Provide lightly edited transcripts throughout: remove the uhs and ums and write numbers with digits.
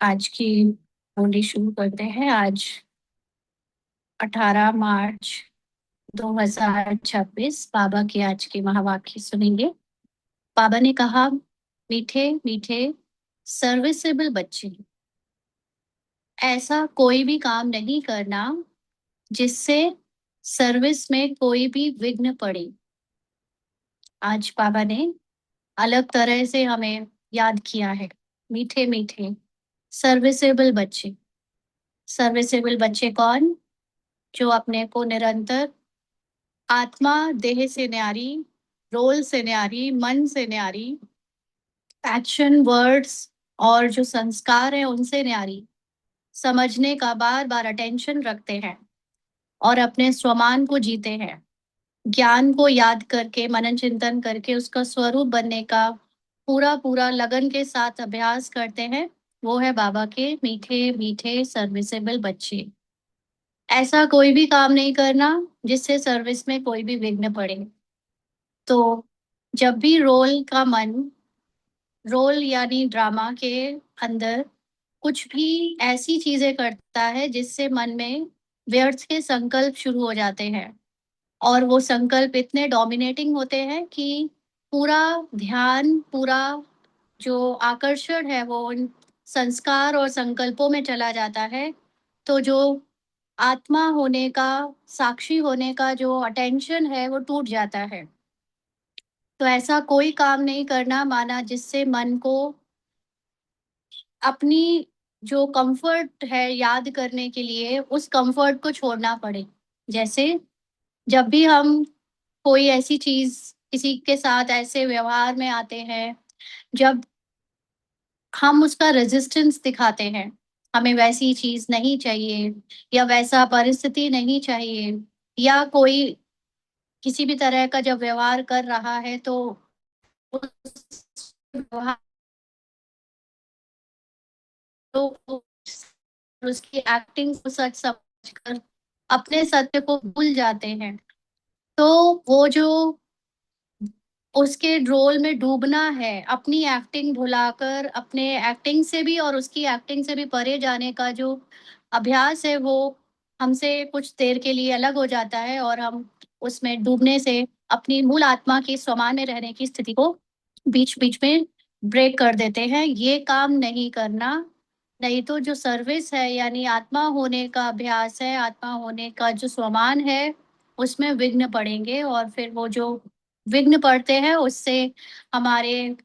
आज की बोली शुरू करते हैं। आज 18 मार्च 2026 बाबा के आज के महावाक्य सुनेंगे। बाबा ने कहा, मीठे मीठे सर्विसेबल बच्चे, ऐसा कोई भी काम नहीं करना जिससे सर्विस में कोई भी विघ्न पड़े। आज बाबा ने अलग तरह से हमें याद किया है। मीठे मीठे सर्विसेबल बच्चे। सर्विसेबल बच्चे कौन? जो अपने को निरंतर आत्मा देह से न्यारी, रोल से न्यारी, मन से न्यारी, एक्शन वर्ड्स और जो संस्कार है उनसे न्यारी समझने का बार बार अटेंशन रखते हैं और अपने स्वमान को जीते हैं। ज्ञान को याद करके, मनन चिंतन करके उसका स्वरूप बनने का पूरा पूरा लगन के साथ अभ्यास करते हैं। वो है बाबा के मीठे मीठे सर्विसेबल बच्चे। ऐसा कोई भी काम नहीं करना जिससे सर्विस में कोई भी विघ्न पड़े। तो जब भी रोल का मन, रोल यानी ड्रामा के अंदर कुछ भी ऐसी चीजें करता है जिससे मन में व्यर्थ के संकल्प शुरू हो जाते हैं और वो संकल्प इतने डोमिनेटिंग होते हैं कि पूरा ध्यान, पूरा जो आकर्षण है वो उन संस्कार और संकल्पों में चला जाता है। तो जो आत्मा होने का, साक्षी होने का जो अटेंशन है वो टूट जाता है। तो ऐसा कोई काम नहीं करना माना जिससे मन को अपनी जो कंफर्ट है याद करने के लिए उस कंफर्ट को छोड़ना पड़े। जैसे जब भी हम कोई ऐसी चीज, किसी के साथ ऐसे व्यवहार में आते हैं, जब हम उसका रेजिस्टेंस दिखाते हैं, हमें वैसी चीज नहीं चाहिए या वैसा परिस्थिति नहीं चाहिए, या कोई किसी भी तरह का जब व्यवहार कर रहा है तो उस व्यवहार को, उसकी एक्टिंग को सच समझकर अपने सत्य को भूल जाते हैं। तो वो जो उसके रोल में डूबना है, अपनी एक्टिंग भुलाकर अपने एक्टिंग से भी और उसकी एक्टिंग से भी परे जाने का जो अभ्यास है, वो हमसे कुछ देर के लिए अलग हो जाता है और हम उसमें डूबने से अपनी मूल आत्मा की स्वमान में रहने की स्थिति को बीच बीच में ब्रेक कर देते हैं। ये काम नहीं करना, नहीं तो जो सर्विस है यानी आत्मा होने का अभ्यास है, आत्मा होने का जो स्वमान है, उसमें विघ्न पड़ेंगे और फिर वो जो विघ्न पड़ते हैं उससे हमारे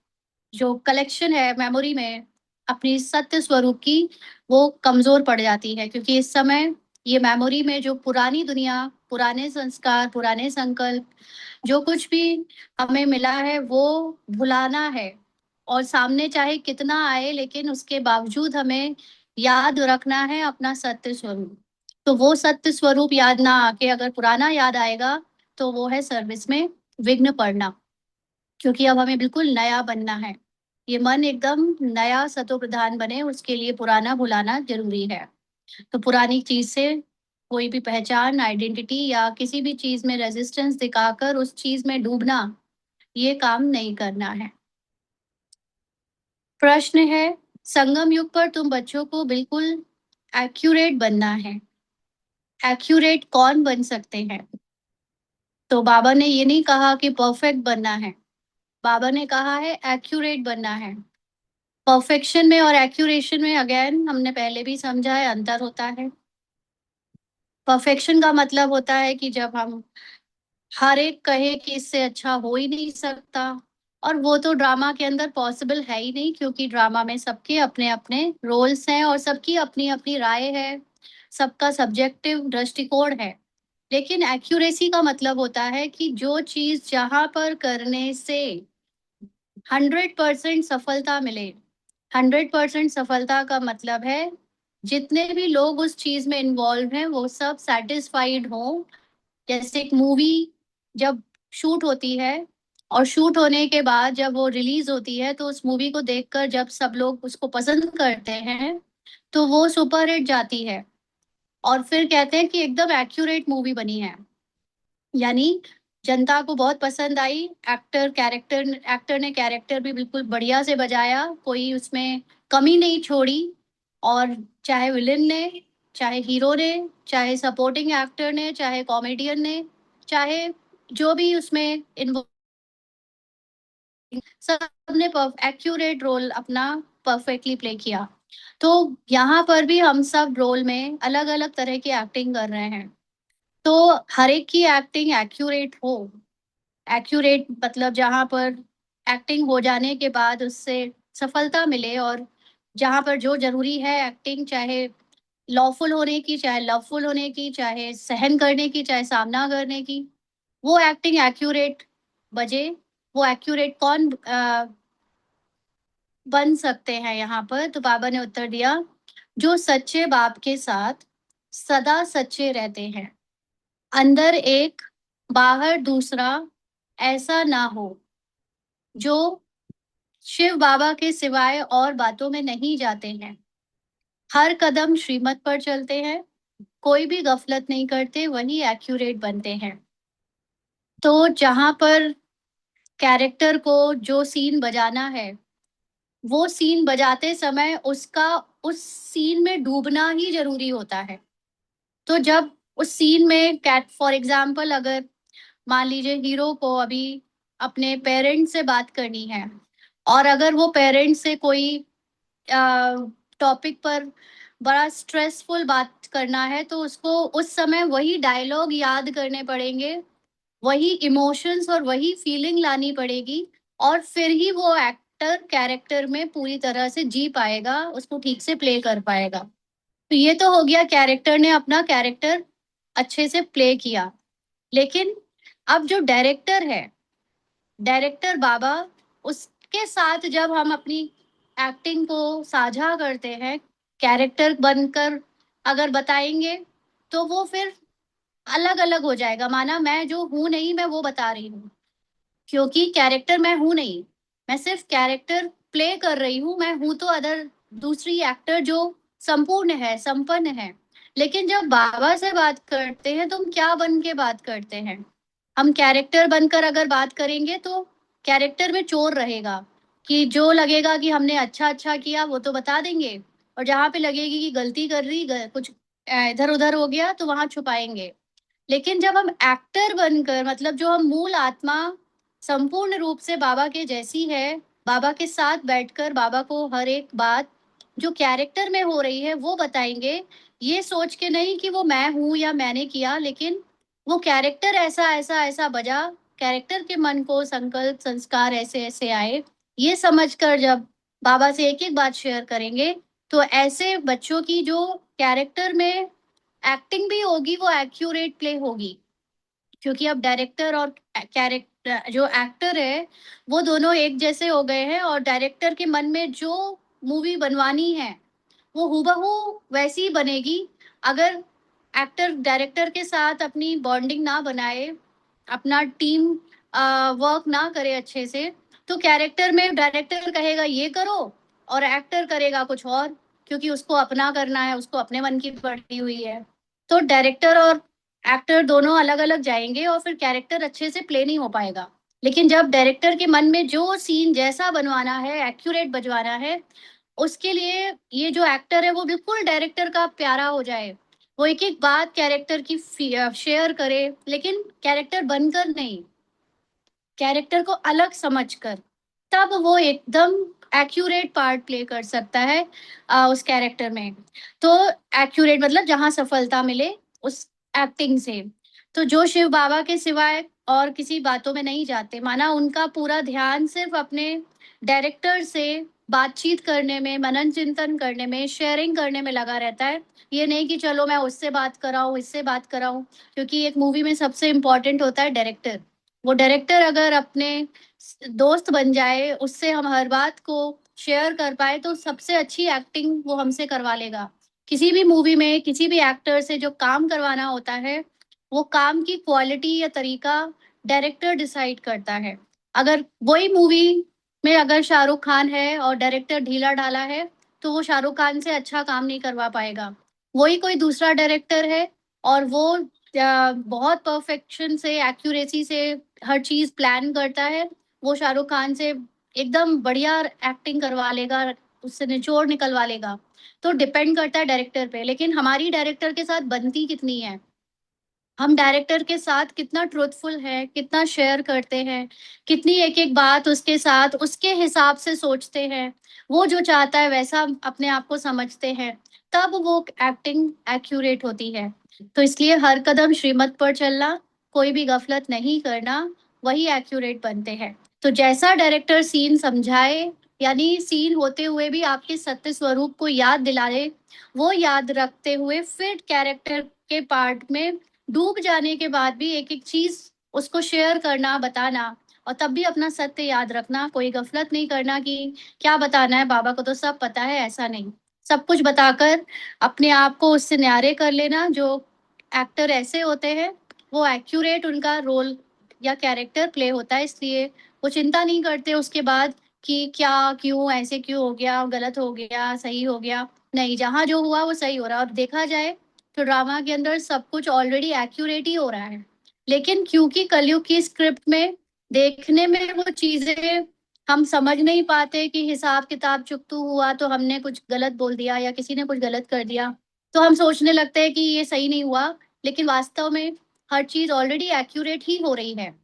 जो कलेक्शन है मेमोरी में अपनी सत्य स्वरूप की, वो कमजोर पड़ जाती है। क्योंकि इस समय ये मेमोरी में जो पुरानी दुनिया, पुराने संस्कार, पुराने संकल्प, जो कुछ भी हमें मिला है वो भुलाना है। और सामने चाहे कितना आए लेकिन उसके बावजूद हमें याद रखना है अपना सत्य स्वरूप। तो वो सत्य स्वरूप याद ना आके अगर पुराना याद आएगा तो वो है सर्विस में विघ्न पड़ना। क्योंकि अब हमें बिल्कुल नया बनना है। ये मन एकदम नया सतो प्रधान बने उसके लिए पुराना भुलाना जरूरी है। तो पुरानी चीज से कोई भी पहचान, आइडेंटिटी या किसी भी चीज में रेजिस्टेंस दिखाकर उस चीज में डूबना, ये काम नहीं करना है। प्रश्न है, संगम युग पर तुम बच्चों को बिल्कुल एक्यूरेट बनना है। एक्यूरेट कौन बन सकते हैं? तो बाबा ने ये नहीं कहा कि परफेक्ट बनना है, बाबा ने कहा है एक्यूरेट बनना है। परफेक्शन में और एक्यूरेशन में अगेन हमने पहले भी समझा है, अंतर होता है। परफेक्शन का मतलब होता है कि जब हम हर एक कहे कि इससे अच्छा हो ही नहीं सकता, और वो तो ड्रामा के अंदर पॉसिबल है ही नहीं, क्योंकि ड्रामा में सबके अपने अपने रोल्स हैं और सबकी अपनी अपनी राय है, सबका सब्जेक्टिव दृष्टिकोण है। लेकिन एक्यूरेसी का मतलब होता है कि जो चीज जहां पर करने से 100% सफलता मिले। 100% सफलता का मतलब है जितने भी लोग उस चीज में इन्वॉल्व हैं वो सब सेटिस्फाइड हों। जैसे एक मूवी जब शूट होती है और शूट होने के बाद जब वो रिलीज होती है तो उस मूवी को देखकर जब सब लोग उसको पसंद करते हैं तो वो सुपर हिट जाती है। और फिर कहते हैं कि एकदम एक्यूरेट मूवी बनी है। यानी जनता को बहुत पसंद आई। एक्टर ने कैरेक्टर भी बिल्कुल बढ़िया से बजाया, कोई उसमें कमी नहीं छोड़ी। और चाहे विलेन ने, चाहे हीरो ने, चाहे सपोर्टिंग एक्टर ने, चाहे कॉमेडियन ने, चाहे जो भी उसमें इन्वॉल्व, सबने एक्यूरेट रोल अपना परफेक्टली प्ले किया। तो यहाँ पर भी हम सब रोल में अलग अलग तरह की एक्टिंग कर रहे हैं। तो हर एक की एक्टिंग एक्यूरेट हो। एक्यूरेट मतलब जहां पर एक्टिंग हो जाने के बाद उससे सफलता मिले, और जहां पर जो जरूरी है एक्टिंग, चाहे लॉफुल होने की, चाहे लवफुल होने की, चाहे सहन करने की, चाहे सामना करने की, वो एक्टिंग एक्यूरेट बजे। वो एक्यूरेट कौन बन सकते हैं यहाँ पर? तो बाबा ने उत्तर दिया, जो सच्चे बाप के साथ सदा सच्चे रहते हैं, अंदर एक बाहर दूसरा, ऐसा ना हो, जो शिव बाबा के सिवाय और बातों में नहीं जाते हैं, हर कदम श्रीमत पर चलते हैं, कोई भी गफलत नहीं करते, वही एक्यूरेट बनते हैं। तो जहां पर कैरेक्टर को जो सीन बजाना है, वो सीन बजाते समय उसका उस सीन में डूबना ही जरूरी होता है। तो जब उस सीन में कैट फॉर एग्जाम्पल, अगर मान लीजिए हीरो को अभी अपने पेरेंट्स से बात करनी है, और अगर वो पेरेंट्स से कोई टॉपिक पर बड़ा स्ट्रेसफुल बात करना है, तो उसको उस समय वही डायलॉग याद करने पड़ेंगे, वही इमोशंस और वही फीलिंग लानी पड़ेगी, और फिर ही वो एक्टर कैरेक्टर में पूरी तरह से जी पाएगा, उसको ठीक से प्ले कर पाएगा। तो ये तो हो गया, कैरेक्टर ने अपना कैरेक्टर अच्छे से प्ले किया। लेकिन अब जो डायरेक्टर है, डायरेक्टर बाबा, उसके साथ जब हम अपनी एक्टिंग को साझा करते हैं, कैरेक्टर बनकर अगर बताएंगे, तो वो फिर अलग अलग हो जाएगा। माना मैं जो हूं नहीं, मैं वो बता रही हूँ, क्योंकि कैरेक्टर मैं हूं नहीं, मैं सिर्फ कैरेक्टर प्ले कर रही हूँ। मैं हूं तो अदर दूसरी एक्टर जो संपूर्ण है, संपन्न है। लेकिन जब बाबा से बात करते हैं तो हम क्या बन के बात करते हैं? हम कैरेक्टर बनकर अगर बात करेंगे तो कैरेक्टर में चोर रहेगा, कि जो लगेगा कि हमने अच्छा अच्छा किया वो तो बता देंगे, और जहां पे लगेगी कि गलती कर रही, कुछ इधर उधर हो गया, तो वहां छुपाएंगे। लेकिन जब हम एक्टर बनकर, मतलब जो हम मूल आत्मा संपूर्ण रूप से बाबा के जैसी है, बाबा के साथ बैठकर बाबा को हर एक बात जो कैरेक्टर में हो रही है वो बताएंगे, ये सोच के नहीं कि वो मैं हूं या मैंने किया, लेकिन वो कैरेक्टर ऐसा ऐसा ऐसा बजा, कैरेक्टर के मन को संकल्प संस्कार ऐसे ऐसे आए, ये समझकर जब बाबा से एक एक बात शेयर करेंगे, तो ऐसे बच्चों की जो कैरेक्टर में एक्टिंग भी होगी वो एक्यूरेट प्ले होगी। क्योंकि अब डायरेक्टर और कैरेक्टर जो एक्टर है, वो दोनों एक जैसे हो गए हैं, और डायरेक्टर के मन में जो मूवी बनवानी है वो हूबहू वैसी ही बनेगी। अगर एक्टर डायरेक्टर के साथ अपनी बॉन्डिंग ना बनाए, अपना टीम वर्क ना करे अच्छे से, तो कैरेक्टर में डायरेक्टर कहेगा ये करो, और एक्टर करेगा कुछ और, क्योंकि उसको अपना करना है, उसको अपने मन की पड़ी हुई है। तो डायरेक्टर और एक्टर दोनों अलग अलग जाएंगे, और फिर कैरेक्टर अच्छे से प्ले नहीं हो पाएगा। लेकिन जब डायरेक्टर के मन में जो सीन जैसा बनवाना है, एक्यूरेट बजवाना है, उसके लिए ये जो एक्टर है वो बिल्कुल डायरेक्टर का प्यारा हो जाए, वो एक एक बात कैरेक्टर की शेयर करे, लेकिन कैरेक्टर बनकर नहीं, कैरेक्टर को अलग समझकर, तब वो एकदम एक्यूरेट पार्ट प्ले कर सकता है उस कैरेक्टर में। तो एक्यूरेट मतलब जहां सफलता मिले उस एक्टिंग से। तो जो शिव बाबा के सिवाय और किसी बातों में नहीं जाते, माना उनका पूरा ध्यान सिर्फ अपने डायरेक्टर से बातचीत करने में, मनन चिंतन करने में, शेयरिंग करने में लगा रहता है। ये नहीं कि चलो मैं उससे बात कराऊं, इससे बात कराऊं, क्योंकि एक मूवी में सबसे इम्पोर्टेंट होता है डायरेक्टर। वो डायरेक्टर अगर अपने दोस्त बन जाए, उससे हम हर बात को शेयर कर पाए, तो सबसे अच्छी एक्टिंग वो हमसे करवा लेगा। किसी भी मूवी में किसी भी एक्टर से जो काम करवाना होता है, वो काम की क्वालिटी या तरीका डायरेक्टर डिसाइड करता है। अगर वही मूवी में अगर शाहरुख खान है और डायरेक्टर ढीला ढाला है, तो वो शाहरुख खान से अच्छा काम नहीं करवा पाएगा। वही कोई दूसरा डायरेक्टर है और वो बहुत परफेक्शन से, एक्यूरेसी से हर चीज प्लान करता है। वो शाहरुख खान से एकदम बढ़िया एक्टिंग करवा लेगा, उससे निचोड़ निकलवा लेगा। तो डिपेंड करता है डायरेक्टर पे, लेकिन हमारी डायरेक्टर के साथ बनती कितनी है, हम डायरेक्टर के साथ कितना ट्रूथफुल है, कितना शेयर करते हैं, कितनी एक एक बात उसके साथ उसके हिसाब से सोचते हैं, वो जो चाहता है वैसा अपने आप को समझते हैं, तब वो एक्टिंग एक्यूरेट होती है। तो इसलिए हर कदम श्रीमत पर चलना, कोई भी गफलत नहीं करना, वही एक्यूरेट बनते हैं। तो जैसा डायरेक्टर सीन समझाए, यानी सीन होते हुए भी आपके सत्य स्वरूप को याद दिलाए, वो याद रखते हुए फिर कैरेक्टर के पार्ट में डूब जाने के बाद भी एक एक चीज उसको शेयर करना, बताना, और तब भी अपना सत्य याद रखना, कोई गफलत नहीं करना कि क्या बताना है, बाबा को तो सब पता है, ऐसा नहीं। सब कुछ बताकर अपने आप को उससे न्यारे कर लेना। जो एक्टर ऐसे होते हैं, वो एक्यूरेट उनका रोल या कैरेक्टर प्ले होता है, इसलिए वो चिंता नहीं करते उसके बाद कि क्या, क्यों ऐसे, क्यों हो गया, गलत हो गया, सही हो गया। नहीं, जहां जो हुआ वो सही हो रहा है। और देखा जाए तो ड्रामा के अंदर सब कुछ ऑलरेडी एक्यूरेट ही हो रहा है, लेकिन क्योंकि कलयुग की स्क्रिप्ट में देखने में वो चीजें हम समझ नहीं पाते कि हिसाब किताब चुकतू हुआ तो हमने कुछ गलत बोल दिया या किसी ने कुछ गलत कर दिया, तो हम सोचने लगते हैं कि ये सही नहीं हुआ। लेकिन वास्तव में हर चीज ऑलरेडी एक्यूरेट ही हो रही है।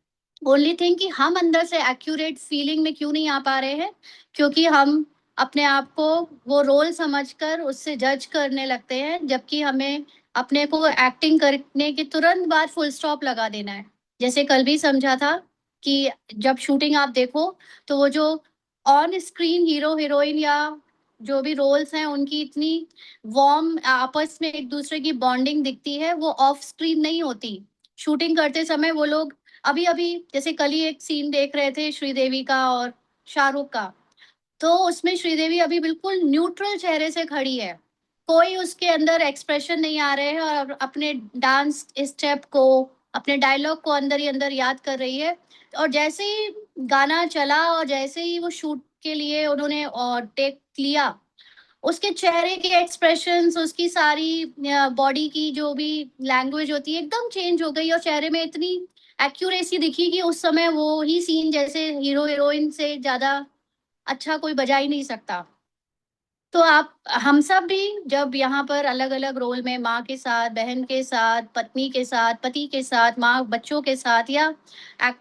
ओनली थिंग कि हम अंदर से एक्यूरेट फीलिंग में क्यों नहीं आ पा रहे हैं, क्योंकि हम अपने आप को वो रोल समझकर उससे जज करने लगते हैं, जबकि हमें अपने को एक्टिंग करने के तुरंत बाद फुल स्टॉप लगा देना है। जैसे कल भी समझा था कि जब शूटिंग आप देखो, तो वो जो ऑन स्क्रीन हीरो हीरोइन या जो भी रोल्स हैं उनकी इतनी वार्म आपस में एक दूसरे की बॉन्डिंग दिखती है, वो ऑफ स्क्रीन नहीं होती। शूटिंग करते समय वो लोग, अभी अभी जैसे कल ही एक सीन देख रहे थे श्रीदेवी का और शाहरुख का, तो उसमें श्रीदेवी अभी बिल्कुल न्यूट्रल चेहरे से खड़ी है, कोई उसके अंदर एक्सप्रेशन नहीं आ रहे हैं, और अपने डांस स्टेप को, अपने डायलॉग को अंदर ही अंदर याद कर रही है। और जैसे ही गाना चला और जैसे ही वो शूट के लिए उन्होंने और टेक लिया, उसके चेहरे के एक्सप्रेशंस, उसकी सारी बॉडी की जो भी लैंग्वेज होती है एकदम चेंज हो गई, और चेहरे में इतनी एक्यूरेसी दिखी कि उस समय वो ही सीन जैसे हीरो हीरोइन से ज्यादा अच्छा कोई बजा ही नहीं सकता। तो आप, हम सब भी जब यहाँ पर अलग अलग रोल में माँ के साथ, बहन के साथ, पत्नी के साथ, पति के साथ, माँ बच्चों के साथ, या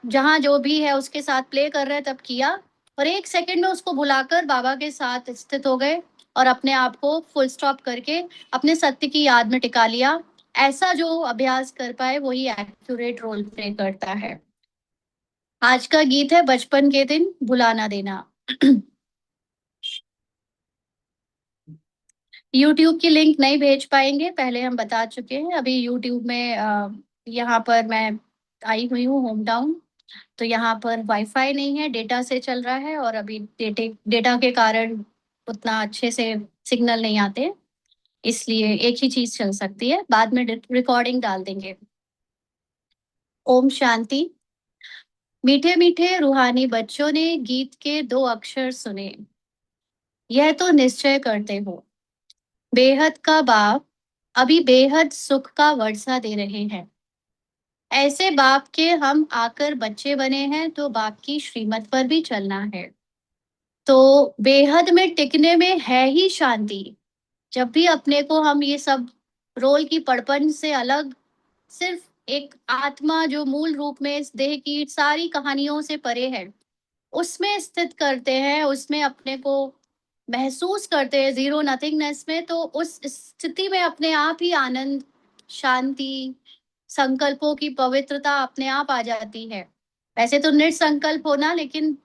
जहाँ जो भी है उसके साथ प्ले कर रहे हैं, तब किया, और एक सेकंड में उसको भुलाकर बाबा के साथ स्थित हो गए और अपने आप को फुल स्टॉप करके अपने सत्य की याद में टिका लिया। ऐसा जो अभ्यास कर पाए वही एक्यूरेट रोल प्ले करता है। आज का गीत है बचपन के दिन भुला ना देना। यूट्यूब की लिंक नहीं भेज पाएंगे, पहले हम बता चुके हैं। अभी यूट्यूब में यहाँ पर मैं आई हुई हूँ होम टाउन, तो यहाँ पर वाईफाई नहीं है, डेटा से चल रहा है, और अभी डेटा के कारण उतना अच्छे से सिग्नल नहीं आते, इसलिए एक ही चीज चल सकती है, बाद में रिकॉर्डिंग डाल देंगे। ओम शांति। मीठे मीठे रूहानी बच्चों ने गीत के दो अक्षर सुने, यह तो निश्चय करते हो, बेहद का बाप अभी बेहद सुख का वर्षा दे रहे हैं। ऐसे बाप के हम आकर बच्चे बने हैं, तो बाप की श्रीमत पर भी चलना है। तो बेहद में टिकने में है ही शांति। जब भी अपने को हम ये सब रोल की पड़पन से अलग, सिर्फ एक आत्मा जो मूल रूप में इस देह की सारी कहानियों से परे है, उसमें स्थित करते हैं, उसमें अपने को महसूस करते हैं जीरो नथिंगनेस में, तो उस स्थिति में अपने आप ही आनंद, शांति, संकल्पों की पवित्रता अपने आप आ जाती है। वैसे तो निसंकल्प होना, लेकिन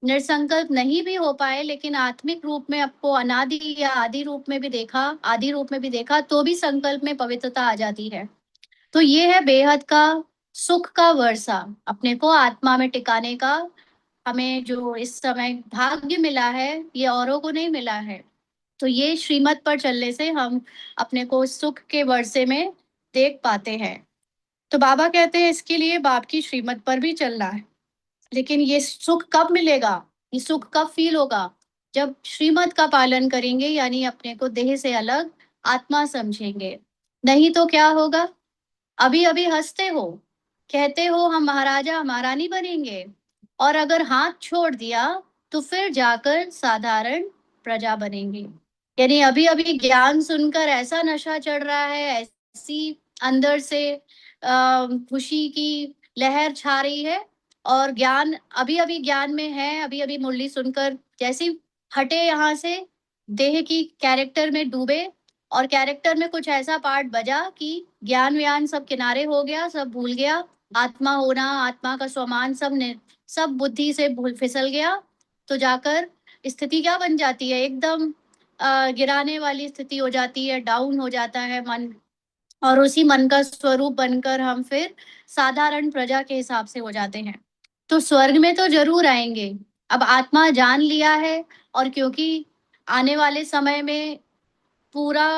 निसंकल्प नहीं भी हो पाए, लेकिन आत्मिक रूप में आपको अनादि या आदि रूप में भी देखा, आदि रूप में भी देखा, तो भी संकल्प में पवित्रता आ जाती है। तो ये है बेहद का सुख का वर्षा, अपने को आत्मा में टिकाने का। हमें जो इस समय भाग्य मिला है, ये औरों को नहीं मिला है। तो ये श्रीमत पर चलने से हम अपने को सुख के वर्षे में देख पाते हैं। तो बाबा कहते हैं इसके लिए बाप की श्रीमत पर भी चलना है। लेकिन ये सुख कब मिलेगा, ये सुख कब फील होगा, जब श्रीमत का पालन करेंगे, यानी अपने को देह से अलग आत्मा समझेंगे। नहीं तो क्या होगा, अभी अभी हंसते हो, कहते हो हम महाराजा महारानी बनेंगे, और अगर हाथ छोड़ दिया तो फिर जाकर साधारण प्रजा बनेंगे। यानी अभी अभी ज्ञान सुनकर ऐसा नशा चढ़ रहा है, ऐसी अंदर से खुशी की लहर छा रही है, और ज्ञान अभी अभी ज्ञान में है, अभी अभी मुरली सुनकर जैसी हटे यहाँ से, देह की कैरेक्टर में डूबे, और कैरेक्टर में कुछ ऐसा पार्ट बजा कि ज्ञान व्यान सब किनारे हो गया, सब भूल गया, आत्मा होना, आत्मा का स्वमान सब ने, सब बुद्धि से भूल फिसल गया, तो जाकर स्थिति क्या बन जाती है, एकदम गिराने वाली स्थिति हो जाती है, डाउन हो जाता है मन, और उसी मन का स्वरूप बनकर हम फिर साधारण प्रजा के हिसाब से हो जाते हैं। तो स्वर्ग में तो जरूर आएंगे, अब आत्मा जान लिया है, और क्योंकि आने वाले समय में पूरा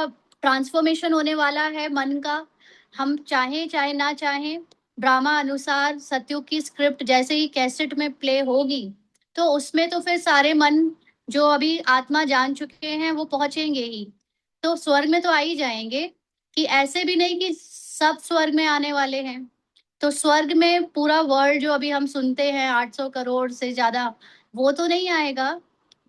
ट्रांसफॉर्मेशन होने वाला है मन का, हम चाहे चाहे ना चाहे, ड्रामा अनुसार सत्युग की स्क्रिप्ट जैसे ही कैसेट में प्ले होगी, तो उसमें तो फिर सारे मन जो अभी आत्मा जान चुके हैं वो पहुंचेंगे ही, तो स्वर्ग में तो आ ही जाएंगे। कि ऐसे भी नहीं कि सब स्वर्ग में आने वाले हैं, तो स्वर्ग में पूरा वर्ल्ड जो अभी हम सुनते हैं 800 करोड़ से ज्यादा, वो तो नहीं आएगा।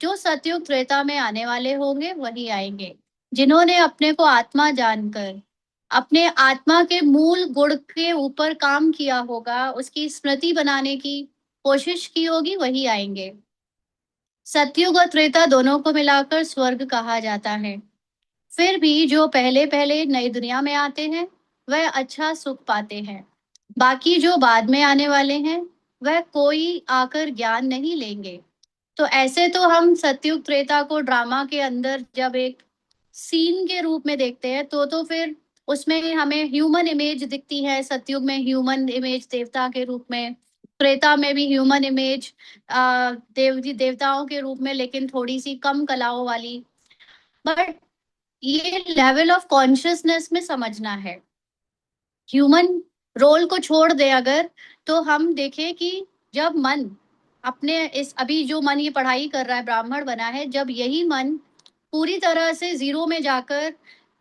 जो सतयुग त्रेता में आने वाले होंगे वही आएंगे, जिन्होंने अपने को आत्मा जानकर अपने आत्मा के मूल गुण के ऊपर काम किया होगा, उसकी स्मृति बनाने की कोशिश की होगी, वही आएंगे। सतयुग और त्रेता दोनों को मिलाकर स्वर्ग कहा जाता है। फिर भी जो पहले पहले नई दुनिया में आते हैं वह अच्छा सुख पाते हैं, बाकी जो बाद में आने वाले हैं वह कोई आकर ज्ञान नहीं लेंगे। तो ऐसे तो हम सतयुग त्रेता को ड्रामा के अंदर जब एक सीन के रूप में देखते हैं, तो फिर उसमें हमें ह्यूमन इमेज दिखती है, सतयुग में ह्यूमन इमेज देवता के रूप में, त्रेता में भी ह्यूमन इमेज देवजी देवताओं के रूप में, लेकिन थोड़ी सी कम कलाओं वाली। बट ये लेवल ऑफ कॉन्शियसनेस में समझना है, ह्यूमन रोल को छोड़ दे अगर, तो हम देखें कि जब मन अपने इस अभी जो मन ये पढ़ाई कर रहा है, ब्राह्मण बना है, जब यही मन पूरी तरह से जीरो में जाकर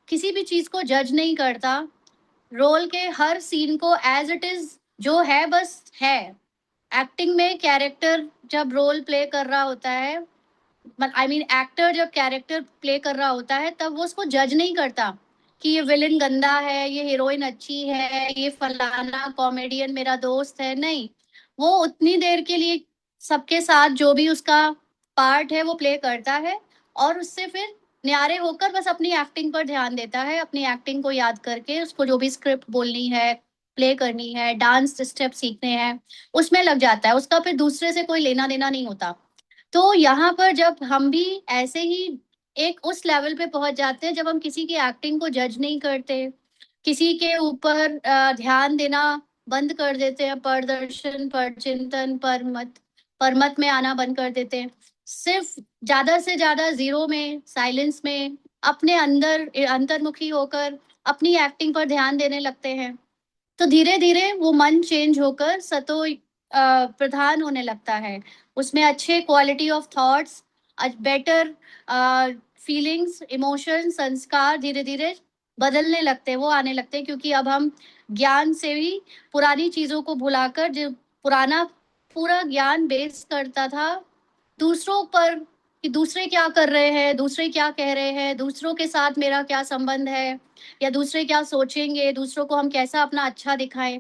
किसी भी चीज को जज नहीं करता, रोल के हर सीन को एज इट इज जो है बस है, एक्टिंग में कैरेक्टर जब रोल प्ले कर रहा होता है, आई मीन एक्टर जब कैरेक्टर प्ले कर रहा होता है, तब वो उसको जज नहीं करता कि ये विलेन गंदा है, ये हीरोइन अच्छी है, ये फलाना कॉमेडियन मेरा दोस्त है, नहीं। वो उतनी देर के लिए सबके साथ जो भी उसका पार्ट है वो प्ले करता है, और उससे फिर न्यारे होकर बस अपनी एक्टिंग पर ध्यान देता है, अपनी एक्टिंग को याद करके उसको जो भी स्क्रिप्ट बोलनी है, प्ले करनी है, डांस स्टेप सीखने हैं, उसमें लग जाता है, उसका फिर दूसरे से कोई लेना देना नहीं होता। तो यहाँ पर जब हम भी ऐसे ही एक उस लेवल पे पहुंच जाते हैं जब हम किसी की एक्टिंग को जज नहीं करते, किसी के ऊपर ध्यान देना बंद कर देते हैं, परदर्शन पर चिंतन पर मत में आना बंद कर देते हैं, सिर्फ ज्यादा से ज्यादा जीरो में, साइलेंस में, अपने अंदर अंतर्मुखी होकर अपनी एक्टिंग पर ध्यान देने लगते हैं, तो धीरे धीरे वो मन चेंज होकर सतो प्रधान होने लगता है, उसमें अच्छे quality of thoughts, better feelings, emotion, संस्कार धीरे धीरे बदलने लगते हैं, वो आने लगते हैं, क्योंकि अब हम ज्ञान से भी पुरानी चीजों को भुलाकर, जो पुराना पूरा ज्ञान बेस करता था दूसरों पर, कि दूसरे क्या कर रहे हैं, दूसरे क्या कह रहे हैं, दूसरों के साथ मेरा क्या संबंध है, या दूसरे क्या सोचेंगे, दूसरों को हम कैसा अपना अच्छा दिखाएं,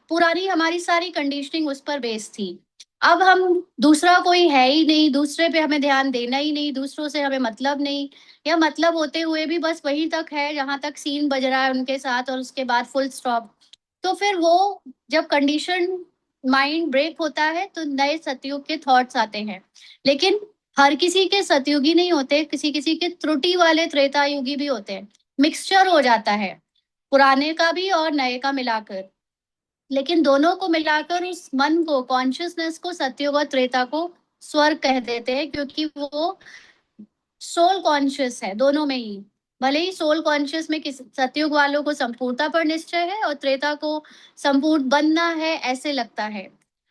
पुरानी हमारी सारी कंडीशनिंग उस पर बेस्ड थी। अब हम दूसरा कोई है ही नहीं, दूसरे पे हमें ध्यान देना ही नहीं, दूसरों से हमें मतलब नहीं, या मतलब होते हुए भी बस वहीं तक है जहां तक सीन बज रहा है उनके साथ, और उसके बाद फुल स्टॉप। तो फिर वो जब कंडीशन माइंड ब्रेक होता है तो नए सतयुग के थॉट्स आते हैं, लेकिन हर किसी के सतयुगी नहीं होते, किसी किसी के त्रुटि वाले त्रेता युगी भी होते हैं, मिक्सचर हो जाता है पुराने का भी और नए का मिलाकर, लेकिन दोनों को मिलाकर उस मन को, कॉन्शियसनेस को, सतयुग और त्रेता को स्वर्ग कह देते हैं, क्योंकि वो सोल कॉन्शियस है दोनों में ही। भले ही सोल कॉन्शियस में किस सतयुग वालों को संपूर्णता पर निश्चय है और त्रेता को संपूर्ण बनना है ऐसे लगता है,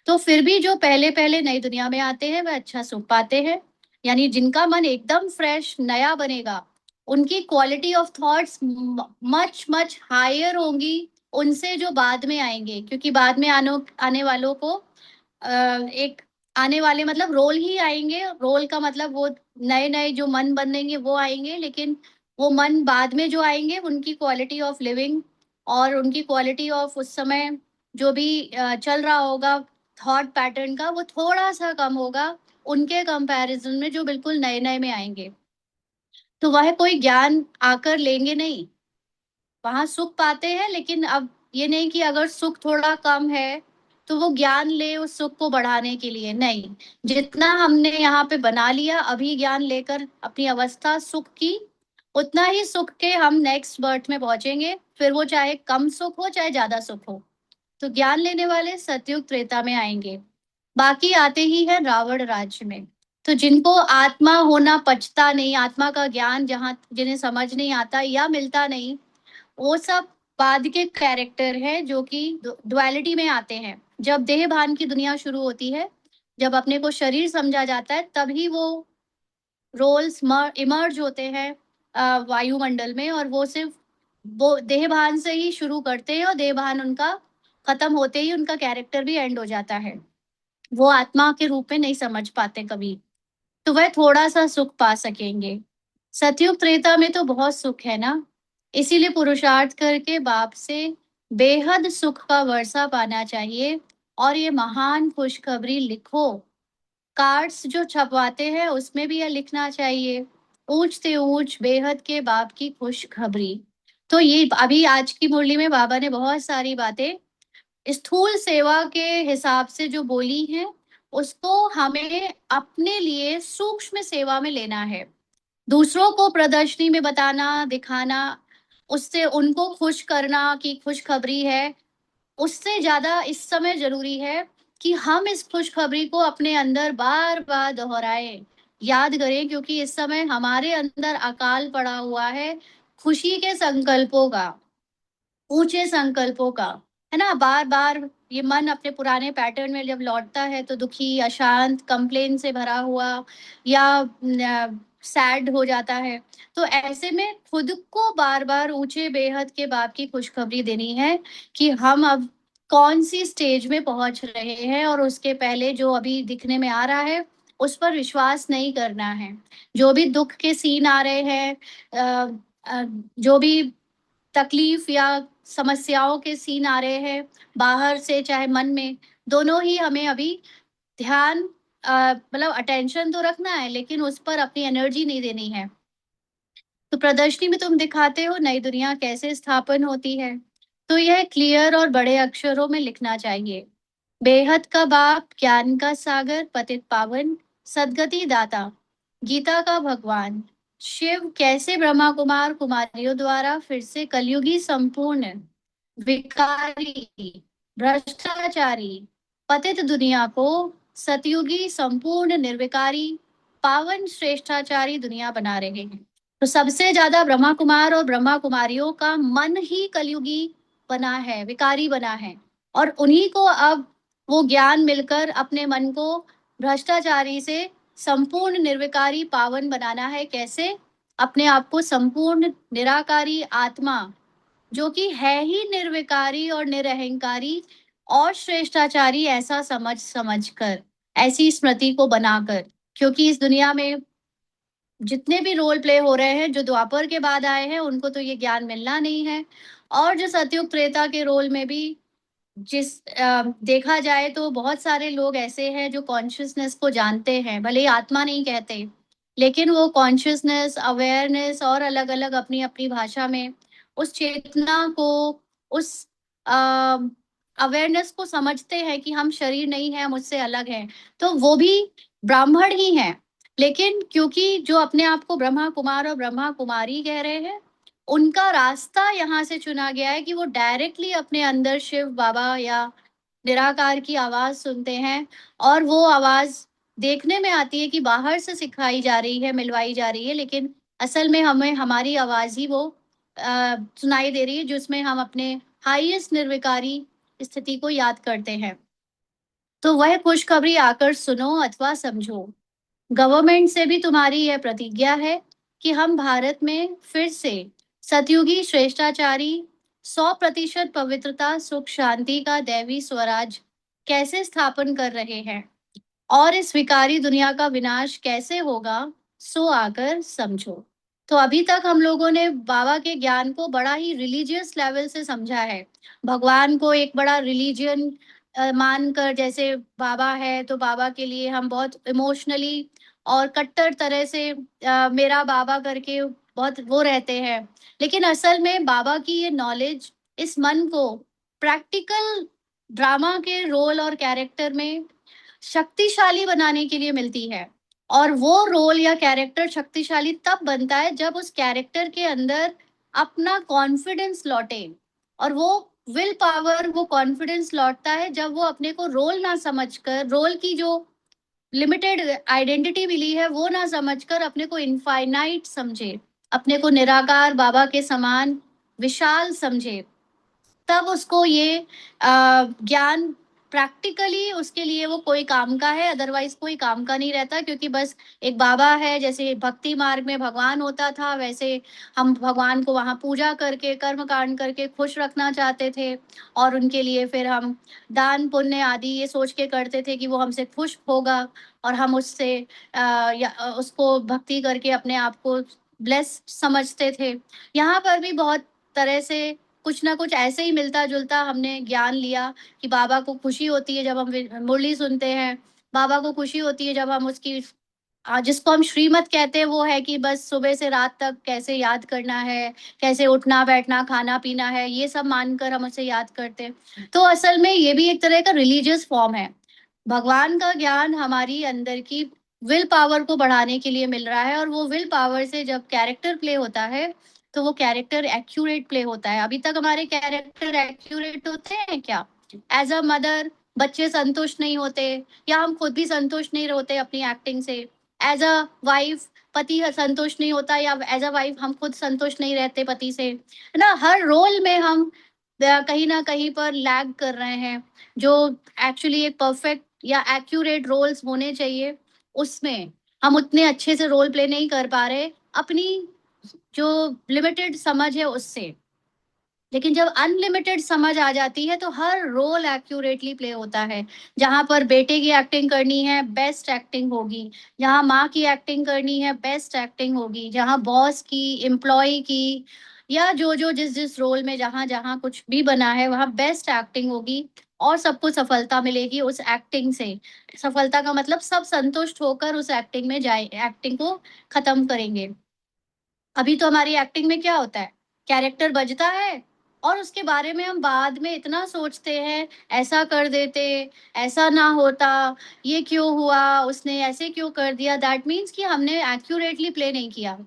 तो फिर भी जो पहले पहले नई दुनिया में आते हैं वह अच्छा सुख पाते हैं, यानी जिनका मन एकदम फ्रेश नया बनेगा, उनकी quality of thoughts much much higher होंगी, उनसे जो बाद में आएंगे, क्योंकि बाद में आने वालों को एक आने वाले मतलब रोल ही आएंगे। रोल का मतलब वो नए नए जो मन बनेंगे वो आएंगे, लेकिन वो मन बाद में जो आएंगे उनकी क्वालिटी ऑफ लिविंग और उनकी क्वालिटी ऑफ उस समय जो भी चल रहा होगा थॉट पैटर्न का, वो थोड़ा सा कम होगा उनके कंपैरिजन में जो बिल्कुल नए नए में आएंगे। तो वह कोई ज्ञान आकर लेंगे नहीं, वहां सुख पाते हैं, लेकिन अब ये नहीं कि अगर सुख थोड़ा कम है तो वो ज्ञान ले उस सुख को बढ़ाने के लिए, नहीं। जितना हमने यहाँ पे बना लिया अभी ज्ञान लेकर अपनी अवस्था सुख की, उतना ही सुख के हम नेक्स्ट बर्थ में पहुंचेंगे, फिर वो चाहे कम सुख हो चाहे ज्यादा सुख हो। तो ज्ञान लेने वाले सतयुग त्रेता में आएंगे, बाकी आते ही है रावण राज्य में। तो जिनको आत्मा होना पचता नहीं, आत्मा का ज्ञान जहाँ जिन्हें समझ नहीं आता या मिलता नहीं, वो सब बाद के कैरेक्टर हैं जो कि डुअलिटी में आते हैं। जब देह भान की दुनिया शुरू होती है, जब अपने को शरीर समझा जाता है, तभी वो रोल्स इमर्ज होते हैं वायुमंडल में, और वो सिर्फ वो देह भान से ही शुरू करते हैं और देह भान उनका खत्म होते ही उनका कैरेक्टर भी एंड हो जाता है। वो आत्मा के रूप में नहीं समझ पाते कभी, तो वह थोड़ा सा सुख पा सकेंगे। सतयुग त्रेता में तो बहुत सुख है ना, इसीलिए पुरुषार्थ करके बाप से बेहद सुख का वर्षा पाना चाहिए। और ये महान खुशखबरी लिखो, कार्ड्स जो छपवाते हैं उसमें भी यह लिखना चाहिए, ऊंच से ऊंच बेहद के बाप की खुशखबरी। तो ये अभी आज की मुरली में बाबा ने बहुत सारी बातें स्थूल सेवा के हिसाब से जो बोली हैं, उसको हमें अपने लिए सूक्ष्म सेवा में लेना है। दूसरों को प्रदर्शनी में बताना दिखाना, उससे उनको खुश करना कि खुशखबरी है, उससे ज्यादा इस समय जरूरी है कि हम इस खुशखबरी को अपने अंदर बार बार दोहराएं, याद करें, क्योंकि इस समय हमारे अंदर अकाल पड़ा हुआ है खुशी के संकल्पों का, ऊंचे संकल्पों का, है ना। बार बार ये मन अपने पुराने पैटर्न में जब लौटता है तो दुखी, अशांत, कंप्लेन से भरा हुआ या सैड हो जाता है। तो ऐसे में खुद को बार बार ऊंचे बेहद के बाप की खुशखबरी देनी है कि हम अब कौन सी स्टेज में पहुंच रहे हैं, और उसके पहले जो अभी दिखने में आ रहा है उस पर विश्वास नहीं करना है। जो भी दुख के सीन आ रहे हैं, जो भी तकलीफ या समस्याओं के सीन आ रहे हैं बाहर से चाहे मन में, दोनों ही हमें अभी ध्यान मतलब अटेंशन तो रखना है, लेकिन उस पर अपनी एनर्जी नहीं देनी है। तो प्रदर्शनी में तुम दिखाते हो नई दुनिया कैसे स्थापन होती है, तो यह क्लियर और बड़े अक्षरों में लिखना चाहिए। बेहद का बाप, ज्ञान का सागर, पतित पावन, सदगति दाता, गीता का भगवान शिव कैसे ब्रह्मा कुमार कुमारियों द्वारा फिर से कलयुगी संपूर्ण विकारी, भ्रष्टाचारी, पतित दुनिया को सतयुगी संपूर्ण निर्विकारी पावन श्रेष्ठाचारी दुनिया बना रहे हैं। तो सबसे ज्यादा ब्रह्मा कुमार और ब्रह्मा कुमारियों का मन ही कलयुगी बना है, विकारी बना है, और उन्हीं को अब वो ज्ञान मिलकर अपने मन को भ्रष्टाचारी से संपूर्ण निर्विकारी पावन बनाना है। कैसे? अपने आप को संपूर्ण निराकारी आत्मा, जो कि है ही निर्विकारी और निरहंकारी और श्रेष्ठाचारी, ऐसा समझ कर, ऐसी स्मृति को बनाकर, क्योंकि इस दुनिया में जितने भी रोल प्ले हो रहे हैं जो द्वापर के बाद आए हैं उनको तो ये ज्ञान मिलना नहीं है। और जो सतयुग त्रेता के रोल में भी जिस देखा जाए तो बहुत सारे लोग ऐसे हैं जो कॉन्शियसनेस को जानते हैं, भले ही आत्मा नहीं कहते, लेकिन वो कॉन्शियसनेस, अवेयरनेस और अलग अलग अपनी अपनी भाषा में उस चेतना को, उस अवेयरनेस को समझते हैं कि हम शरीर नहीं है, मुझसे अलग है। तो वो भी ब्राह्मण ही हैं, लेकिन क्योंकि जो अपने आप को ब्रह्मा कुमार और ब्रह्मा कुमारी कह रहे हैं, उनका रास्ता यहाँ से चुना गया है कि वो डायरेक्टली अपने अंदर शिव बाबा या निराकार की आवाज सुनते हैं, और वो आवाज देखने में आती है कि बाहर से सिखाई जा रही है, मिलवाई जा रही है, लेकिन असल में हमें हमारी आवाज ही वो सुनाई दे रही है, जिसमें हम अपने हाईएस्ट निर्विकारी स्थिति को याद करते हैं। तो वह खुशखबरी आकर सुनो अथवा समझो। गवर्नमेंट से भी तुम्हारी यह प्रतिज्ञा है कि हम भारत में फिर से सतयुगी श्रेष्ठाचारी 100% पवित्रता, सुख, शांति का दैवी स्वराज कैसे स्थापन कर रहे हैं और इस विकारी दुनिया का विनाश कैसे होगा, सो आकर समझो। तो अभी तक हम लोगों ने बाबा के ज्ञान को बड़ा ही रिलीजियस लेवल से समझा है। भगवान को एक बड़ा रिलीजियन मानकर, जैसे बाबा है तो बाबा के लिए हम बहुत इमोशनली और कट्टर तरह से मेरा बाबा करके बहुत वो रहते हैं। लेकिन असल में बाबा की ये नॉलेज इस मन को प्रैक्टिकल ड्रामा के रोल और कैरेक्टर में शक्तिशाली बनाने के लिए मिलती है। और वो रोल या कैरेक्टर शक्तिशाली तब बनता है जब उस कैरेक्टर के अंदर अपना कॉन्फिडेंस लौटे। और वो विल पावर, वो कॉन्फिडेंस लौटता है जब वो अपने को रोल ना समझकर, रोल की जो लिमिटेड आइडेंटिटी मिली है वो ना समझकर अपने को इनफाइनाइट समझे, अपने को निराकार बाबा के समान विशाल समझे। तब उसको ये ज्ञान प्रैक्टिकली उसके लिए वो कोई काम का है, अदरवाइज कोई काम का नहीं रहता। क्योंकि बस एक बाबा है, जैसे भक्ति मार्ग में भगवान होता था वैसे हम भगवान को वहां पूजा करके कर्म कांड करके खुश रखना चाहते थे। और उनके लिए फिर हम दान पुण्य आदि ये सोच के करते थे कि वो हमसे खुश होगा और हम उससे उसको भक्ति करके अपने आप को ब्लेस समझते थे। यहाँ पर भी बहुत तरह से कुछ ना कुछ ऐसे ही मिलता जुलता हमने ज्ञान लिया कि बाबा को खुशी होती है जब हम मुरली सुनते हैं। बाबा को खुशी होती है जब हम उसकी जिसको हम श्रीमत कहते हैं वो है कि बस सुबह से रात तक कैसे याद करना है, कैसे उठना बैठना खाना पीना है, ये सब मानकर हम उसे याद करते हैं। तो असल में ये भी एक तरह का रिलीजियस फॉर्म है। भगवान का ज्ञान हमारी अंदर की विल पावर को बढ़ाने के लिए मिल रहा है। और वो विल पावर से जब कैरेक्टर प्ले होता है तो वो कैरेक्टर एक्यूरेट प्ले होता है। अभी तक हमारे कैरेक्टर एक्यूरेट होते हैं क्या? एज अ मदर बच्चे संतुष्ट नहीं होते, या हम खुद भी संतुष्ट नहीं होते अपनी एक्टिंग से। एज अ वाइफ पति संतुष्ट नहीं होता, या एज अ वाइफ हम खुद संतुष्ट नहीं रहते पति से, है ना। हर रोल में हम कहीं ना कहीं पर लैग कर रहे हैं। जो एक्चुअली एक परफेक्ट या एक्यूरेट रोल्स होने चाहिए उसमें हम उतने अच्छे से रोल प्ले नहीं कर पा रहे अपनी जो लिमिटेड समझ है उससे। लेकिन जब अनलिमिटेड समझ आ जाती है तो हर रोल एक्यूरेटली प्ले होता है। जहां पर बेटे की एक्टिंग करनी है बेस्ट एक्टिंग होगी, जहां माँ की एक्टिंग करनी है बेस्ट एक्टिंग होगी, जहां बॉस की, एम्प्लॉय की, या जो जो जिस जिस रोल में जहां जहां कुछ भी बना है वहां बेस्ट एक्टिंग होगी। और सबको सफलता मिलेगी उस एक्टिंग से। सफलता का मतलब सब संतुष्ट होकर उस एक्टिंग में जाए, एक्टिंग को खत्म करेंगे। अभी तो हमारी एक्टिंग में क्या होता है, कैरेक्टर बजता है और उसके बारे में हम बाद में इतना सोचते हैं, ऐसा कर देते, ऐसा ना होता, ये क्यों हुआ, उसने ऐसे क्यों कर दिया। दैट मीन्स कि हमने एक्यूरेटली प्ले नहीं किया।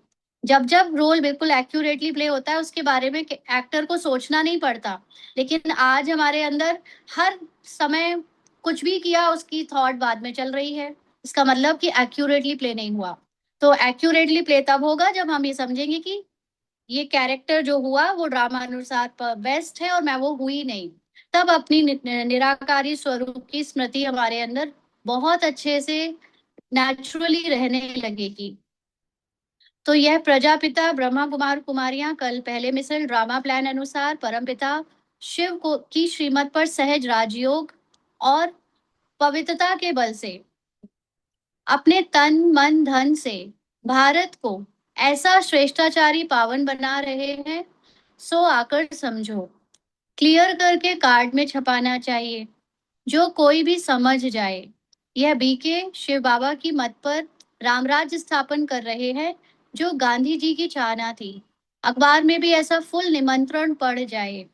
जब जब रोल बिल्कुल एक्यूरेटली प्ले होता है उसके बारे में एक्टर को सोचना नहीं पड़ता। लेकिन आज हमारे अंदर हर समय कुछ भी किया उसकी थॉट बाद में चल रही है। इसका मतलब कि एक्यूरेटली प्ले नहीं हुआ। तो एक्यूरेटली प्ले तब होगा जब हम ये समझेंगे कि ये कैरेक्टर जो हुआ वो ड्रामा अनुसार बेस्ट है और मैं वो हुई नहीं। तब अपनी निराकारी स्वरूप की स्मृति हमारे अंदर बहुत अच्छे से नेचुरली रहने लगेगी। तो यह प्रजापिता ब्रह्मा कुमार कुमारियां कल पहले मिसल ड्रामा प्लान अनुसार परमपिता शिव को की श्रीमत पर सहज राजयोग और पवित्रता के बल से अपने तन मन धन से भारत को ऐसा श्रेष्ठाचारी पावन बना रहे हैं, सो आकर समझो। क्लियर करके कार्ड में छपाना चाहिए जो कोई भी समझ जाए। यह बीके शिव बाबा की मत पर रामराज्य स्थापन कर रहे हैं जो गांधी जी की चाहना थी। अखबार में भी ऐसा फुल निमंत्रण पड़ जाए।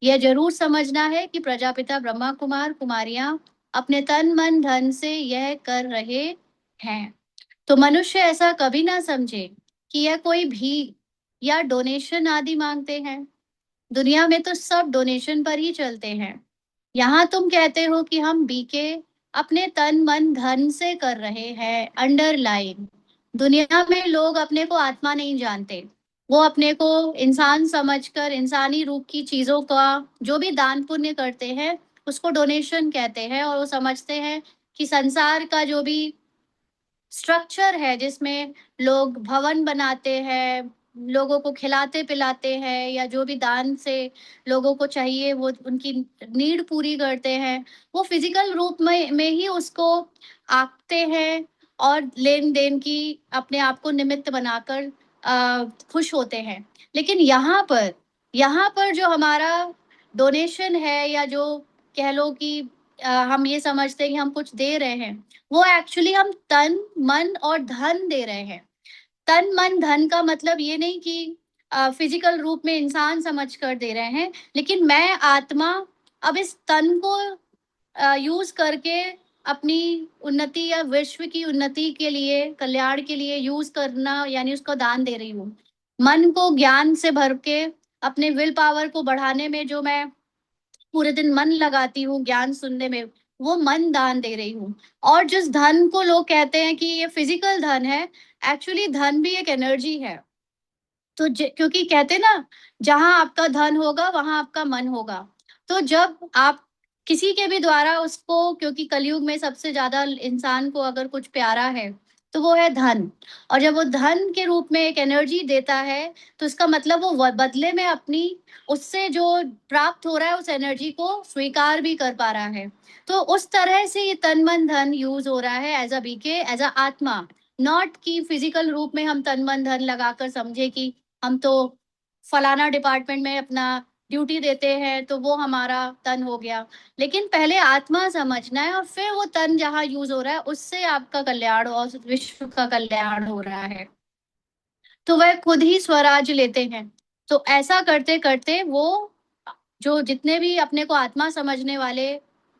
यह जरूर समझना है कि प्रजापिता ब्रह्मा कुमार कुमारियां अपने तन मन धन से यह कर रहे हैं। तो मनुष्य ऐसा कभी ना समझे कि यह कोई भी या डोनेशन आदि मांगते हैं। दुनिया में तो सब डोनेशन पर ही चलते हैं। यहाँ तुम कहते हो कि हम बीके अपने तन मन धन से कर रहे हैं, अंडरलाइन। दुनिया में लोग अपने को आत्मा नहीं जानते। वो अपने को इंसान समझकर इंसानी रूप की चीजों का जो भी दान पुण्य करते हैं उसको डोनेशन कहते हैं। और वो समझते हैं कि संसार का जो भी स्ट्रक्चर है जिसमें लोग भवन बनाते हैं, लोगों को खिलाते पिलाते हैं, या जो भी दान से लोगों को चाहिए वो उनकी नीड पूरी करते हैं, वो फिजिकल रूप में ही उसको आंकते हैं और लेन देन की अपने आप को निमित्त बनाकर खुश होते हैं। लेकिन यहाँ पर जो हमारा डोनेशन है, या जो कह लो कि हम ये समझते हैं कि हम कुछ दे रहे हैं, वो एक्चुअली हम तन मन और धन दे रहे हैं। तन मन धन का मतलब ये नहीं कि फिजिकल रूप में इंसान समझ कर दे रहे हैं, लेकिन मैं आत्मा अब इस तन को यूज करके अपनी उन्नति या विश्व की उन्नति के लिए, कल्याण के लिए यूज करना, यानी उसको दान दे रही हूँ। मन को ज्ञान से भर के अपने विल पावर को बढ़ाने में जो मैं पूरे दिन मन लगाती हूँ ज्ञान सुनने में, वो मन दान दे रही हूँ। और जिस धन को लोग कहते हैं कि ये फिजिकल धन है, एक्चुअली धन भी एक एनर्जी है। तो क्योंकि कहते ना, जहां आपका धन होगा वहां आपका मन होगा। तो जब आप किसी के भी द्वारा उसको, क्योंकि कलयुग में सबसे ज्यादा इंसान को अगर कुछ प्यारा है तो वो है धन, और जब वो धन के रूप में एक एनर्जी देता है, तो इसका मतलब वो बदले में अपनी उससे जो प्राप्त हो रहा है उस एनर्जी को स्वीकार भी कर पा रहा है। तो उस तरह से ये तन मन धन यूज हो रहा है as a BK, as a आत्मा। नॉट कि फिजिकल रूप में हम तन मन धन लगाकर समझे कि हम तो फलाना डिपार्टमेंट में अपना ड्यूटी देते हैं तो वो हमारा तन हो गया। लेकिन पहले आत्मा समझना है, और फिर वो तन जहाँ यूज हो रहा है उससे आपका कल्याण और विश्व का कल्याण हो रहा है। तो वह खुद ही स्वराज लेते हैं। तो ऐसा करते करते वो जो जितने भी अपने को आत्मा समझने वाले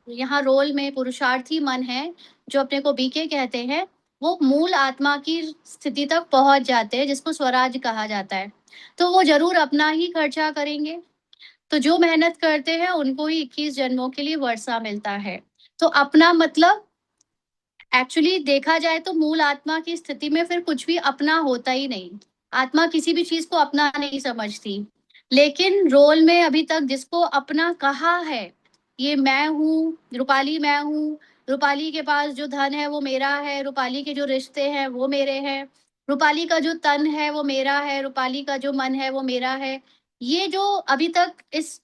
यहाँ रोल में पुरुषार्थी मन है, जो अपने को बीके कहते हैं, वो मूल आत्मा की स्थिति तक पहुंच जाते हैं, जिसको स्वराज कहा जाता है। तो वो जरूर अपना ही खर्चा करेंगे। तो जो मेहनत करते हैं उनको ही 21 जन्मों के लिए वर्षा मिलता है। तो अपना मतलब एक्चुअली देखा जाए तो मूल आत्मा की स्थिति में फिर कुछ भी अपना होता ही नहीं। आत्मा किसी भी चीज को अपना नहीं समझती। लेकिन रोल में अभी तक जिसको अपना कहा है, ये मैं हूँ, रूपाली मैं हूँ, रूपाली के पास जो धन है वो मेरा है, रूपाली के जो रिश्ते हैं वो मेरे हैं, रूपाली का जो तन है वो मेरा है, रूपाली का जो मन है वो मेरा है। ये जो अभी तक इस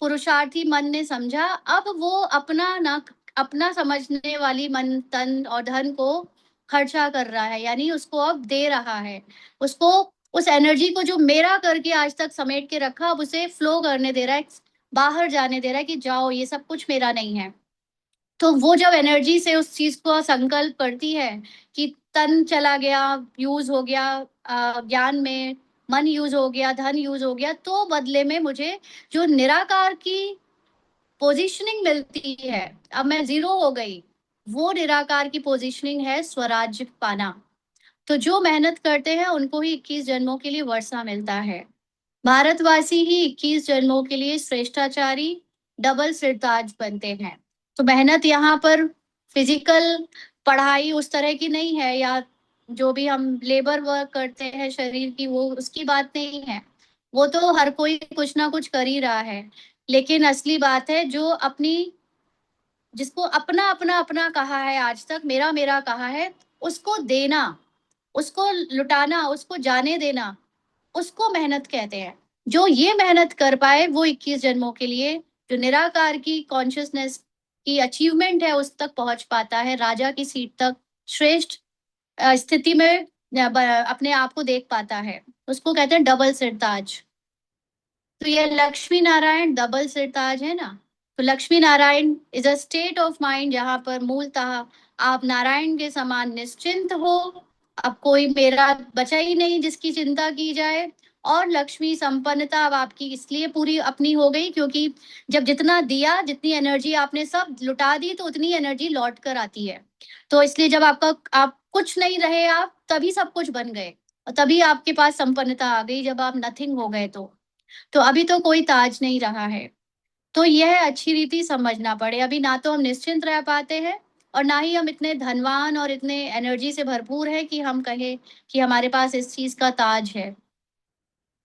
पुरुषार्थी मन ने समझा, अब वो अपना ना अपना समझने वाली मन तन और धन को खर्चा कर रहा है, यानी उसको अब दे रहा है। उसको उस एनर्जी को जो मेरा करके आज तक समेट के रखा, अब उसे फ्लो करने दे रहा है, बाहर जाने दे रहा है कि जाओ ये सब कुछ मेरा नहीं है। तो वो जब एनर्जी से उस चीज को संकल्प करती है कि तन चला गया, यूज हो गया ज्ञान में, मन यूज हो गया, धन यूज हो गया, तो बदले में मुझे जो निराकार की पोजीशनिंग मिलती है, अब मैं जीरो हो गई, वो निराकार की पोजीशनिंग है स्वराज्य पाना। तो जो मेहनत करते हैं उनको ही 21 जन्मों के लिए वर्षा मिलता है। भारतवासी ही 21 जन्मों के लिए श्रेष्ठाचारी डबल सिरताज बनते हैं। तो मेहनत यहाँ पर फिजिकल पढ़ाई उस तरह की नहीं है, या जो भी हम लेबर वर्क करते हैं शरीर की, वो उसकी बात नहीं है। वो तो हर कोई कुछ ना कुछ कर ही रहा है। लेकिन असली बात है जो अपनी, जिसको अपना अपना अपना कहा है, आज तक मेरा मेरा कहा है, उसको देना, उसको लुटाना, उसको जाने देना, उसको मेहनत कहते हैं। जो ये मेहनत कर पाए वो 21 जन्मों के लिए जो निराकार की कॉन्शियसनेस की अचीवमेंट है उस तक पहुंच पाता है, राजा की सीट तक श्रेष्ठ स्थिति में अपने आप को देख पाता है। उसको कहते हैं डबल सिरताज। तो ये लक्ष्मी नारायण डबल सिरताज है ना। तो Lakshmi Narayan is a state of mind जहां पर मूलतः आप नारायण के समान निश्चिंत हो। अब कोई मेरा बचा ही नहीं जिसकी चिंता की जाए। और लक्ष्मी संपन्नता अब आपकी इसलिए पूरी अपनी हो गई क्योंकि जब जितना दिया, जितनी एनर्जी आपने सब लुटा दी, तो उतनी एनर्जी लौट कर आती है। तो इसलिए जब आपका आप कुछ नहीं रहे, आप तभी सब कुछ बन गए, और तभी आपके पास संपन्नता आ गई जब आप नथिंग हो गए। तो अभी तो कोई ताज नहीं रहा है। तो यह अच्छी रीति समझना पड़े, अभी ना तो हम निश्चिंत रह पाते हैं, और ना ही हम इतने धनवान और इतने एनर्जी से भरपूर है कि हम कहें कि हमारे पास इस चीज का ताज है।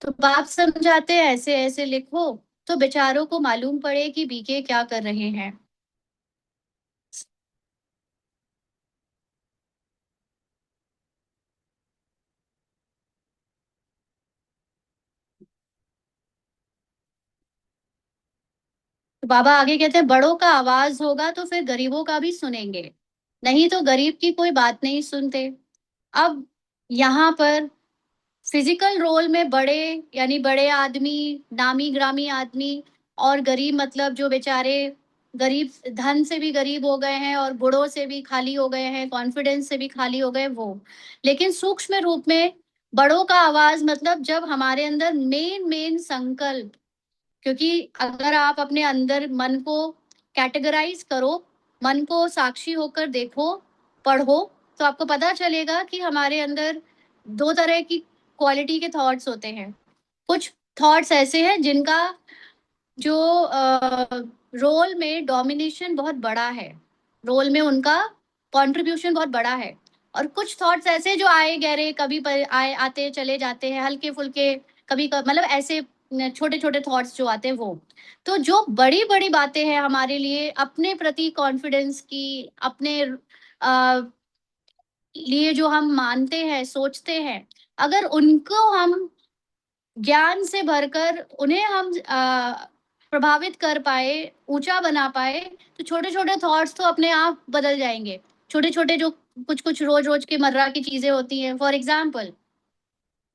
तो बाप समझाते हैं ऐसे ऐसे लिखो, तो बेचारों को मालूम पड़े कि बीके क्या कर रहे हैं। तो बाबा आगे कहते हैं बड़ों का आवाज होगा तो फिर गरीबों का भी सुनेंगे, नहीं तो गरीब की कोई बात नहीं सुनते। अब यहाँ पर फिजिकल रोल में बड़े, यानी बड़े आदमी, नामी ग्रामी आदमी, और गरीब मतलब जो बेचारे गरीब, धन से भी गरीब हो गए हैं और गुणों से भी खाली हो गए हैं, कॉन्फिडेंस से भी खाली हो गए वो। लेकिन सूक्ष्म रूप में बड़ों का आवाज मतलब जब हमारे अंदर मेन मेन संकल्प, क्योंकि अगर आप अपने अंदर मन को कैटेगराइज करो, मन को साक्षी होकर देखो, पढ़ो, तो आपको पता चलेगा कि हमारे अंदर दो तरह की क्वालिटी के थॉट्स होते हैं। कुछ थॉट्स ऐसे हैं जिनका जो रोल में डोमिनेशन बहुत बड़ा है, रोल में उनका कंट्रीब्यूशन बहुत बड़ा है। और कुछ थॉट्स ऐसे जो आए गहरे, कभी आए आते चले जाते हैं, हल्के फुल्के, मतलब ऐसे छोटे छोटे थॉट्स जो आते हैं वो। तो जो बड़ी बड़ी बातें हैं हमारे लिए, अपने प्रति कॉन्फिडेंस की, अपने लिए जो हम मानते हैं सोचते हैं, अगर उनको हम ज्ञान से भरकर उन्हें हम प्रभावित कर पाए, ऊंचा बना पाए, तो छोटे छोटे थॉट्स तो अपने आप बदल जाएंगे। छोटे छोटे जो कुछ कुछ रोज रोज की मर्रा की चीजें होती हैं, फॉर एग्जाम्पल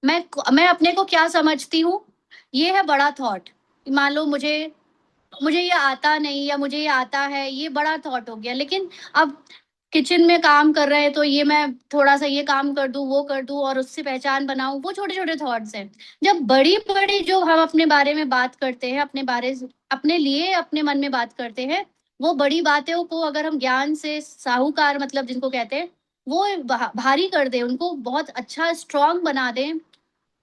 मैं अपने को क्या समझती हूँ, ये है बड़ा थॉट। मान लो मुझे मुझे ये आता नहीं या मुझे ये आता है, ये बड़ा थॉट हो गया। लेकिन अब किचन में काम कर रहे हैं तो ये मैं थोड़ा सा ये काम कर दूं, वो कर दूं और उससे पहचान बनाऊं, वो छोटे छोटे थॉट्स हैं। जब बड़ी बड़ी जो हम अपने बारे में बात करते हैं, अपने लिए अपने मन में बात करते हैं, वो बड़ी बातों को अगर हम ज्ञान से साहूकार मतलब जिनको कहते हैं, वो भारी कर दे, उनको बहुत अच्छा स्ट्रांग बना दें,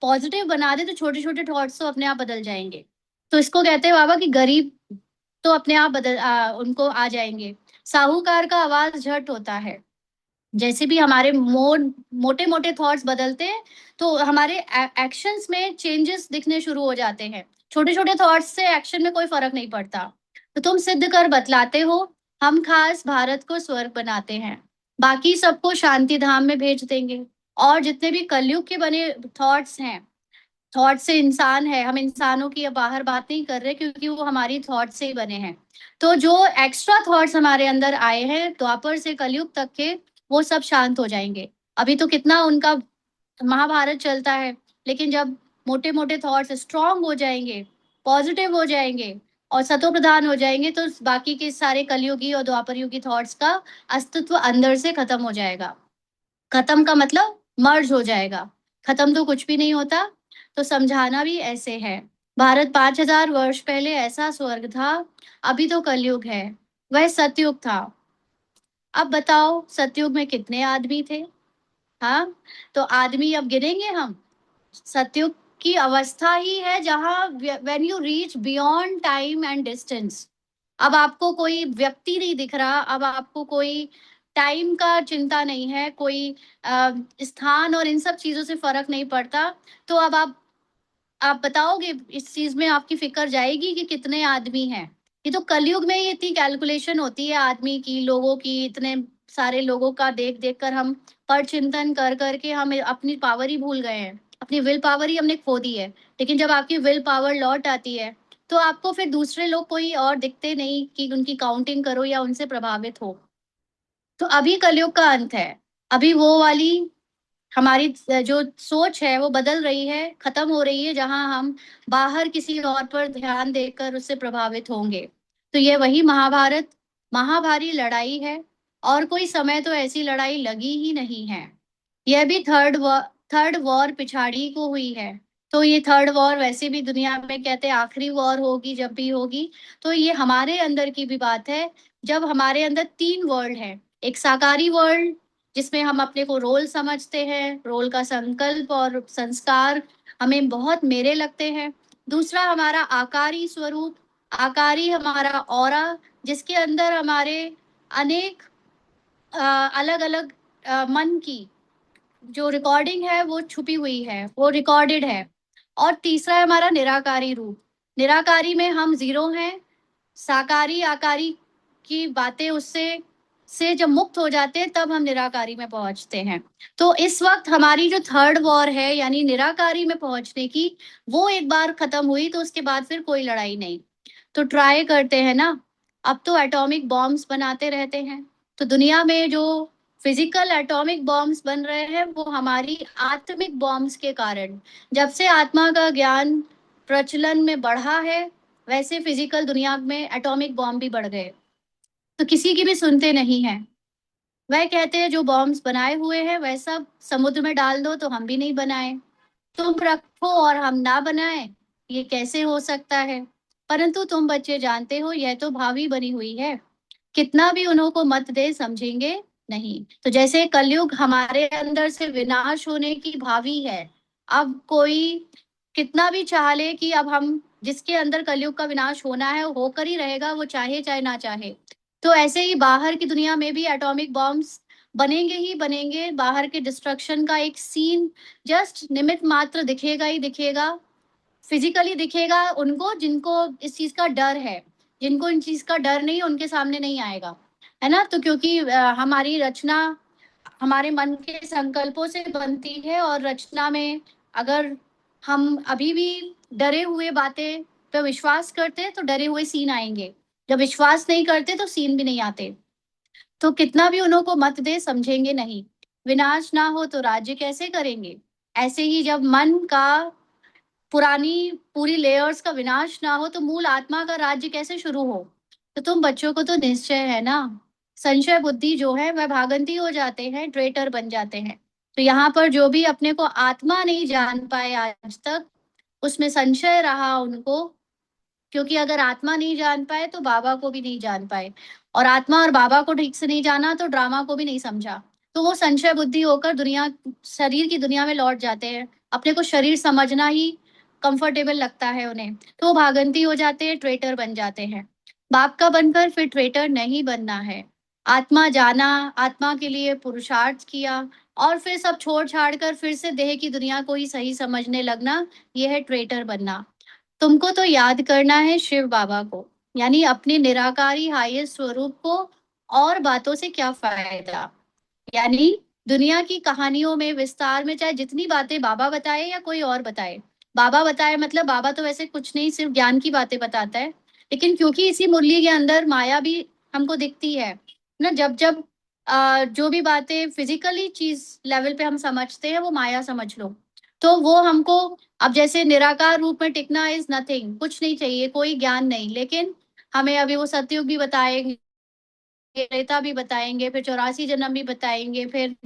पॉजिटिव बना दे, तो छोटे छोटे थॉट्स तो अपने आप बदल जाएंगे। तो इसको कहते हैं बाबा कि गरीब तो अपने आप उनको आ जाएंगे। साहूकार का आवाज झट होता है। जैसे भी हमारे मोटे मोटे थॉट्स बदलते हैं, तो हमारे एक्शंस में चेंजेस दिखने शुरू हो जाते हैं। छोटे छोटे थॉट्स से एक्शन में कोई फर्क नहीं पड़ता। तो तुम सिद्ध कर बतलाते हो, हम खास भारत को स्वर्ग बनाते हैं, बाकी सबको शांति धाम में भेज देंगे। और जितने भी कलयुग के बने थॉट्स हैं, थॉट से इंसान है, हम इंसानों की अब बाहर बात नहीं कर रहे क्योंकि वो हमारी थॉट से ही बने हैं। तो जो एक्स्ट्रा थॉट्स हमारे अंदर आए हैं द्वापर से कलयुग तक के, वो सब शांत हो जाएंगे। अभी तो कितना उनका महाभारत चलता है, लेकिन जब मोटे मोटे थॉट्स स्ट्रांग हो जाएंगे, पॉजिटिव हो जाएंगे और सतो प्रधान हो जाएंगे, तो बाकी के सारे कलयुगी और द्वापर युगी थॉट्स का अस्तित्व अंदर से खत्म हो जाएगा। खत्म का मतलब मर्ज हो जाएगा, खत्म तो कुछ भी नहीं होता। तो समझाना भी ऐसे है, भारत 5,000 वर्ष पहले ऐसा स्वर्ग था, अभी तो कलयुग है, वह सतयुग था। अब बताओ सतयुग में कितने आदमी थे? हाँ, तो आदमी अब गिनेंगे हम। सतयुग की अवस्था ही है जहां when you reach beyond time and distance. अब आपको कोई व्यक्ति नहीं दिख रहा, अब आपको कोई टाइम का चिंता नहीं है, कोई स्थान और इन सब चीजों से फर्क नहीं पड़ता। तो अब आप बताओगे, इस चीज में आपकी फिक्र जाएगी कि कितने आदमी हैं। ये तो कलयुग में ही इतनी कैलकुलेशन होती है आदमी की, लोगों की, इतने सारे लोगों का देख देख कर हम पर चिंतन कर करके हम अपनी पावर ही भूल गए हैं, अपनी विल पावर ही हमने खो दी है। लेकिन जब आपकी विल पावर लौट आती है, तो आपको फिर दूसरे लोग कोई और दिखते नहीं कि उनकी काउंटिंग करो या उनसे प्रभावित हो। तो अभी कलयुग का अंत है, अभी वो वाली हमारी जो सोच है वो बदल रही है, खत्म हो रही है, जहां हम बाहर किसी और पर ध्यान देकर उससे प्रभावित होंगे। तो ये वही महाभारत, महाभारी लड़ाई है। और कोई समय तो ऐसी लड़ाई लगी ही नहीं है। यह भी थर्ड वॉर पिछाड़ी को हुई है। तो ये थर्ड वॉर वैसे भी दुनिया में कहते हैं आखिरी वॉर होगी जब भी होगी। तो ये हमारे अंदर की भी बात है, जब हमारे अंदर तीन वर्ल्ड है। एक साकारी वर्ल्ड जिसमें हम अपने को रोल समझते हैं, रोल का संकल्प और संस्कार हमें बहुत मेरे लगते हैं। दूसरा हमारा आकारी स्वरूप, आकारी हमारा ऑरा, जिसके अंदर हमारे अनेक अलग अलग मन की जो रिकॉर्डिंग है वो छुपी हुई है, वो रिकॉर्डेड है। और तीसरा है हमारा निराकारी रूप। निराकारी में हम जीरो हैं। साकारी आकारी की बातें उससे से जब मुक्त हो जाते हैं तब हम निराकारी में पहुंचते हैं। तो इस वक्त हमारी जो थर्ड वॉर है, यानी निराकारी में पहुंचने की, वो एक बार खत्म हुई तो उसके बाद फिर कोई लड़ाई नहीं। तो ट्राई करते हैं ना। अब तो एटॉमिक बॉम्ब्स बनाते रहते हैं। तो दुनिया में जो फिजिकल एटॉमिक बॉम्ब्स बन रहे हैं वो हमारी आत्मिक बॉम्ब्स के कारण। जब से आत्मा का ज्ञान प्रचलन में बढ़ा है, वैसे फिजिकल दुनिया में एटॉमिक बॉम्ब भी बढ़ गए। तो किसी की भी सुनते नहीं है। वह कहते हैं जो बॉम्ब्स बनाए हुए हैं वह सब समुद्र में डाल दो, तो हम भी नहीं बनाए। तुम रखो और हम ना बनाए, ये कैसे हो सकता है? परंतु तुम बच्चे जानते हो यह तो भावी बनी हुई है। कितना भी उन्हों को मत दे, समझेंगे नहीं। तो जैसे कलयुग हमारे अंदर से विनाश होने की भावी है। अब कोई कितना भी चाह ले कि अब हम जिसके अंदर कलयुग का विनाश होना है वो होकर ही रहेगा, वो चाहे चाहे ना चाहे। तो ऐसे ही बाहर की दुनिया में भी एटॉमिक बॉम्ब्स बनेंगे ही बनेंगे। बाहर के डिस्ट्रक्शन का एक सीन जस्ट निमित मात्र दिखेगा ही दिखेगा। फिजिकली दिखेगा उनको जिनको इस चीज का डर है। जिनको इन चीज का डर नहीं, उनके सामने नहीं आएगा। है ना? तो क्योंकि हमारी रचना हमारे मन के संकल्पों से बनती है, और रचना में अगर हम अभी भी डरे हुए बातें पे विश्वास करते हैं तो डरे हुए सीन आएंगे। जब विश्वास नहीं करते तो सीन भी नहीं आते। तो कितना भी उन्हों को मत दे, समझेंगे नहीं। विनाश ना हो तो राज्य कैसे करेंगे? ऐसे ही जब मन का पुरानी पूरी लेयर्स का विनाश ना हो तो मूल आत्मा का राज्य कैसे शुरू हो? तो तुम बच्चों को तो निश्चय है ना। संशय बुद्धि जो है वह भागंती हो जाते हैं, ट्रेटर बन जाते हैं। तो यहाँ पर जो भी अपने को आत्मा नहीं जान पाए आज तक, उसमें संशय रहा उनको। क्योंकि अगर आत्मा नहीं जान पाए तो बाबा को भी नहीं जान पाए, और आत्मा और बाबा को ठीक से नहीं जाना तो ड्रामा को भी नहीं समझा। तो वो संशय बुद्धि होकर दुनिया शरीर की दुनिया में लौट जाते हैं। अपने को शरीर समझना ही कंफर्टेबल लगता है उन्हें, तो वो भागंती हो जाते हैं, ट्रेटर बन जाते हैं। बाप का बनकर फिर ट्रेटर नहीं बनना है। आत्मा जाना, आत्मा के लिए पुरुषार्थ किया, और फिर सब छोड़ छाड़ कर फिर से देह की दुनिया को ही सही समझने लगना, यह है ट्रेटर बनना। तुमको तो याद करना है शिव बाबा को, यानी अपने निराकारी हाईएस्ट स्वरूप को। और बातों से क्या फायदा? यानी दुनिया की कहानियों में विस्तार में चाहे जितनी बातें बाबा बताए या कोई और बताए। बाबा बताए मतलब बाबा तो वैसे कुछ नहीं, सिर्फ ज्ञान की बातें बताता है। लेकिन क्योंकि इसी मुरली के अंदर माया भी हमको दिखती है ना। जब जब जो भी बातें फिजिकली चीज लेवल पे हम समझते हैं वो माया समझ लो। तो वो हमको अब जैसे निराकार रूप में टिकना इज नथिंग, कुछ नहीं चाहिए, कोई ज्ञान नहीं। लेकिन हमें अभी वो सतयुग भी बताएंगे, त्रेता भी बताएंगे, फिर 84 जन्म भी बताएंगे, फिर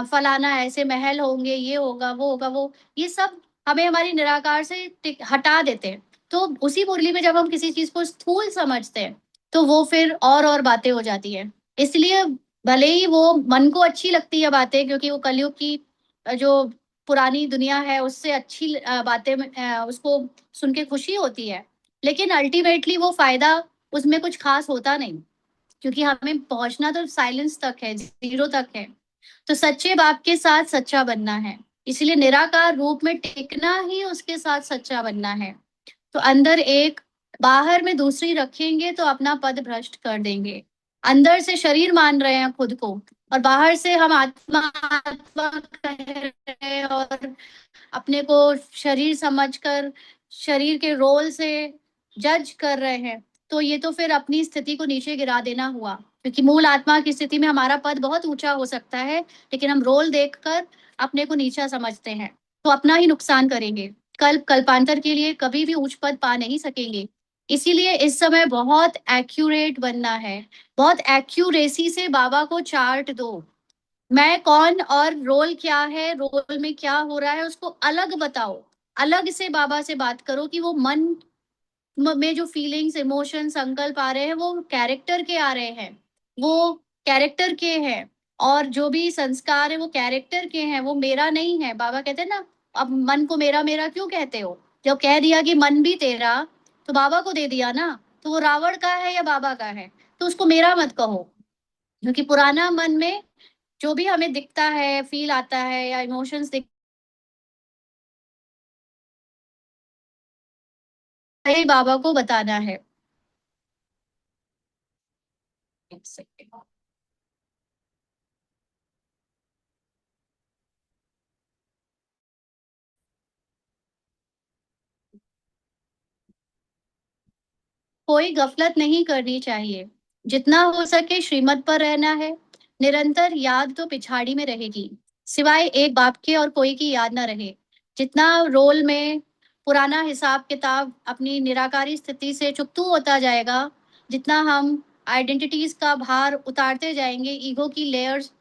फलाना ऐसे महल होंगे, ये होगा वो होगा वो, ये सब हमें हमारी निराकार से हटा देते हैं। तो उसी मुरली में जब हम किसी चीज को स्थूल समझते हैं तो वो फिर और बातें हो जाती है। इसलिए भले ही वो मन को अच्छी लगती है बातें, क्योंकि वो कलयुग की जो पुरानी दुनिया है उससे अच्छी बातें उसको सुन के खुशी होती है। लेकिन अल्टीमेटली वो फायदा उसमें कुछ खास होता नहीं, क्योंकि हमें पहुंचना तो साइलेंस तक है, जीरो तक है। तो सच्चे बाप के साथ सच्चा बनना है। इसलिए निराकार रूप में टिकना ही उसके साथ सच्चा बनना है। तो अंदर एक, बाहर में दूसरी रखेंगे तो अपना पद भ्रष्ट कर देंगे। अंदर से शरीर मान रहे हैं खुद को, और बाहर से हम आत्मा आत्मा कह रहे हैं, और अपने को शरीर समझकर शरीर के रोल से जज कर रहे हैं। तो ये तो फिर अपनी स्थिति को नीचे गिरा देना हुआ। क्योंकि मूल आत्मा की स्थिति में हमारा पद बहुत ऊंचा हो सकता है, लेकिन हम रोल देखकर अपने को नीचा समझते हैं, तो अपना ही नुकसान करेंगे। कल्पांतर के लिए कभी भी उच्च पद पा नहीं सकेंगे। इसीलिए इस समय बहुत एक्यूरेट बनना है। बहुत एक्यूरेसी से बाबा को चार्ट दो। मैं कौन और रोल क्या है, रोल में क्या हो रहा है उसको अलग बताओ। अलग से बाबा से बात करो कि वो मन में जो फीलिंग्स, इमोशन, संकल्प आ रहे हैं वो कैरेक्टर के आ रहे हैं। वो कैरेक्टर के हैं। और जो भी संस्कार है वो कैरेक्टर के हैं, वो मेरा नहीं है। बाबा कहते हैं ना, अब मन को मेरा मेरा क्यों कहते हो? जब कह दिया कि मन भी तेरा, तो बाबा को दे दिया ना। तो वो रावण का है या बाबा का है? तो उसको मेरा मत कहो। क्योंकि पुराना मन में जो भी हमें दिखता है, फील आता है या इमोशंस दिखते हैं, ये बाबा को बताना है। एक सेकंड। कोई गफलत नहीं करनी चाहिए। जितना हो सके श्रीमत पर रहना है। निरंतर याद तो पिछाड़ी में रहेगी, सिवाय एक बाप के और कोई की याद ना रहे। जितना रोल में पुराना हिसाब किताब अपनी निराकारी स्थिति से चुकतू होता जाएगा, जितना हम आइडेंटिटीज का भार उतारते जाएंगे, ईगो की लेयर्स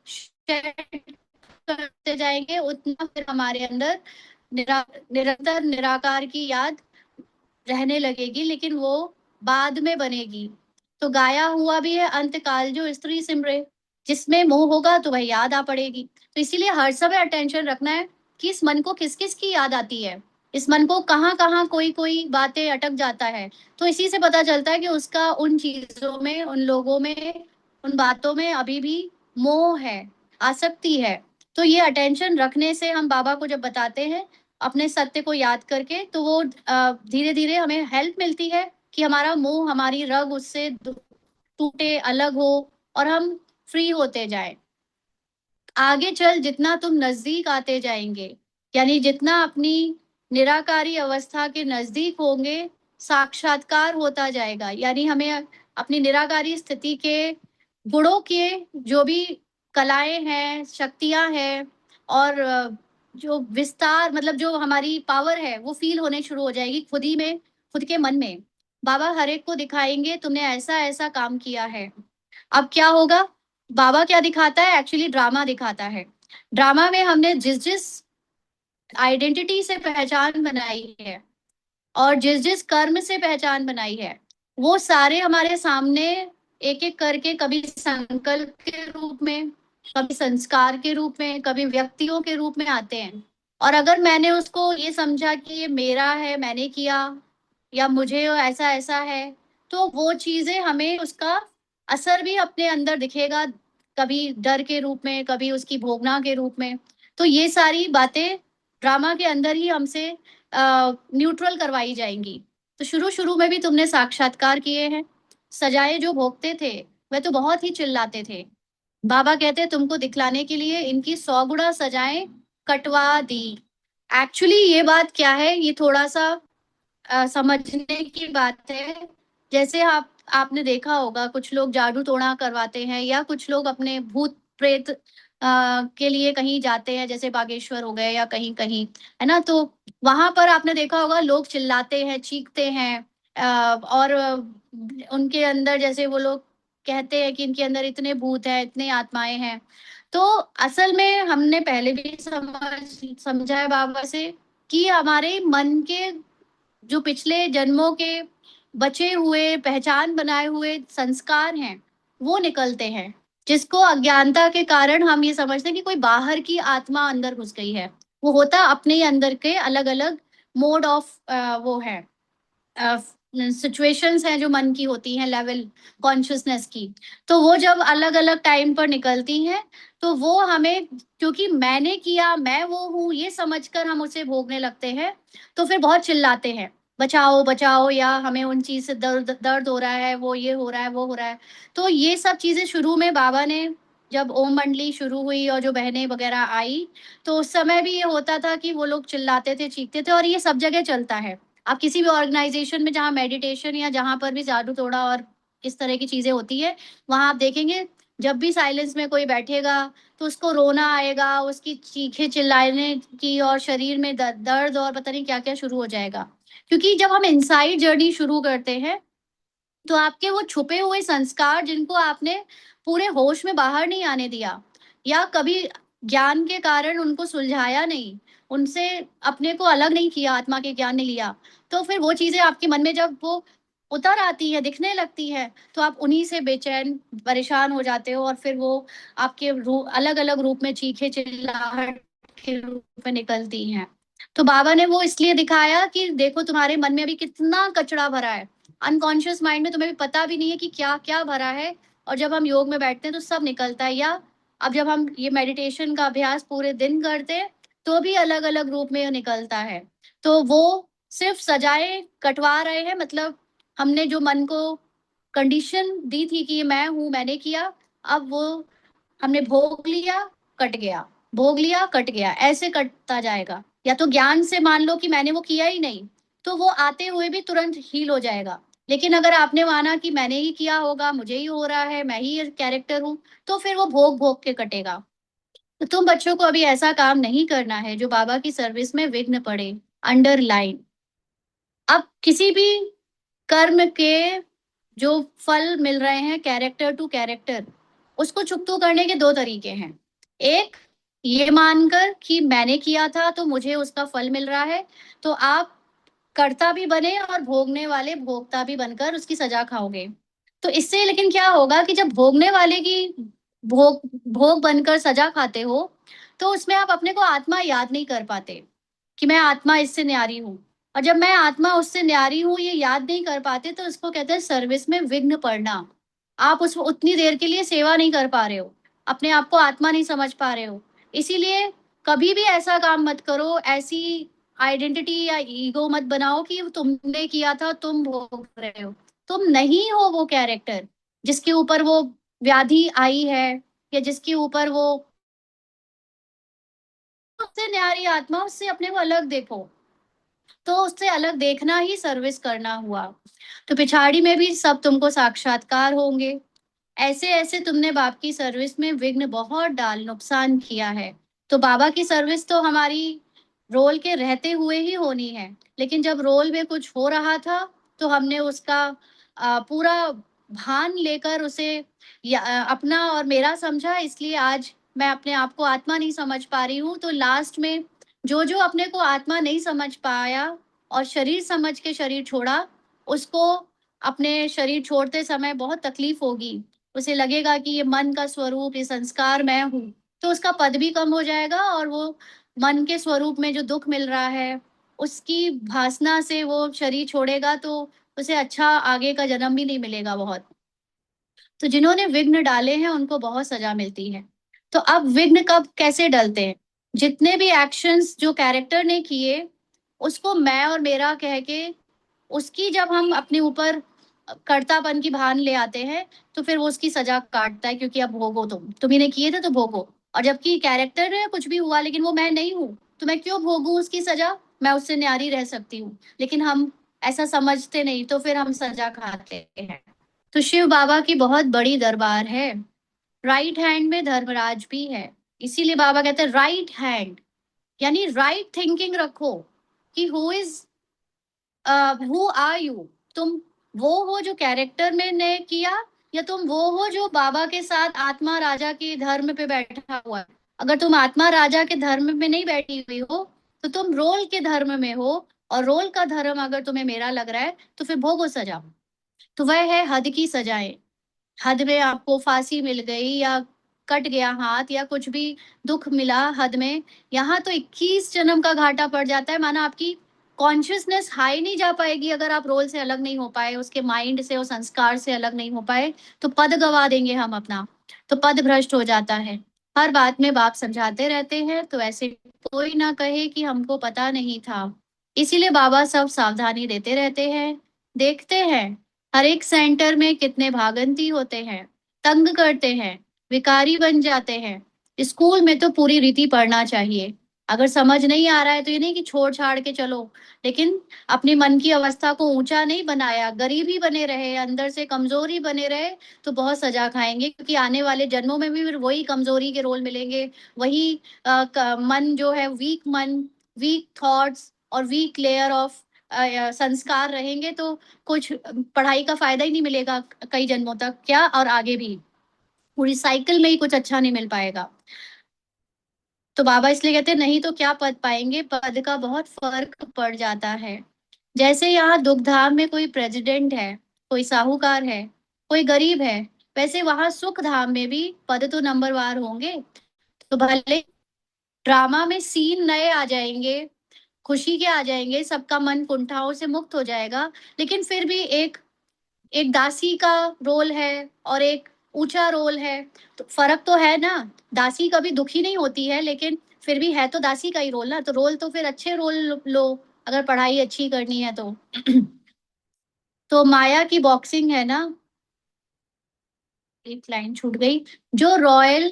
करते जाएंगे, उतना फिर हमारे अंदर निरंतर निराकार की याद रहने लगेगी, लेकिन वो बाद में बनेगी। तो गाया हुआ भी है अंतकाल जो स्त्री सिमरे, जिसमें मोह होगा तो वह याद आ पड़ेगी। तो इसीलिए हर समय अटेंशन रखना है कि इस मन को किस किस की याद आती है, इस मन को कहाँ कहाँ कोई कोई बातें अटक जाता है। तो इसी से पता चलता है कि उसका उन चीजों में, उन लोगों में, उन बातों में अभी भी मोह है, आसक्ति है। तो ये अटेंशन रखने से हम बाबा को जब बताते हैं अपने सत्य को याद करके, तो वो धीरे धीरे हमें हेल्प मिलती है कि हमारा मोह, हमारी रग उससे टूटे, अलग हो, और हम फ्री होते जाएं। आगे चल जितना तुम नजदीक आते जाएंगे, यानी जितना अपनी निराकारी अवस्था के नजदीक होंगे, साक्षात्कार होता जाएगा। यानी हमें अपनी निराकारी स्थिति के गुणों के जो भी कलाएं हैं, शक्तियां हैं, और जो विस्तार, मतलब जो हमारी पावर है, वो फील होने शुरू हो जाएगी खुद ही में, खुद के मन में। बाबा हर एक को दिखाएंगे तुमने ऐसा ऐसा काम किया है। अब क्या होगा, बाबा क्या दिखाता है, एक्चुअली ड्रामा दिखाता है। ड्रामा में हमने जिस जिस आइडेंटिटी से पहचान बनाई है और जिस जिस कर्म से पहचान बनाई है, वो सारे हमारे सामने एक एक करके, कभी संकल्प के रूप में, कभी संस्कार के रूप में, कभी व्यक्तियों के रूप में आते हैं। और अगर मैंने उसको ये समझा कि ये मेरा है, मैंने किया, या मुझे ऐसा ऐसा है, तो वो चीजें हमें उसका असर भी अपने अंदर दिखेगा, कभी डर के रूप में, कभी उसकी भोगना के रूप में। तो ये सारी बातें ड्रामा के अंदर ही हमसे न्यूट्रल करवाई जाएंगी। तो शुरू शुरू में भी तुमने साक्षात्कार किए हैं। सजाए जो भोगते थे वह तो बहुत ही चिल्लाते थे। बाबा कहते हैं तुमको दिखलाने के लिए इनकी 100 गुना सजाएं कटवा दी। एक्चुअली ये बात क्या है, ये थोड़ा सा समझने की बात है। जैसे आपने देखा होगा कुछ लोग जादू टोना करवाते हैं, या कुछ लोग अपने भूत प्रेत के लिए कहीं जाते हैं, जैसे बागेश्वर हो गए या कहीं कहीं, है ना। तो वहां पर आपने देखा होगा लोग चिल्लाते हैं, चीखते हैं, और उनके अंदर, जैसे वो लोग कहते हैं कि इनके अंदर इतने भूत हैं, इतने आत्माएं हैं। तो असल में हमने पहले भी समझा है बाबा से कि हमारे मन के जो पिछले जन्मों के बचे हुए, पहचान बनाए हुए संस्कार हैं, वो निकलते हैं, जिसको अज्ञानता के कारण हम ये समझते हैं कि कोई बाहर की आत्मा अंदर घुस गई है। वो होता अपने ही अंदर के अलग अलग मोड ऑफ वो है, सिचुएशंस हैं जो मन की होती हैं, लेवल कॉन्शियसनेस की। तो वो जब अलग अलग टाइम पर निकलती हैं, तो वो हमें, क्योंकि मैंने किया, मैं वो हूँ, ये समझकर हम उसे भोगने लगते हैं। तो फिर बहुत चिल्लाते हैं, बचाओ बचाओ, या हमें उन चीज से दर्द दर्द हो रहा है, वो ये हो रहा है, वो हो रहा है। तो ये सब चीजें शुरू में बाबा ने, जब ओम मंडली शुरू हुई और जो बहनें वगैरह आई, तो उस समय भी ये होता था कि वो लोग चिल्लाते थे, चीखते थे, और ये सब जगह चलता है। आप किसी भी ऑर्गेनाइजेशन में जहाँ मेडिटेशन या जहाँ पर भी जादू टोड़ा और इस तरह की चीजें होती है, वहां आप देखेंगे जब भी साइलेंस में कोई बैठेगा, तो उसको रोना आएगा, उसकी चीखें चिल्लाने की, और शरीर में दर्द और पता नहीं क्या क्या शुरू हो जाएगा। क्योंकि जब हम इनसाइड जर्नी शुरू करते हैं, तो आपके वो छुपे हुए संस्कार जिनको आपने पूरे होश में बाहर नहीं आने दिया, या कभी ज्ञान के कारण उनको सुलझाया नहीं, उनसे अपने को अलग नहीं किया, आत्मा के ज्ञान नहीं लिया, तो फिर वो चीजें आपके मन में जब वो उतर आती है, दिखने लगती है, तो आप उन्हीं से बेचैन, परेशान हो जाते हो, और फिर वो आपके अलग अलग रूप में, चीखे चिल्लाहट के रूप में निकलती हैं। तो बाबा ने वो इसलिए दिखाया कि देखो तुम्हारे मन में अभी कितना कचरा भरा है, अनकॉन्शियस माइंड में तुम्हें भी पता भी नहीं है कि क्या क्या भरा है, और जब हम योग में बैठते हैं तो सब निकलता है। या अब जब हम ये मेडिटेशन का अभ्यास पूरे दिन करते हैं, तो भी अलग अलग रूप में निकलता है। तो वो सिर्फ सजाए कटवा रहे हैं, मतलब हमने जो मन को कंडीशन दी थी कि ये मैं हूं, मैंने किया, अब वो हमने भोग लिया, कट गया, भोग लिया, कट गया, ऐसे कटता जाएगा। या तो ज्ञान से मान लो कि मैंने वो किया ही नहीं, तो वो आते हुए भी तुरंत हील हो जाएगा। लेकिन अगर आपने माना कि मैंने ही किया होगा, मुझे ही हो रहा है, मैं ही कैरेक्टर हूँ, तो फिर वो भोग भोग के कटेगा। तो तुम बच्चों को अभी ऐसा काम नहीं करना है जो बाबा की सर्विस में विघ्न पड़े। अंडरलाइन। अब किसी भी कर्म के जो फल मिल रहे हैं कैरेक्टर टू कैरेक्टर, उसको चुकतू करने के दो तरीके हैं। एक, ये मानकर कि मैंने किया था तो मुझे उसका फल मिल रहा है, तो आप कर्ता भी बने और भोगने वाले भोक्ता भी बनकर उसकी सजा खाओगे। तो इससे लेकिन क्या होगा कि जब भोगने वाले की भोग भोग बनकर सजा खाते हो, तो उसमें आप अपने को आत्मा याद नहीं कर पाते कि मैं आत्मा इससे न्यारी हूँ। और जब मैं आत्मा उससे न्यारी हूँ ये याद नहीं कर पाते, तो इसको कहते हैं सर्विस में विघ्न पड़ना। आप उस उतनी देर के लिए सेवा नहीं कर पा रहे हो, अपने आप को आत्मा नहीं समझ पा रहे हो। इसीलिए कभी भी ऐसा काम मत करो, ऐसी आइडेंटिटी या ईगो मत बनाओ कि तुमने किया था, तुम भोग रहे हो। तुम नहीं हो वो कैरेक्टर जिसके ऊपर वो व्याधि आई है, या जिसके ऊपर वो, उससे न्यारी आत्मा, उससे अपने को अलग देखो। तो उससे अलग देखना ही सर्विस करना हुआ। तो पिछाड़ी में भी सब तुमको साक्षात्कार होंगे। ऐसे ऐसे तुमने बाप की सर्विस में विघ्न बहुत डाल नुकसान किया है। तो बाबा की सर्विस तो हमारी रोल के रहते हुए ही होनी है, लेकिन जब रोल में कुछ हो रहा था तो हमने उसका पूरा भान लेकर उसे अपना और मेरा समझा, इसलिए आज मैं अपने आप को आत्मा नहीं समझ पा रही हूँ। तो लास्ट में जो जो अपने को आत्मा नहीं समझ पाया और शरीर समझ के शरीर छोड़ा, उसको अपने शरीर छोड़ते समय बहुत तकलीफ होगी। उसे लगेगा कि ये मन का स्वरूप, ये संस्कार मैं हूँ। तो उसका पद भी कम हो जाएगा, और वो मन के स्वरूप में जो दुख मिल रहा है उसकी भासना से वो शरीर छोड़ेगा, तो उसे अच्छा आगे का जन्म भी नहीं मिलेगा बहुत। तो जिन्होंने विघ्न डाले हैं उनको बहुत सजा मिलती है। तो अब विघ्न कब कैसे डलते हैं? जितने भी एक्शंस जो कैरेक्टर ने किए, उसको मैं और मेरा कह के, उसकी जब हम अपने ऊपर कर्तापन की भान ले आते हैं, तो फिर वो उसकी सजा काटता है, क्योंकि अब भोगो, तुम ही ने किए थे तो भोगो। और जबकि कैरेक्टर है कुछ भी हुआ, लेकिन वो मैं नहीं हूँ, तो मैं क्यों भोगू उसकी सजा? मैं उससे न्यारी रह सकती हूँ। लेकिन हम ऐसा समझते नहीं, तो फिर हम सजा खाते हैं। तो शिव बाबा की बहुत बड़ी दरबार है। राइट हैंड में धर्मराज भी है। इसीलिए बाबा कहते हैं राइट हैंड, यानी राइट थिंकिंग रखो कि हु आर यू। तुम वो हो जो कैरेक्टर में ने किया, या तुम वो हो जो बाबा के साथ आत्मा राजा के धर्म पे बैठा हुआ है? अगर तुम आत्मा राजा के धर्म में नहीं बैठी हुई हो, तो तुम रोल के धर्म में हो। और रोल का धर्म अगर तुम्हें मेरा लग रहा है, तो फिर भोगो सजा। तो वह है हद की सजाएं। हद में आपको फांसी मिल गई, या कट गया हाथ, या कुछ भी दुख मिला हद में, यहाँ तो 21 जन्म का घाटा पड़ जाता है। माना आपकी कॉन्शियसनेस हाई नहीं जा पाएगी अगर आप रोल से अलग नहीं हो पाए, उसके माइंड से और संस्कार से अलग नहीं हो पाए, तो पद गवा देंगे हम अपना। तो पद भ्रष्ट हो जाता है। हर बात में बाप समझाते रहते हैं, तो ऐसे कोई ना कहे कि हमको पता नहीं था। इसीलिए बाबा सब सावधानी देते रहते हैं। देखते हैं हर एक सेंटर में कितने भागंती होते हैं, तंग करते हैं, विकारी बन जाते हैं। स्कूल में तो पूरी रीति पढ़ना चाहिए। अगर समझ नहीं आ रहा है तो ये नहीं कि छोड़ छाड़ के चलो, लेकिन अपनी मन की अवस्था को ऊंचा नहीं बनाया, गरीब ही बने रहे, अंदर से कमजोर ही बने रहे, तो बहुत सजा खाएंगे। क्योंकि आने वाले जन्मों में भी फिर वही कमजोरी के रोल मिलेंगे। वही मन जो है, वीक मन, वीक थॉट्स और वीक लेयर ऑफ संस्कार रहेंगे, तो कुछ पढ़ाई का फायदा ही नहीं मिलेगा कई जन्मों तक क्या, और आगे भी पूरी साइकिल में ही कुछ अच्छा नहीं मिल पाएगा। तो बाबा इसलिए कहते हैं नहीं तो क्या पद पाएंगे, पद का बहुत फर्क पड़ जाता है। जैसे यहाँ दुखधाम में कोई प्रेसिडेंट है, कोई साहूकार है, कोई गरीब है, वैसे वहां सुख धाम में भी पद तो नंबरवार होंगे। तो भले ड्रामा में सीन नए आ जाएंगे, खुशी के आ जाएंगे, सबका मन कुंठाओं से मुक्त हो जाएगा, लेकिन फिर भी एक एक दासी का रोल है और एक ऊंचा रोल है। तो फर्क तो है ना। दासी कभी दुखी नहीं होती है, लेकिन फिर भी है तो दासी का ही रोल ना। तो रोल तो फिर अच्छे रोल लो अगर पढ़ाई अच्छी करनी है तो। तो माया की बॉक्सिंग है ना। एक लाइन छूट गई। जो रॉयल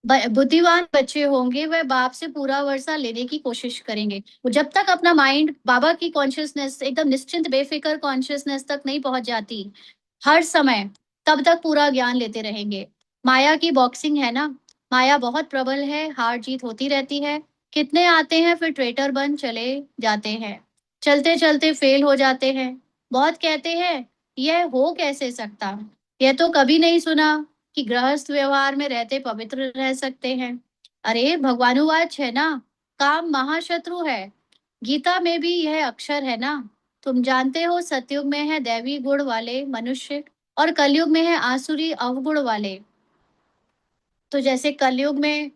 बुद्धिमान बच्चे होंगे वह बाप से पूरा वर्षा लेने की कोशिश करेंगे। वो जब तक अपना माइंड बाबा की कॉन्शियसनेस एकदम निश्चिंत बेफिक्र कॉन्शियसनेस तक नहीं पहुंच जाती हर समय, तब तक पूरा ज्ञान लेते रहेंगे। माया की बॉक्सिंग है ना, माया बहुत प्रबल है, हार जीत होती रहती है। कितने आते हैं फिर ट्रेटर बन चले जाते हैं, चलते चलते फेल हो जाते हैं। बहुत कहते हैं यह हो कैसे सकता, यह तो कभी नहीं सुना कि गृहस्थ व्यवहार में रहते पवित्र रह सकते हैं। अरे भगवानुवाच है ना, काम महाशत्रु है। गीता में भी यह अक्षर है ना। तुम जानते हो सतयुग में है दैवी गुण वाले मनुष्य और कलयुग में है आसुरी अवगुण वाले। तो जैसे कलयुग में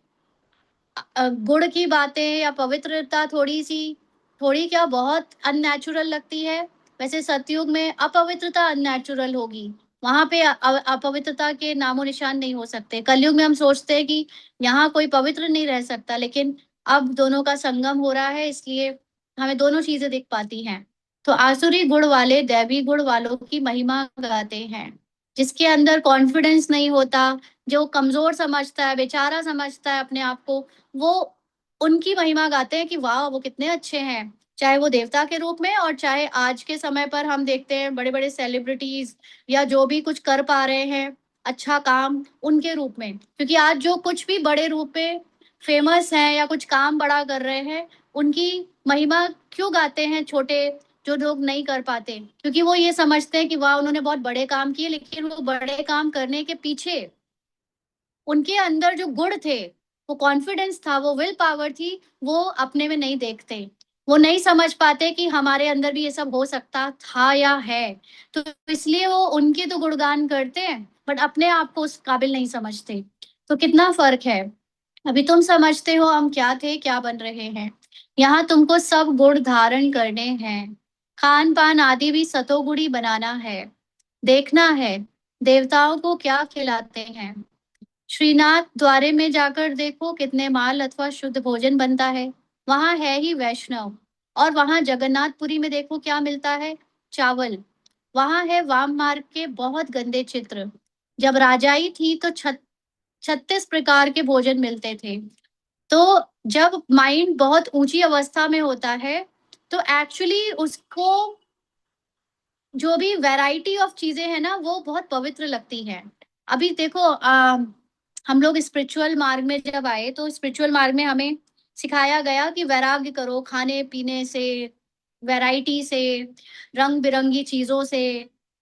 गुण की बातें या पवित्रता थोड़ी क्या बहुत अननेचुरल लगती है, वैसे सतयुग में अपवित्रता अननेचुरल होगी। वहां पे अपवित्रता के नामो निशान नहीं हो सकते। कलयुग में हम सोचते हैं कि यहाँ कोई पवित्र नहीं रह सकता, लेकिन अब दोनों का संगम हो रहा है, इसलिए हमें दोनों चीजें दिख पाती हैं। तो आसुरी गुण वाले दैवी गुण वालों की महिमा गाते हैं। जिसके अंदर कॉन्फिडेंस नहीं होता, जो कमजोर समझता है, बेचारा समझता है अपने आप को, वो उनकी महिमा गाते हैं कि वाह वो कितने अच्छे हैं। चाहे वो देवता के रूप में, और चाहे आज के समय पर हम देखते हैं बड़े बड़े सेलिब्रिटीज या जो भी कुछ कर पा रहे हैं अच्छा काम, उनके रूप में। क्योंकि आज जो कुछ भी बड़े रूप में फेमस हैं या कुछ काम बड़ा कर रहे हैं, उनकी महिमा क्यों गाते हैं छोटे जो लोग नहीं कर पाते? क्योंकि वो ये समझते हैं कि वाह उन्होंने बहुत बड़े काम किए, लेकिन वो बड़े काम करने के पीछे उनके अंदर जो गुण थे, वो कॉन्फिडेंस था, वो विल पावर थी, वो अपने में नहीं देखते। वो नहीं समझ पाते कि हमारे अंदर भी ये सब हो सकता था या है। तो इसलिए वो उनके तो गुणगान करते हैं, बट अपने आप को उस काबिल नहीं समझते। तो कितना फर्क है। अभी तुम समझते हो हम क्या थे क्या बन रहे हैं। यहाँ तुमको सब गुण धारण करने हैं। खान पान आदि भी सतोगुणी बनाना है। देखना है देवताओं को क्या खिलाते हैं। श्रीनाथ द्वारे में जाकर देखो कितने माल अथवा शुद्ध भोजन बनता है। वहां है ही वैष्णव। और वहां जगन्नाथपुरी में देखो क्या मिलता है, चावल। वहां है वाम मार्ग के बहुत गंदे चित्र। जब राजाई थी तो 36 प्रकार के भोजन मिलते थे। तो जब माइंड बहुत ऊंची अवस्था में होता है, तो एक्चुअली उसको जो भी वैरायटी ऑफ चीजें है ना, वो बहुत पवित्र लगती है। अभी देखो हम लोग स्पिरिचुअल मार्ग में जब आए, तो स्पिरिचुअल मार्ग में हमें सिखाया गया कि वैराग्य करो खाने पीने से, वैरायटी से, रंग बिरंगी चीजों से,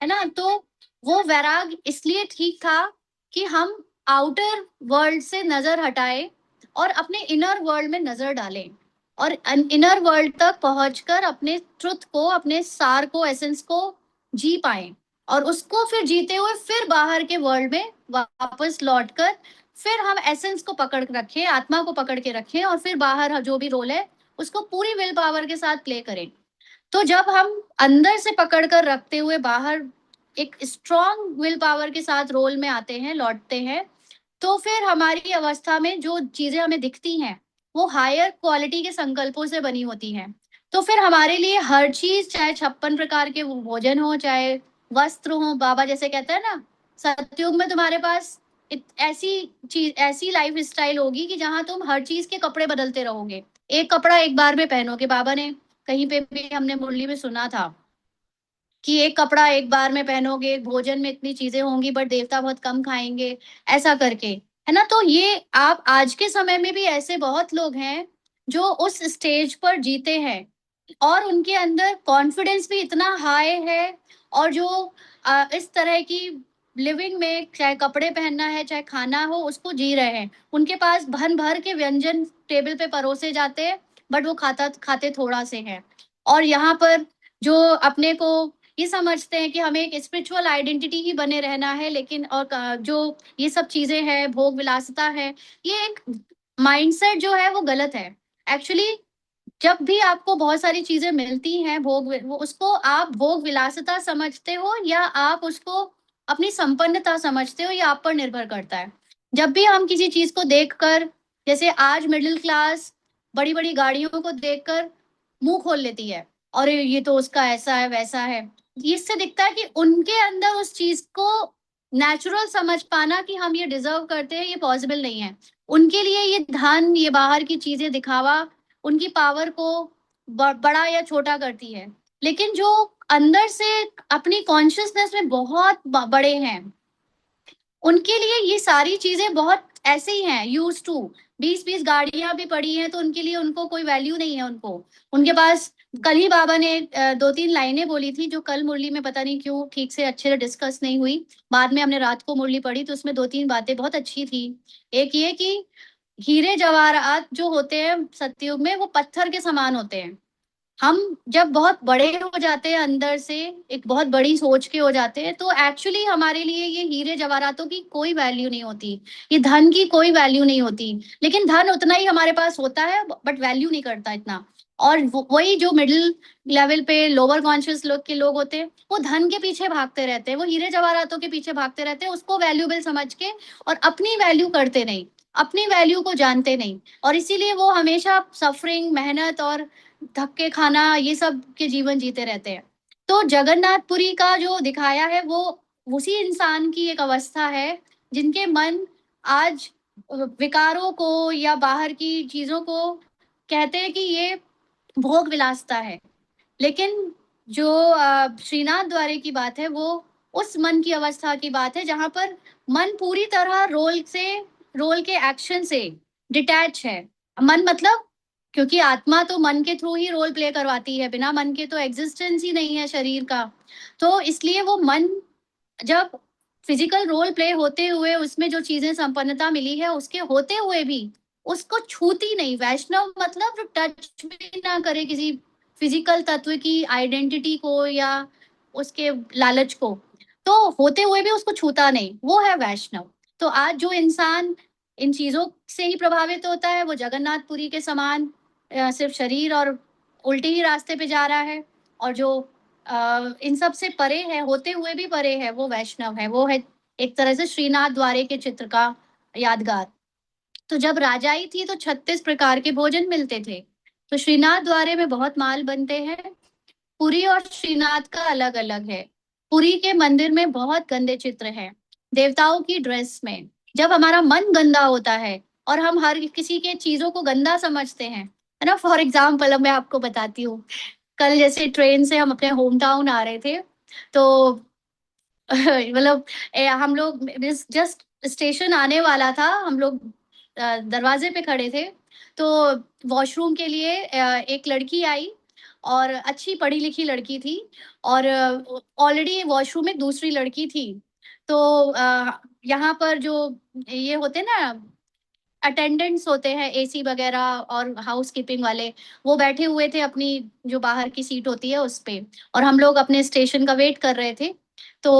है ना। तो वो वैराग इसलिए ठीक था कि हम आउटर वर्ल्ड से नजर हटाए और अपने इनर वर्ल्ड में नजर डालें, और इनर वर्ल्ड तक पहुंचकर अपने ट्रुथ को, अपने सार को, एसेंस को जी पाए। और उसको फिर जीते हुए फिर बाहर के वर्ल्ड में वापस लौटकर फिर हम एसेंस को पकड़ के रखें, आत्मा को पकड़ के रखें, और फिर बाहर जो भी रोल है उसको पूरी विल पावर के साथ प्ले करें। तो जब हम अंदर से पकड़ कर रखते हुए बाहर एक स्ट्रॉन्ग विल पावर के साथ रोल में आते हैं, लौटते हैं, तो फिर हमारी अवस्था में जो चीजें हमें दिखती हैं, वो हायर क्वालिटी के संकल्पों से बनी होती हैं। तो फिर हमारे लिए हर चीज, चाहे 56 प्रकार के भोजन हो, चाहे वस्त्र हो, बाबा जैसे कहते हैं ना, सतयुग में तुम्हारे पास ऐसी चीज, ऐसी लाइफ स्टाइल होगी कि जहां तुम हर चीज के कपड़े बदलते रहोगे, एक कपड़ा एक बार में पहनोगे। बाबा ने कहीं पे भी हमने मुरली में सुना था कि एक कपड़ा एक बार में पहनोगे, भोजन में इतनी चीजें होंगी बट देवता बहुत कम खाएंगे, ऐसा करके, है ना। तो ये आप आज के समय में भी ऐसे बहुत लोग हैं जो उस स्टेज पर जीते हैं, और उनके अंदर कॉन्फिडेंस भी इतना हाई है, और जो इस तरह की लिविंग में, चाहे कपड़े पहनना है चाहे खाना हो, उसको जी रहे हैं। उनके पास भन भर के व्यंजन टेबल पे परोसे जाते हैं, बट वो खाते थोड़ा से हैं। और यहाँ पर जो अपने को ये समझते हैं कि हमें एक स्पिरिचुअल आइडेंटिटी ही बने रहना है, लेकिन और जो ये सब चीजें हैं, भोग विलासिता है, ये एक माइंडसेट जो है वो गलत है। एक्चुअली जब भी आपको बहुत सारी चीजें मिलती हैं, वो उसको आप भोग विलासिता समझते हो या आप उसको अपनी संपन्नता समझते हो, ये आप पर निर्भर करता है। जब भी हम किसी चीज को देखकर, जैसे आज मिडिल क्लास बड़ी बड़ी गाड़ियों को देखकर मुंह खोल लेती है, और ये तो उसका ऐसा है वैसा है, इससे दिखता है कि उनके अंदर उस चीज को नेचुरल समझ पाना कि हम ये डिजर्व करते हैं, ये पॉसिबल नहीं है। उनके लिए ये धन, ये बाहर की चीजें, दिखावा उनकी पावर को बड़ा या छोटा करती है। लेकिन जो अंदर से अपनी कॉन्शियसनेस में बहुत बड़े हैं, उनके लिए ये सारी चीजें बहुत ऐसे ही हैं, यूज टू। 20-20 गाड़ियां भी पड़ी हैं तो उनके लिए, उनको कोई वैल्यू नहीं है उनको। उनके पास, कल ही बाबा ने 2-3 लाइनें बोली थी जो कल मुरली में पता नहीं क्यों ठीक से अच्छे से डिस्कस नहीं हुई। बाद में हमने रात को मुरली पढ़ी तो उसमें 2-3 बातें बहुत अच्छी थी। एक ये कि हीरे जवाहरात जो होते हैं सतयुग में, वो पत्थर के समान होते हैं। हम जब बहुत बड़े हो जाते हैं अंदर से, एक बहुत बड़ी सोच के हो जाते हैं, तो एक्चुअली हमारे लिए ये हीरे जवाहरातों की कोई वैल्यू नहीं होती, ये धन की कोई वैल्यू नहीं होती। लेकिन धन उतना ही हमारे पास होता है, बट वैल्यू नहीं करता इतना। और वही जो मिडिल लेवल पे लोअर कॉन्शियस लोग के लोग होते हैं, वो धन के पीछे भागते रहते हैं, वो हीरे जवाहरातों के पीछे भागते रहते हैं, उसको वैल्यूबल समझ के, और अपनी वैल्यू करते नहीं, अपनी वैल्यू को जानते नहीं। और इसीलिए वो हमेशा सफरिंग, मेहनत और धक्के खाना, ये सब के जीवन जीते रहते हैं। तो जगन्नाथपुरी का जो दिखाया है, वो उसी इंसान की एक अवस्था है जिनके मन आज विकारों को या बाहर की चीजों को कहते हैं कि ये भोग विलासता है। लेकिन जो श्रीनाथ द्वारे की बात है, वो उस मन की अवस्था की बात है जहां पर मन पूरी तरह रोल के एक्शन से डिटैच है। मन मतलब, क्योंकि आत्मा तो मन के थ्रू ही रोल प्ले करवाती है, बिना मन के तो एग्जिस्टेंस ही नहीं है शरीर का। तो इसलिए वो मन जब फिजिकल रोल प्ले होते हुए उसमें जो चीजें संपन्नता मिली है, उसके होते हुए भी उसको छूती नहीं। वैष्णव मतलब जो टच भी ना करे किसी फिजिकल तत्व की आइडेंटिटी को या उसके लालच को, तो होते हुए भी उसको छूता नहीं, वो है वैष्णव। तो आज जो इंसान इन चीजों से ही प्रभावित होता है, वो जगन्नाथपुरी के समान सिर्फ शरीर और उल्टे ही रास्ते पे जा रहा है। और जो इन सब से परे है, होते हुए भी परे है, वो वैष्णव है, वो है एक तरह से श्रीनाथ द्वारे के चित्र का यादगार। तो जब राजाई थी तो 36 प्रकार के भोजन मिलते थे। तो श्रीनाथ द्वारे में बहुत माल बनते हैं। पुरी और श्रीनाथ का अलग अलग है। पुरी के मंदिर में बहुत गंदे चित्र हैं, देवताओं की ड्रेस में। जब हमारा मन गंदा होता है और हम हर किसी के चीजों को गंदा समझते हैं, है ना। फॉर एग्जाम्पल अब मैं आपको बताती हूँ। कल जैसे ट्रेन से हम अपने होम टाउन आ रहे थे, तो मतलब हम लोग जस्ट स्टेशन आने वाला था, हम लोग दरवाजे पे खड़े थे। तो वॉशरूम के लिए एक लड़की आई, और अच्छी पढ़ी लिखी लड़की थी, और ऑलरेडी वॉशरूम में दूसरी लड़की थी। तो यहाँ पर जो ये होते ना अटेंडेंट्स होते हैं, एसी वगैरह और हाउस कीपिंग वाले, वो बैठे हुए थे अपनी जो बाहर की सीट होती है उस पे, और हम लोग अपने स्टेशन का वेट कर रहे थे। तो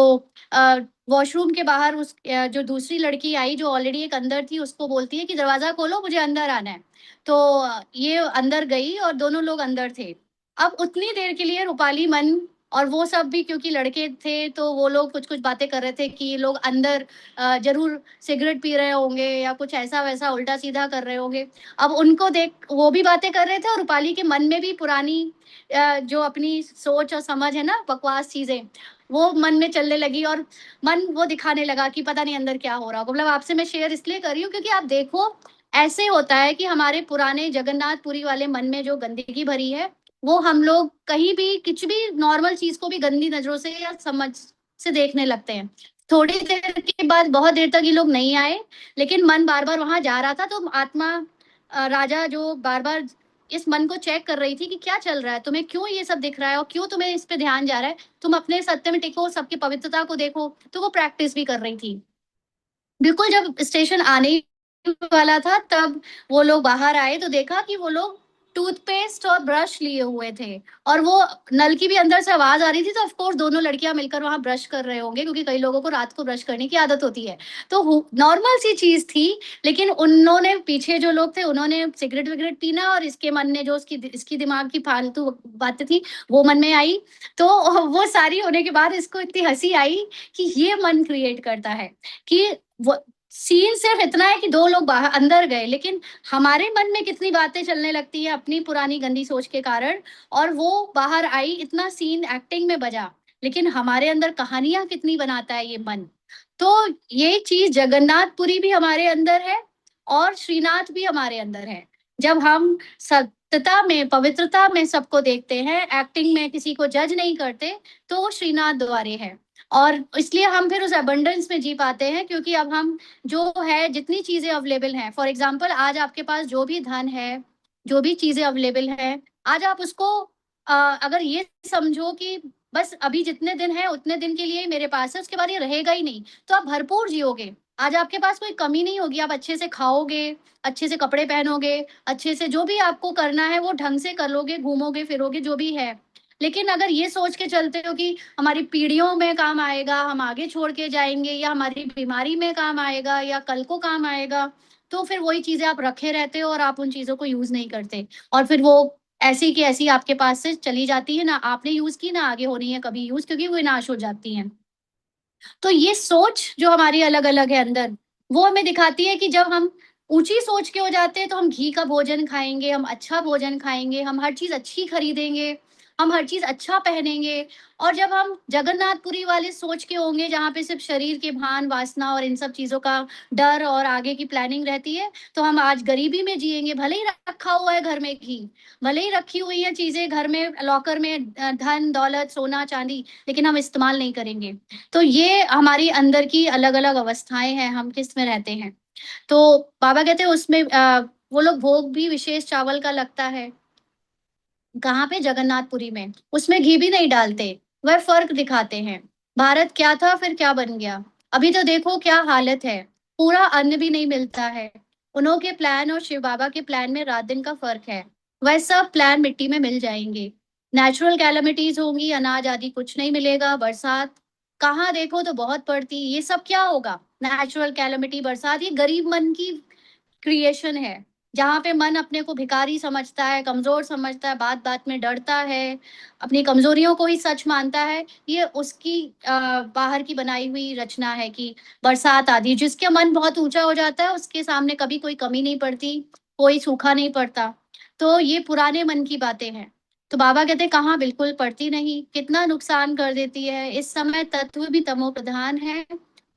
वॉशरूम के बाहर उस जो दूसरी लड़की आई जो ऑलरेडी एक अंदर थी, उसको बोलती है कि दरवाजा खोलो, मुझे अंदर आना है। तो ये अंदर गई और दोनों लोग अंदर थे। अब उतनी देर के लिए रूपाली मन और वो सब भी, क्योंकि लड़के थे तो वो लोग कुछ कुछ बातें कर रहे थे कि ये लोग अंदर जरूर सिगरेट पी रहे होंगे या कुछ ऐसा वैसा उल्टा सीधा कर रहे होंगे। अब उनको देख वो भी बातें कर रहे थे, और रूपाली के मन में भी पुरानी जो अपनी सोच और समझ है ना, बकवास चीजें, वो मन में चलने लगी। और मन वो दिखाने लगा कि पता नहीं अंदर क्या हो रहा होगा। मतलब आपसे मैं शेयर इसलिए कर रही हूँ क्योंकि आप देखो, ऐसे होता है कि हमारे पुराने जगन्नाथपुरी वाले मन में जो गंदगी भरी है, वो हम लोग कहीं भी कुछ भी नॉर्मल चीज को भी गंदी नजरों से या समझ से देखने लगते हैं। थोड़ी देर के बाद, बहुत देर तक ये लोग नहीं आए, लेकिन मन बार बार वहां जा रहा था। तो आत्मा राजा जो बार बार इस मन को चेक कर रही थी कि क्या चल रहा है, तुम्हें क्यों ये सब दिख रहा है और क्यों तुम्हें इस पे ध्यान जा रहा है, तुम अपने सत्य में टिको, सबकी पवित्रता को देखो। तो वो प्रैक्टिस भी कर रही थी। बिल्कुल जब स्टेशन आने ही वाला था, तब वो लोग बाहर आए तो देखा कि वो लोग टूथपेस्ट और ब्रश लिए हुए थे, और वो नल की भी अंदर से आवाज आ रही थी। तो ऑफ कोर्स दोनों लड़कियां मिलकर वहां ब्रश कर रहे होंगे, क्योंकि कई लोगों को रात को ब्रश करने की आदत होती है। तो नॉर्मल सी चीज थी। लेकिन उन्होंने, पीछे जो लोग थे, उन्होंने सिगरेट विगरेट पीना, और इसके मन ने जो इसकी दिमाग की फालतू बातें थी वो मन में आई। तो वो सारी होने के बाद इसको इतनी हंसी आई कि ये मन क्रिएट करता है कि वो सीन सिर्फ इतना है कि दो लोग बाहर अंदर गए, लेकिन हमारे मन में कितनी बातें चलने लगती है अपनी पुरानी गंदी सोच के कारण। और वो बाहर आई, इतना सीन एक्टिंग में बजा, लेकिन हमारे अंदर कहानियां कितनी बनाता है ये मन। तो ये चीज जगन्नाथपुरी भी हमारे अंदर है, और श्रीनाथ भी हमारे अंदर है। जब हम सत्यता में, पवित्रता में सबको देखते हैं, एक्टिंग में किसी को जज नहीं करते, तो वो श्रीनाथ द्वारे है। और इसलिए हम फिर उस अबंडेंस में जी पाते हैं, क्योंकि अब हम जो है, जितनी चीजें अवेलेबल हैं, फॉर एग्जाम्पल आज आपके पास जो भी धन है, जो भी चीजें अवेलेबल है, आज आप उसको अगर ये समझो कि बस अभी जितने दिन है उतने दिन के लिए मेरे पास है, उसके बाद ये रहेगा ही नहीं, तो आप भरपूर जियोगे। आज आपके पास कोई कमी नहीं होगी, आप अच्छे से खाओगे, अच्छे से कपड़े पहनोगे, अच्छे से जो भी आपको करना है वो ढंग से कर लोगे, घूमोगे फिरोगे जो भी है। लेकिन अगर ये सोच के चलते हो कि हमारी पीढ़ियों में काम आएगा, हम आगे छोड़ के जाएंगे, या हमारी बीमारी में काम आएगा, या कल को काम आएगा, तो फिर वही चीजें आप रखे रहते हो और आप उन चीजों को यूज नहीं करते, और फिर वो ऐसी की ऐसी आपके पास से चली जाती है, ना आपने यूज की, ना आगे होनी है कभी यूज, क्योंकि वो विनाश हो जाती हैं। तो ये सोच जो हमारी अलग अलग है अंदर, वो हमें दिखाती है कि जब हम ऊंची सोच के हो जाते हैं तो हम घी का भोजन खाएंगे, हम अच्छा भोजन खाएंगे, हम हर चीज अच्छी खरीदेंगे, हम हर चीज अच्छा पहनेंगे। और जब हम जगन्नाथपुरी वाले सोच के होंगे, जहाँ पे सिर्फ शरीर के भान वासना और इन सब चीजों का डर और आगे की प्लानिंग रहती है, तो हम आज गरीबी में जिएंगे। भले ही रखा हुआ है घर में घी, भले ही रखी हुई है चीजें घर में लॉकर में, धन दौलत सोना चांदी, लेकिन हम इस्तेमाल नहीं करेंगे। तो ये हमारी अंदर की अलग अलग अवस्थाएं हैं, हम किस में रहते हैं। तो बाबा कहते हैं उसमें वो लोग भोग भी विशेष चावल का लगता है। कहाँ पे? जगन्नाथपुरी में। उसमें घी भी नहीं डालते, वह फर्क दिखाते हैं। भारत क्या था फिर क्या बन गया, अभी तो देखो क्या हालत है। पूरा अन्न भी नहीं मिलता है। उन्हों के प्लान और शिव बाबा के प्लान में रात दिन का फर्क है। वह सब प्लान मिट्टी में मिल जाएंगे। नेचुरल कैलामिटीज होंगी, अनाज आदि कुछ नहीं मिलेगा, बरसात कहाँ देखो तो बहुत पड़ती, ये सब क्या होगा? नेचुरल कैलामिटी, बरसात, ये गरीब मन की क्रिएशन है। जहाँ पे मन अपने को भिखारी समझता है, कमजोर समझता है, बात बात में डरता है, अपनी कमजोरियों को ही सच मानता है, ये उसकी बाहर की बनाई हुई रचना है कि बरसात आदि। जिसके मन बहुत ऊंचा हो जाता है उसके सामने कभी कोई कमी नहीं पड़ती, कोई सूखा नहीं पड़ता। तो ये पुराने मन की बातें हैं। तो बाबा कहते हैं कहाँ, बिल्कुल पड़ती नहीं, कितना नुकसान कर देती है। इस समय तत्व भी तमो प्रधान है,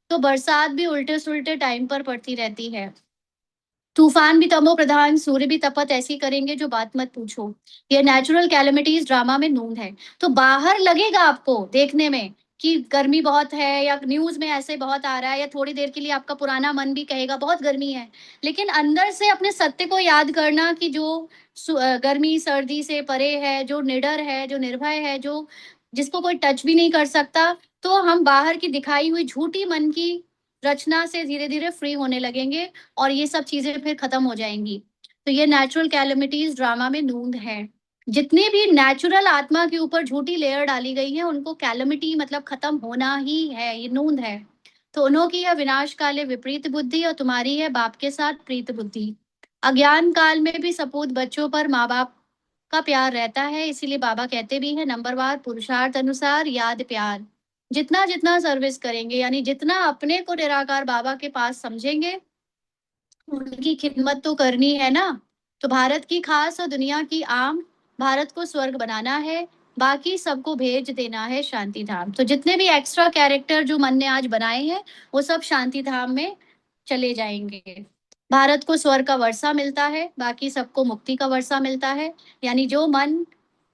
तो बरसात भी उल्टे सुल्टे टाइम पर पड़ती रहती है। तूफान भी तमो प्रधान, सूर्य भी तपत ऐसी करेंगे जो बात मत पूछो। ये नेचुरल कैलेमिटीज ड्रामा में नूंद है। तो बाहर लगेगा आपको देखने में कि गर्मी बहुत है, या न्यूज में ऐसे बहुत आ रहा है, या थोड़ी देर के लिए आपका पुराना मन भी कहेगा बहुत गर्मी है, लेकिन अंदर से अपने सत्य को याद करना कि जो गर्मी सर्दी से परे है, जो निडर है, जो निर्भय है, जो जिसको कोई टच भी नहीं कर सकता, तो हम बाहर की दिखाई हुई झूठी मन की रचना से धीरे धीरे फ्री होने लगेंगे, और ये सब चीजें फिर खत्म हो जाएंगी। तो ये नेचुरल कैलेमिटीज ड्रामा में नूंद है। जितने भी नेचुरल आत्मा के ऊपर झूठी लेयर डाली गई है, उनको कैलेमिटी मतलब खत्म होना ही है, ये नूंद है। तो उन्हों की है विनाश काले विपरीत बुद्धि, और तुम्हारी है बाप के साथ प्रीत बुद्धि। अज्ञान काल में भी सपूत बच्चों पर माँ बाप का प्यार रहता है, इसीलिए बाबा कहते भी है नंबरवार पुरुषार्थ अनुसार याद प्यार। जितना जितना सर्विस करेंगे, यानी जितना अपने को निराकार बाबा के पास समझेंगे, उनकी खिदमत तो करनी है ना। तो भारत की खास और दुनिया की आम, भारत को स्वर्ग बनाना है, बाकी सबको भेज देना है शांति धाम। तो जितने भी एक्स्ट्रा कैरेक्टर जो मन ने आज बनाए हैं, वो सब शांति धाम में चले जाएंगे। भारत को स्वर्ग का वर्षा मिलता है, बाकी सबको मुक्ति का वर्षा मिलता है। यानी जो मन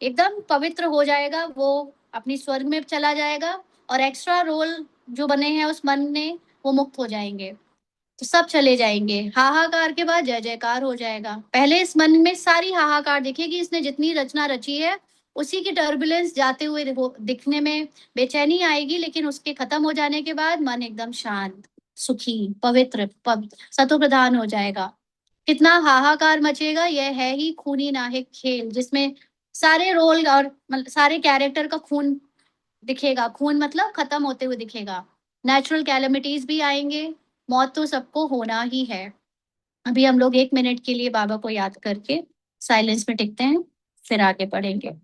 एकदम पवित्र हो जाएगा वो अपनी स्वर्ग में चला जाएगा, और एक्स्ट्रा रोल जो बने हैं उस मन ने, वो मुक्त हो जाएंगे। तो सब चले जाएंगे, हाहाकार के बाद जय जयकार हो जाएगा। पहले इस मन में सारी हाहाकार दिखेगी, इसने जितनी रचना रची है उसी की टर्बुलेंस जाते हुए दिखने में बेचैनी आएगी, लेकिन उसके खत्म हो जाने के बाद मन एकदम शांत, सुखी, पवित्र, सतो प्रधान हो जाएगा। कितना हाहाकार मचेगा, यह है ही खूनी नाहिक खेल, जिसमें सारे रोल और सारे कैरेक्टर का खून दिखेगा। खून मतलब खत्म होते हुए दिखेगा। नेचुरल कैलेमिटीज भी आएंगे, मौत तो सबको होना ही है। अभी हम लोग 1 मिनट के लिए बाबा को याद करके साइलेंस में टिकते हैं, फिर आगे बढ़ेंगे।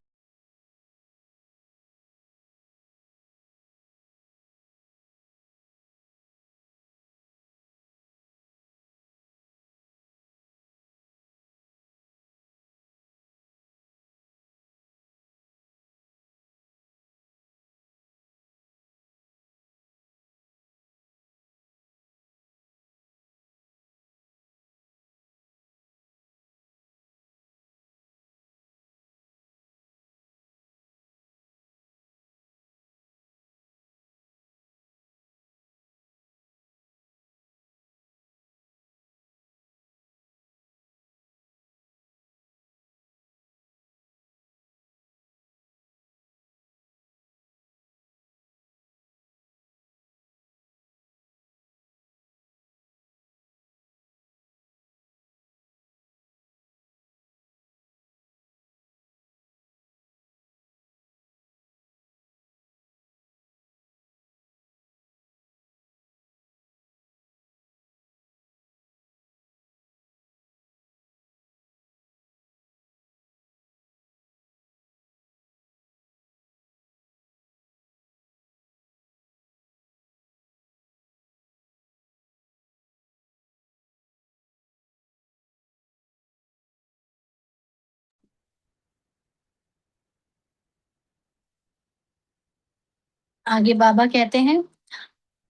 आगे बाबा कहते हैं,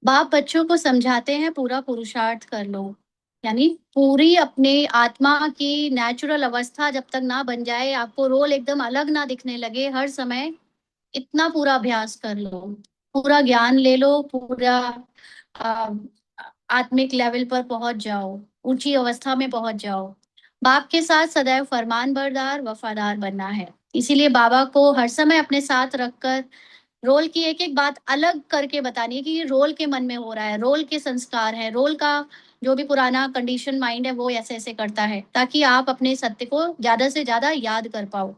बाप बच्चों को समझाते हैं पूरा पुरुषार्थ कर लो, यानी पूरी अपने आत्मा की नेचुरल अवस्था जब तक ना बन जाए, आपको रोल एकदम अलग ना दिखने लगे हर समय, इतना पूरा अभ्यास कर लो, पूरा ज्ञान ले लो, पूरा आ, आत्मिक लेवल पर पहुंच जाओ, ऊंची अवस्था में पहुंच जाओ। बाप के साथ सदैव फरमान बरदार वफादार बनना है। इसीलिए बाबा को हर समय अपने साथ रखकर रोल की एक एक बात अलग करके बतानी है कि ये रोल के मन में हो रहा है, रोल के संस्कार है, रोल का जो भी पुराना कंडीशन माइंड है वो ऐसे ऐसे करता है, ताकि आप अपने सत्य को ज्यादा से ज्यादा याद कर पाओ।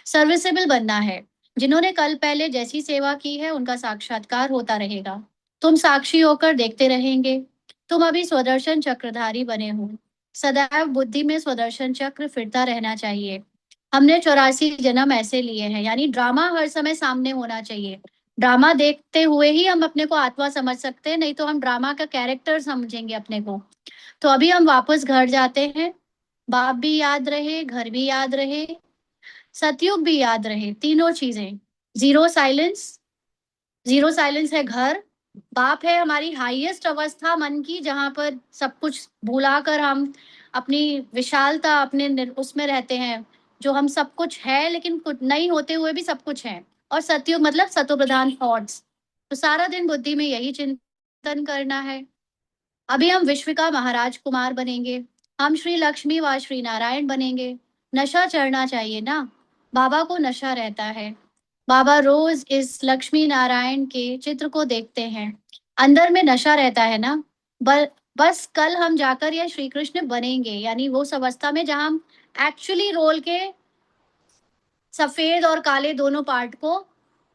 सर्विसेबल बनना है। जिन्होंने कल पहले जैसी सेवा की है उनका साक्षात्कार होता रहेगा। तुम साक्षी होकर देखते रहेंगे। तुम अभी स्वदर्शन चक्रधारी बने हो। सदैव बुद्धि में स्वदर्शन चक्र फिरता रहना चाहिए। हमने 84 जन्म ऐसे लिए हैं, यानी ड्रामा हर समय सामने होना चाहिए। ड्रामा देखते हुए ही हम अपने को आत्मा समझ सकते हैं, नहीं तो हम ड्रामा का कैरेक्टर समझेंगे अपने को। तो अभी हम वापस घर जाते हैं। बाप भी याद रहे, घर भी याद रहे, सतयुग भी याद रहे, तीनों चीजें। जीरो साइलेंस, जीरो साइलेंस है घर। बाप है हमारी हाईएस्ट अवस्था मन की, जहां पर सब कुछ भुलाकर हम अपनी विशालता अपने उसमें रहते हैं, जो हम सब कुछ है लेकिन कुछ नहीं होते हुए भी सब कुछ है। और सतयुग मतलब सतो प्रधान थॉट्स। तो सारा दिन बुद्धि में यही चिंतन करना है। अभी हम विश्व का महाराज कुमार बनेंगे। हम श्री लक्ष्मी व श्री नारायण बनेंगे। नशा चढ़ना चाहिए ना। बाबा को नशा रहता है। बाबा रोज इस लक्ष्मी नारायण के चित्र को देखते हैं। अंदर में नशा रहता है ना। बस कल हम जाकर यह श्री कृष्ण बनेंगे, यानी वो उस अवस्था में जहां हम एक्चुअली रोल के सफेद और काले दोनों पार्ट को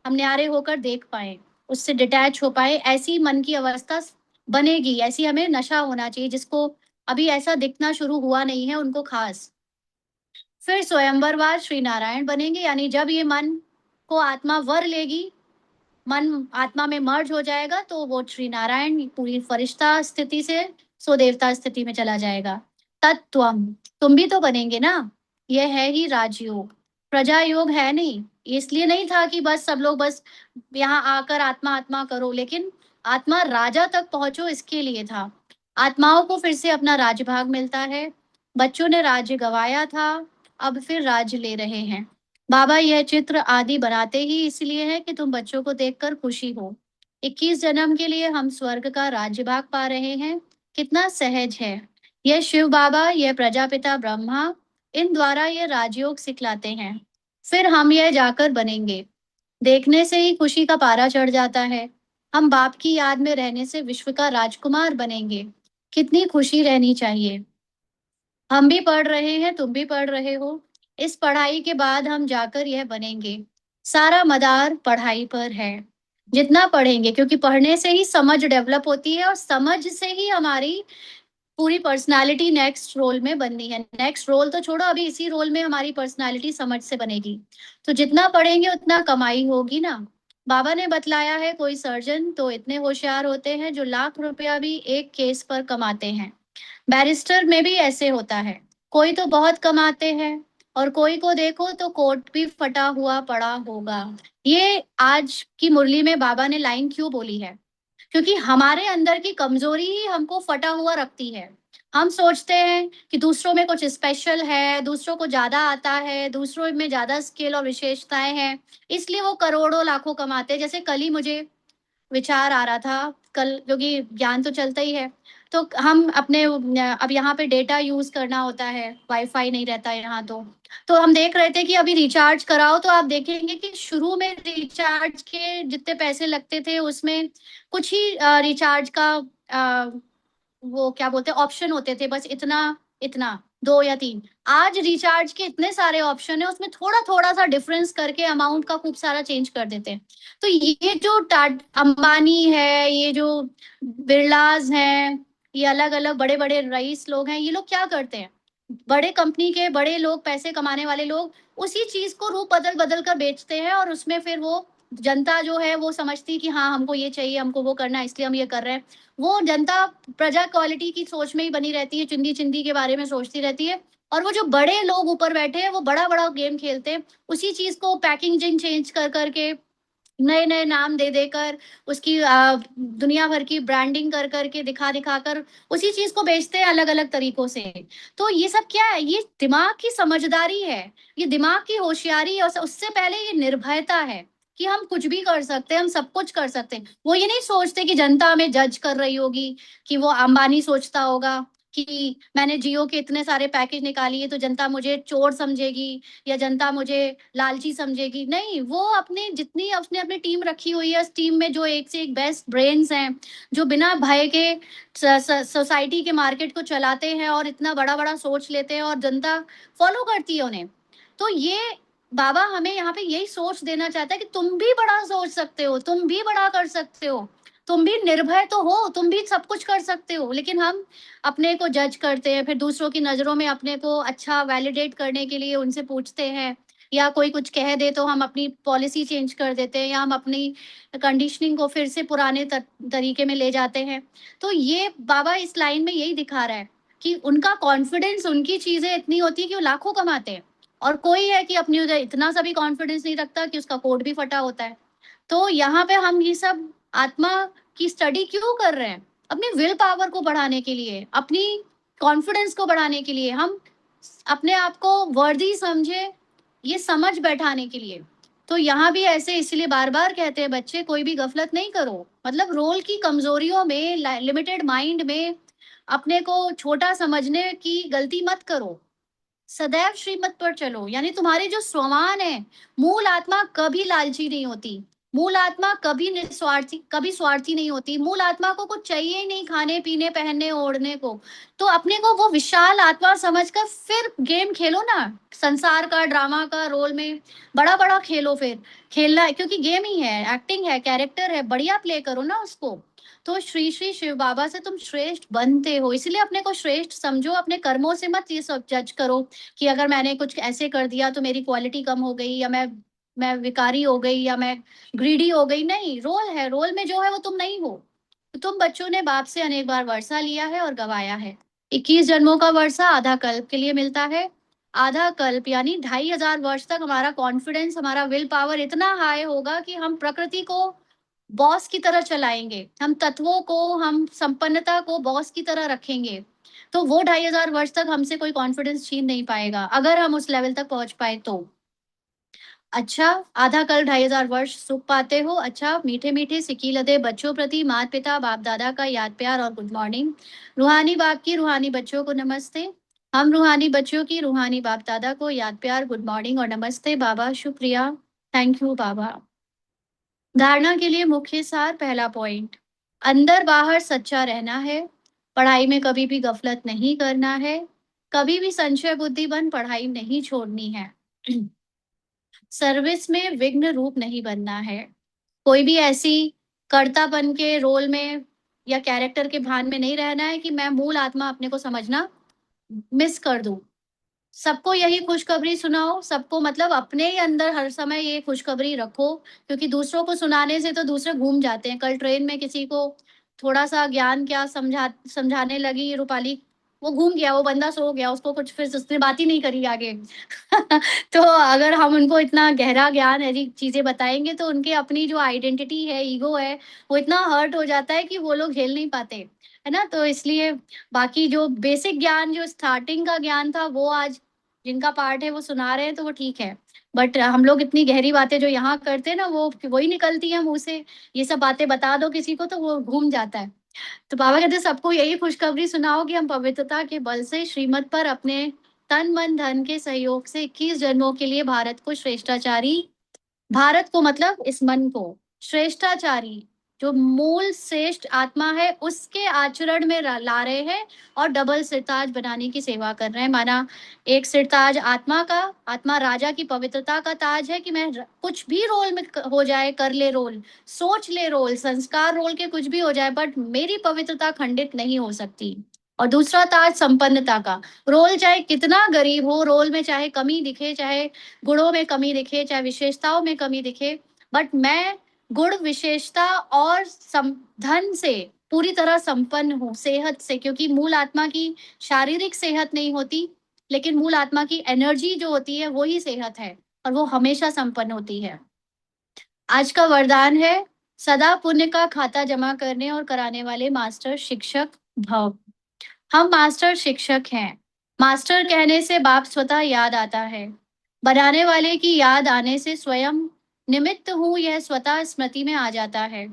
हम न्यारे होकर देख पाए, उससे डिटैच हो पाए, ऐसी मन की अवस्था बनेगी। ऐसी हमें नशा होना चाहिए, जिसको अभी ऐसा दिखना शुरू हुआ नहीं है उनको खास। फिर स्वयंवरवार श्री नारायण बनेंगे, यानी जब ये मन को आत्मा वर लेगी, मन आत्मा में मर्ज हो जाएगा, तो वो श्री नारायण पूरी फरिश्ता स्थिति से सो देवता स्थिति में चला जाएगा। तत्वम, तुम भी तो बनेंगे ना। यह है ही राजयोग। प्रजा योग है नहीं। इसलिए नहीं था कि बस सब लोग बस यहाँ आकर आत्मा आत्मा करो, लेकिन आत्मा राजा तक पहुंचो, इसके लिए था। आत्माओं को फिर से अपना राजभाग मिलता है। बच्चों ने राज्य गवाया था, अब फिर राज्य ले रहे हैं। बाबा यह चित्र आदि बनाते ही इसलिए है कि तुम बच्चों को देखकर खुशी हो। 21 जन्म के लिए हम स्वर्ग का राज्य भाग पा रहे हैं। कितना सहज है। यह शिव बाबा, यह प्रजापिता ब्रह्मा, इन द्वारा यह राजयोग सिखलाते हैं। फिर हम यह जाकर बनेंगे। देखने से ही खुशी का पारा चढ़ जाता है। हम बाप की याद में रहने से विश्व का राजकुमार बनेंगे। कितनी खुशी रहनी चाहिए। हम भी पढ़ रहे हैं, तुम भी पढ़ रहे हो। इस पढ़ाई के बाद हम जाकर यह बनेंगे। सारा मदार पढ़ाई पर है। जितना पढ़ेंगे, क्योंकि पढ़ने से ही समझ डेवलप होती है, और समझ से ही हमारी पूरी पर्सनालिटी नेक्स्ट रोल में बननी है। नेक्स्ट रोल तो छोड़ो, अभी इसी रोल में हमारी पर्सनालिटी समझ से बनेगी। तो जितना पढ़ेंगे उतना कमाई होगी ना। बाबा ने बतलाया है, कोई सर्जन तो इतने होशियार होते हैं जो लाख रुपया भी एक केस पर कमाते हैं। बैरिस्टर में भी ऐसे होता है। कोई तो बहुत कमाते हैं, और कोई को देखो तो कोट भी फटा हुआ पड़ा होगा। ये आज की मुरली में बाबा ने लाइन क्यों बोली है? क्योंकि हमारे अंदर की कमजोरी ही हमको फटा हुआ रखती है। हम सोचते हैं कि दूसरों में कुछ स्पेशल है, दूसरों को ज्यादा आता है, दूसरों में ज्यादा स्किल और विशेषताएं हैं, इसलिए वो करोड़ों लाखों कमाते हैं। जैसे कल ही मुझे विचार आ रहा था, कल, क्योंकि ज्ञान तो चलता ही है। तो हम अपने अब यहाँ पे डेटा यूज करना होता है, वाईफाई नहीं रहता है यहाँ। तो हम देख रहे थे कि अभी रिचार्ज कराओ तो आप देखेंगे कि शुरू में रिचार्ज के जितने पैसे लगते थे उसमें कुछ ही रिचार्ज का वो क्या बोलते हैं ऑप्शन होते थे, बस इतना इतना, दो या तीन। आज रिचार्ज के इतने सारे ऑप्शन है, उसमें थोड़ा थोड़ा सा डिफरेंस करके अमाउंट का खूब सारा चेंज कर देते हैं। तो ये जो अंबानी है, ये जो बिरलाज हैं, ये अलग अलग बड़े बड़े रईस लोग हैं, ये लोग क्या करते हैं? बड़े कंपनी के बड़े लोग, पैसे कमाने वाले लोग उसी चीज को रूप बदल बदल कर बेचते हैं, और उसमें फिर वो जनता जो है वो समझती है कि हाँ हमको ये चाहिए, हमको वो करना है, इसलिए हम ये कर रहे हैं। वो जनता प्रजा क्वालिटी की सोच में ही बनी रहती है, चिंदी चिंदी के बारे में सोचती रहती है। और वो जो बड़े लोग ऊपर बैठे हैं वो बड़ा बड़ा गेम खेलते हैं, उसी चीज को पैकेजिंग चेंज कर करके नए नए नाम दे देकर उसकी दुनिया भर की ब्रांडिंग कर करके दिखा दिखा कर उसी चीज को बेचते हैं अलग अलग तरीकों से। तो ये सब क्या है? ये दिमाग की समझदारी है, ये दिमाग की होशियारी है, और उससे पहले ये निर्भयता है कि हम कुछ भी कर सकते हैं, हम सब कुछ कर सकते हैं। वो ये नहीं सोचते कि जनता हमें जज कर रही होगी, कि वो अंबानी सोचता होगा कि मैंने जियो के इतने सारे पैकेज निकाली है तो जनता मुझे चोर समझेगी या जनता मुझे लालची समझेगी। नहीं, वो अपने जितनी उसने अपनी टीम रखी हुई है, उस टीम में जो एक से एक बेस्ट ब्रेन्स हैं, जो बिना भय के सोसाइटी के मार्केट को चलाते हैं और इतना बड़ा बड़ा सोच लेते हैं, और जनता फॉलो करती है उन्हें। तो ये बाबा हमें यहाँ पे यही सोच देना चाहता है कि तुम भी बड़ा सोच सकते हो, तुम भी बड़ा कर सकते हो, तुम भी निर्भय तो हो, तुम भी सब कुछ कर सकते हो। लेकिन हम अपने को जज करते हैं, फिर दूसरों की नजरों में अपने को अच्छा वैलिडेट करने के लिए उनसे पूछते हैं, या कोई कुछ कह दे तो हम अपनी पॉलिसी चेंज कर देते हैं, या हम अपनी कंडीशनिंग को फिर से पुराने तरीके में ले जाते हैं। तो ये बाबा इस लाइन में यही दिखा रहा है कि उनका कॉन्फिडेंस, उनकी चीजें इतनी होती है कि वो लाखों कमाते हैं, और कोई है कि अपनी उधर इतना सा भी कॉन्फिडेंस नहीं रखता कि उसका कोड भी फटा होता है। तो यहाँ पे हम ये सब आत्मा की स्टडी क्यों कर रहे हैं? अपनी विल पावर को बढ़ाने के लिए, अपनी कॉन्फिडेंस को बढ़ाने के लिए, हम अपने आप को वर्दी समझे, ये समझ बैठाने के लिए। तो यहाँ भी ऐसे इसलिए बार बार कहते हैं बच्चे कोई भी गफलत नहीं करो, मतलब रोल की कमजोरियों में, लिमिटेड माइंड में अपने को छोटा समझने की गलती मत करो, सदैव श्रीमत पर चलो। यानी तुम्हारे जो स्वमान है, मूल आत्मा कभी लालची नहीं होती, मूल आत्मा कभी निस्वार्थी, कभी स्वार्थी नहीं होती, मूल आत्मा को कुछ चाहिए ही नहीं खाने पीने पहनने ओढ़ने को। तो अपने को वो विशाल आत्मा समझकर फिर गेम खेलो ना, संसार का ड्रामा का रोल में बड़ा बड़ा खेलो। फिर खेलना है क्योंकि गेम ही है, एक्टिंग है, कैरेक्टर है, बढ़िया प्ले करो ना उसको। तो श्री श्री शिव बाबा से तुम श्रेष्ठ बनते हो, इसलिए अपने को श्रेष्ठ समझो, अपने कर्मों से मत ये सब जज करो कि अगर मैंने कुछ ऐसे कर दिया तो मेरी क्वालिटी कम हो गई, या मैं विकारी हो गई, या मैं ग्रीडी हो गई। नहीं, रोल है, रोल में जो है वो तुम नहीं हो। तो तुम बच्चों ने बाप से अनेक बार वर्षा लिया है और गवाया है। 21 जन्मों का वर्षा आधा कल्प के लिए मिलता है। आधा कल्प यानी 2500 वर्ष तक हमारा कॉन्फिडेंस, हमारा विल पावर इतना हाई होगा कि हम प्रकृति को बॉस की तरह चलाएंगे, हम तत्वों को, हम संपन्नता को बॉस की तरह रखेंगे। तो वो 2500 वर्ष तक हमसे कोई कॉन्फिडेंस छीन नहीं पाएगा, अगर हम उस लेवल तक पहुंच पाए तो। अच्छा, आधा कल 2500 वर्ष सुख पाते हो। अच्छा, मीठे मीठे सिकी लदे बच्चों प्रति माता पिता बाप दादा का याद प्यार और गुड मॉर्निंग। रूहानी बाप की रूहानी बच्चों को नमस्ते। हम रूहानी बच्चों की रूहानी बाप दादा को याद प्यार, गुड मॉर्निंग और नमस्ते बाबा, शुक्रिया, थैंक यू बाबा। धारणा के लिए मुख्य सार, पहला पॉइंट, अंदर बाहर सच्चा रहना है, पढ़ाई में कभी भी गफलत नहीं करना है, कभी भी संशय बुद्धि बन पढ़ाई नहीं छोड़नी है, सर्विस में विघ्न रूप नहीं बनना है, कोई भी ऐसी कर्तापन के रोल में या कैरेक्टर के भान में नहीं रहना है कि मैं मूल आत्मा अपने को समझना मिस कर दूं। सबको यही खुशखबरी सुनाओ, सबको, मतलब अपने ही अंदर हर समय ये खुशखबरी रखो, क्योंकि दूसरों को सुनाने से तो दूसरे घूम जाते हैं। कल ट्रेन में किसी को थोड़ा सा ज्ञान क्या समझाने लगी रूपाली, वो घूम गया, वो बंदा सो गया, उसको कुछ फिर उसने बात ही नहीं करी आगे। तो अगर हम उनको इतना गहरा ज्ञान ऐसी चीजें बताएंगे तो उनकी अपनी जो आइडेंटिटी है, ईगो है, वो इतना हर्ट हो जाता है कि वो लोग झेल नहीं पाते, है ना। तो इसलिए बाकी जो बेसिक ज्ञान, जो स्टार्टिंग का ज्ञान था, वो आज जिनका पार्ट है वो सुना रहे हैं तो वो ठीक है। बट हम लोग इतनी गहरी बातें जो यहाँ करते हैं ना, वो वही निकलती है मुंह से। ये सब बातें बता दो किसी को तो वो घूम जाता है। तो बाबा कहते हैं सबको यही खुशखबरी सुनाओ कि हम पवित्रता के बल से श्रीमत पर अपने तन मन धन के सहयोग से 21 जन्मों के लिए भारत को श्रेष्ठाचारी, भारत को मतलब इस मन को श्रेष्ठाचारी, जो मूल श्रेष्ठ आत्मा है उसके आचरण में ला रहे हैं, और डबल सिरताज बनाने की सेवा कर रहे हैं। माना एक सिरताज आत्मा का, आत्मा राजा की पवित्रता का ताज है कि मैं कुछ भी रोल में हो जाए, कर ले रोल, सोच ले रोल, संस्कार रोल के कुछ भी हो जाए, बट मेरी पवित्रता खंडित नहीं हो सकती। और दूसरा ताज संपन्नता का, रोल चाहे कितना गरीब हो, रोल में चाहे कमी दिखे, चाहे गुणों में कमी दिखे, चाहे विशेषताओं में कमी दिखे, बट मैं गुण विशेषता और धन से पूरी तरह संपन्न हूँ, सेहत से, क्योंकि मूल आत्मा की शारीरिक सेहत नहीं होती, लेकिन मूल आत्मा की एनर्जी जो होती है वो ही सेहत है, और वो हमेशा संपन्न होती है। आज का वरदान है सदा पुण्य का खाता जमा करने और कराने वाले मास्टर शिक्षक भव। हम मास्टर शिक्षक हैं। मास्टर कहने से बाप स्वतः याद आता है। बनाने वाले की याद आने से स्वयं निमित्त हूँ यह स्वतः स्मृति में आ जाता है।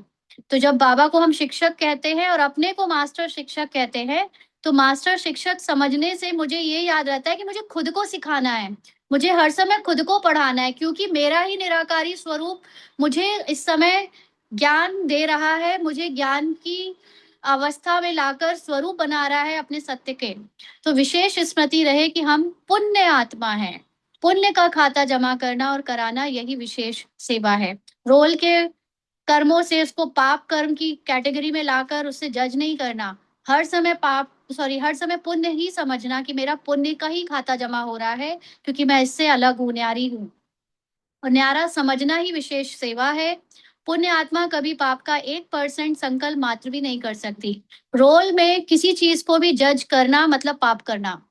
तो जब बाबा को हम शिक्षक कहते हैं और अपने को मास्टर शिक्षक कहते हैं, तो मास्टर शिक्षक समझने से मुझे ये याद रहता है कि मुझे खुद को सिखाना है। मुझे हर समय खुद को पढ़ाना है, क्योंकि मेरा ही निराकारी स्वरूप मुझे इस समय ज्ञान दे रहा है, मुझे ज्ञान की अवस्था में लाकर स्वरूप बना रहा है अपने सत्य के। तो विशेष स्मृति रहे कि हम पुण्य आत्मा हैं। पुण्य का खाता जमा करना और कराना यही विशेष सेवा है। रोल के कर्मों से उसको पाप कर्म की कैटेगरी में लाकर उससे जज नहीं करना। हर समय हर समय पुण्य ही समझना कि मेरा पुण्य का ही खाता जमा हो रहा है, क्योंकि मैं इससे अलग हूं, न्यारी हूं। और न्यारा समझना ही विशेष सेवा है। पुण्य आत्मा कभी पाप का 1% संकल्प मात्र भी नहीं कर सकती। रोल में किसी चीज को भी जज करना मतलब पाप करना।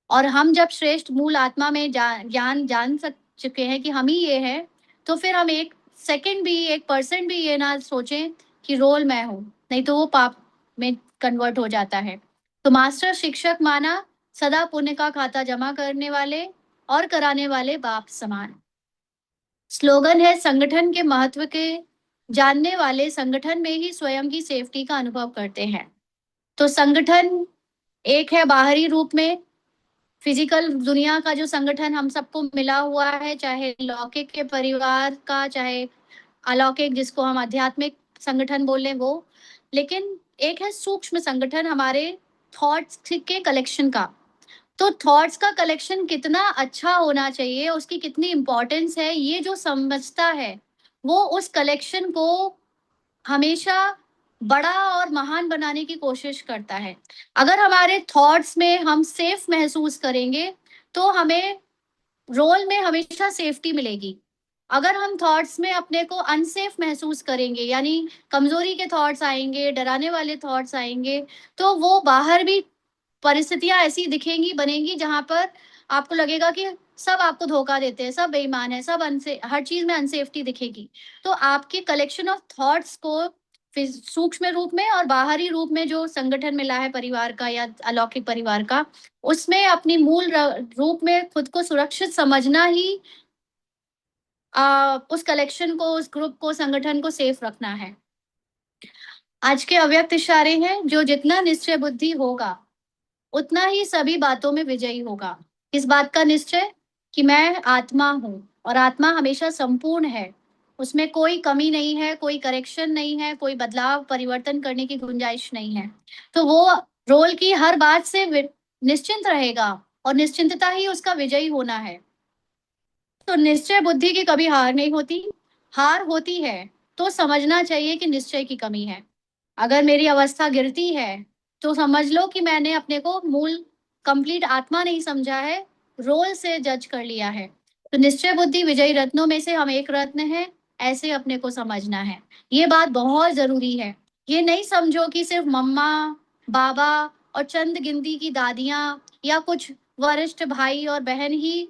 और हम जब श्रेष्ठ मूल आत्मा में ज्ञान जान सक चुके हैं कि हम ही ये हैं, तो फिर हम 1 सेकंड भी 1% भी ये ना सोचें कि रोल मैं हूं, नहीं तो वो पाप में कन्वर्ट हो जाता है। तो मास्टर शिक्षक माना सदा पुण्य का खाता जमा करने वाले और कराने वाले बाप समान। स्लोगन है संगठन के महत्व के जानने वाले संगठन में ही स्वयं की सेफ्टी का अनुभव करते हैं। तो संगठन एक है बाहरी रूप में, फिजिकल दुनिया का जो संगठन हम सबको मिला हुआ है, चाहे लौकिक के परिवार का, चाहे अलौकिक जिसको हम आध्यात्मिक संगठन बोल लें वो। लेकिन एक है सूक्ष्म संगठन हमारे थॉट्स के कलेक्शन का। तो थॉट्स का कलेक्शन कितना अच्छा होना चाहिए, उसकी कितनी इंपॉर्टेंस है, ये जो समझता है वो उस कलेक्शन को हमेशा बड़ा और महान बनाने की कोशिश करता है। अगर हमारे थॉट्स में हम सेफ महसूस करेंगे, तो हमें रोल में हमेशा सेफ्टी मिलेगी। अगर हम थॉट्स में अपने को अनसेफ महसूस करेंगे, यानी कमजोरी के थॉट्स आएंगे, डराने वाले थॉट्स आएंगे, तो वो बाहर भी परिस्थितियां ऐसी दिखेंगी, बनेंगी, जहां पर आपको लगेगा कि सब आपको धोखा देते हैं, सब बेईमान है, सब हर चीज में अनसेफ्टी दिखेगी। तो आपके कलेक्शन ऑफ थॉट्स को सूक्ष्म रूप में और बाहरी रूप में जो संगठन मिला है परिवार का या अलौकिक परिवार का, उसमें अपनी मूल रूप में खुद को सुरक्षित समझना ही उस कलेक्शन को, उस ग्रुप को, संगठन को सेफ रखना है। आज के अव्यक्त इशारे हैं, जो जितना निश्चय बुद्धि होगा उतना ही सभी बातों में विजयी होगा। इस बात का निश्चय कि मैं आत्मा हूं और आत्मा हमेशा संपूर्ण है, उसमें कोई कमी नहीं है, कोई करेक्शन नहीं है, कोई बदलाव परिवर्तन करने की गुंजाइश नहीं है। तो वो रोल की हर बात से निश्चिंत रहेगा, और निश्चिंतता ही उसका विजयी होना है। तो निश्चय बुद्धि की कभी हार नहीं होती। हार होती है तो समझना चाहिए कि निश्चय की कमी है। अगर मेरी अवस्था गिरती है, तो समझ लो कि मैंने अपने को मूल कंप्लीट आत्मा नहीं समझा है, रोल से जज कर लिया है। तो निश्चय बुद्धि विजयी रत्नों में से हम एक रत्न है, ऐसे अपने को समझना है। ये बात बहुत जरूरी है। ये नहीं समझो कि सिर्फ मम्मा, बाबा और चंद गिनती की दादियां या कुछ वरिष्ठ भाई और बहन ही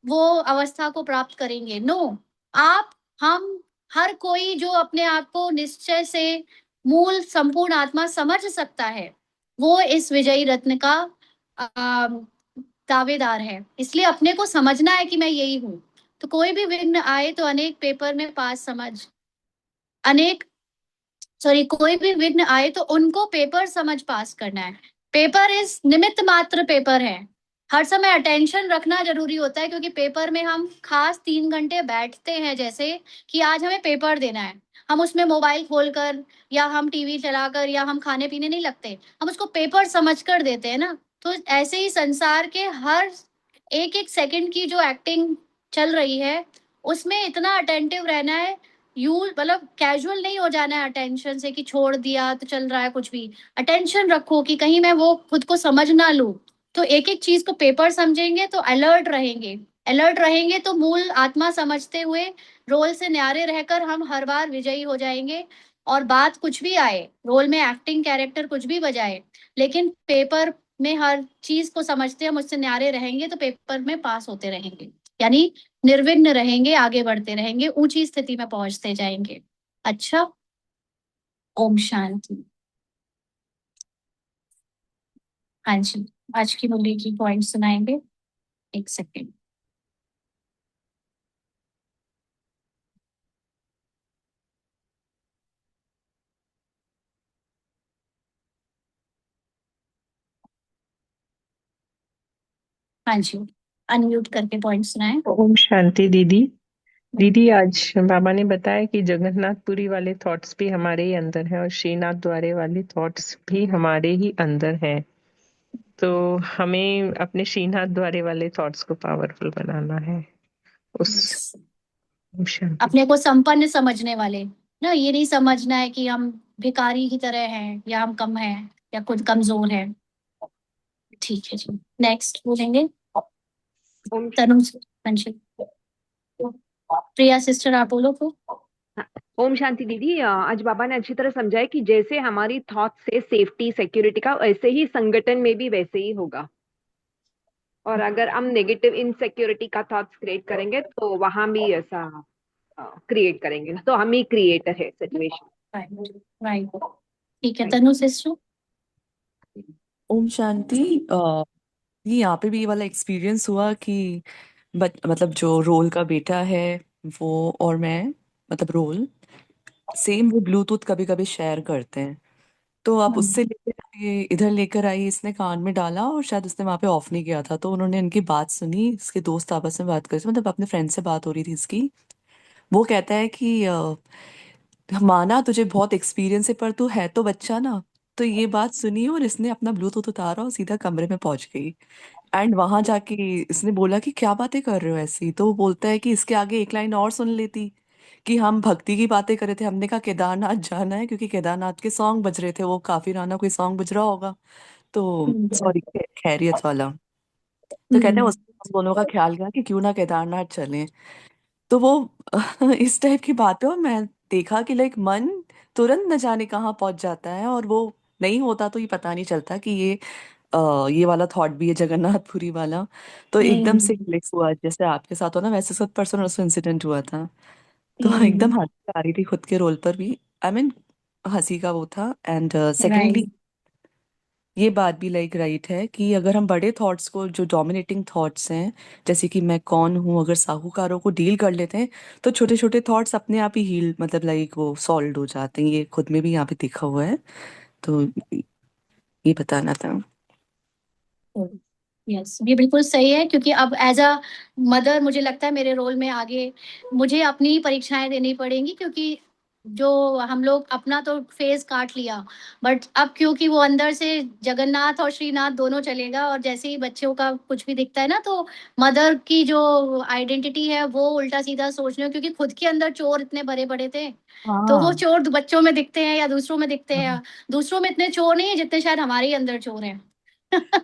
वो अवस्था को प्राप्त करेंगे। नो, आप, हम, हर कोई जो अपने आप को निश्चय से मूल संपूर्ण आत्मा समझ सकता है, वो इस विजयी रत्न का आ, दावेदार है। इसलिए अपने को समझना है कि मैं यही हूँ। तो कोई भी विघ्न आए तो अनेक पेपर में पास समझ अनेक सॉरी कोई भी विघ्न आए तो उनको पेपर समझ पास करना है। पेपर इस निमित्त मात्र पेपर है। हर समय अटेंशन रखना जरूरी होता है, क्योंकि पेपर में हम खास 3 घंटे बैठते हैं, जैसे कि आज हमें पेपर देना है। हम उसमें मोबाइल खोलकर या हम टीवी चलाकर या हम खाने पीने नहीं लगते, हम उसको पेपर समझ कर देते हैं ना। तो ऐसे ही संसार के हर एक एक सेकंड की जो एक्टिंग चल रही है, उसमें इतना अटेंटिव रहना है। यू मतलब कैजुअल नहीं हो जाना है अटेंशन से कि छोड़ दिया तो चल रहा है कुछ भी। अटेंशन रखो कि कहीं मैं वो खुद को समझ ना लूं। तो एक एक चीज को पेपर समझेंगे तो अलर्ट रहेंगे। अलर्ट रहेंगे तो मूल आत्मा समझते हुए रोल से न्यारे रहकर हम हर बार विजयी हो जाएंगे। और बात कुछ भी आए, रोल में एक्टिंग कैरेक्टर कुछ भी बजाए, लेकिन पेपर में हर चीज को समझते हम उससे न्यारे रहेंगे तो पेपर में पास होते रहेंगे। यानी निर्विघ्न रहेंगे, आगे बढ़ते रहेंगे, ऊंची स्थिति में पहुंचते जाएंगे। अच्छा। ओम शांति। हाँ जी। आज की मुरली की पॉइंट सुनाएंगे। एक सेकेंड। हाँ जी, अनम्यूट करके पॉइंट सुनाए। ओम शांति दीदी। दीदी आज बाबा ने बताया कि जगन्नाथपुरी वाले थॉट्स भी हमारे ही अंदर है और श्रीनाथ द्वारे वाले थॉट्स भी हमारे ही अंदर है। तो हमें अपने श्रीनाथ द्वारे वाले थॉट्स को पावरफुल बनाना है। उस Yes. ओम शांति। अपने को संपन्न समझने वाले, ना ये नहीं समझना है कि हम भिखारी की तरह हैं या हम कम हैं या खुद कमजोर है। ठीक है जी, नेक्स्ट बोलेंगे ओम तनु। हाँ जी, प्रिया सिस्टर आप बोलो तो। ओम शांति दीदी। आज बाबा ने अच्छी तरह समझाया कि जैसे हमारी थॉट से सेफ्टी सिक्योरिटी का, वैसे ही संगठन में भी वैसे ही होगा। और अगर हम नेगेटिव इनसिक्योरिटी का थॉट्स क्रिएट करेंगे तो वहां भी ऐसा क्रिएट करेंगे, तो हम ही क्रिएटर है सिचुएशन। Right right. ठीक है तनु सिस्टर। ओम शांति। ये यहाँ पे भी ये वाला एक्सपीरियंस हुआ कि मतलब जो रोल का बेटा है वो और मैं, मतलब रोल सेम, वो ब्लूटूथ कभी कभी शेयर करते हैं। तो आप उससे लेकर ये इधर लेकर आई, इसने कान में डाला और शायद उसने वहां पे ऑफ नहीं किया था, तो उन्होंने इनकी बात सुनी, इसके दोस्त आपस में बात कर रहे थे, मतलब अपने फ्रेंड से बात हो रही थी इसकी। वो कहता है कि माना तुझे बहुत एक्सपीरियंस है पर तू है तो बच्चा ना। तो ये बात सुनी और इसने अपना ब्लूटूथ उतारा और सीधा कमरे में पहुंच गई। एंड वहां जाके इसने बोला कि क्या बातें कर रहे हो ऐसी, तो वो बोलता है कि इसके आगे एक लाइन और सुन लेती कि हम भक्ति की बातें कर रहे थे, हमने कहा केदारनाथ जाना है क्योंकि केदारनाथ के सॉन्ग बज रहे थे, वो काफी राना कोई सॉन्ग बज रहा होगा, तो सॉरी खैरियत वाला। तो कहते हैं उसने हम दोनों का ख्याल किया कि क्यों ना केदारनाथ चलें। तो वो इस टाइप की बात है, और मैं देखा कि लाइक मन तुरंत न जाने कहाँ पहुंच जाता है, और वो नहीं होता तो ये पता नहीं चलता कि ये वाला थॉट भी है जगन्नाथपुरी वाला। तो एकदम से क्लिक हुआ, जैसे आपके साथ हो ना वैसे 7% उसको इंसिडेंट हुआ था। तो एकदम हंसी आ रही थी खुद के रोल पर भी, आई मीन हंसी का वो था। And secondly right. ये बात भी लाइक राइट है कि अगर हम बड़े थॉट्स को, जो डोमिनेटिंग थॉट्स हैं, जैसे कि मैं कौन हूँ, अगर साहूकारों को डील कर लेते हैं तो छोटे छोटे थॉट्स अपने आप ही हील, मतलब लाइक वो सॉल्व हो जाते हैं। ये खुद में भी यहाँ पे दिखा हुआ है, तो ये बताना था। यस, ये बिल्कुल सही है, क्योंकि अब एज अ मदर मुझे लगता है मेरे रोल में आगे मुझे अपनी ही परीक्षाएं देनी पड़ेंगी, क्योंकि जो हम लोग अपना तो फेज काट लिया, बट अब क्योंकि वो अंदर से जगन्नाथ और श्रीनाथ दोनों चलेगा, और जैसे ही बच्चों का कुछ भी दिखता है ना, तो मदर की जो आइडेंटिटी है वो उल्टा सीधा सोचने, क्योंकि खुद के अंदर चोर इतने बड़े बड़े थे, तो वो हाँ, चोर बच्चों में दिखते हैं या दूसरों में दिखते हैं। दूसरों में इतने चोर नहीं है जितने शायद हमारे ही अंदर चोर हैं।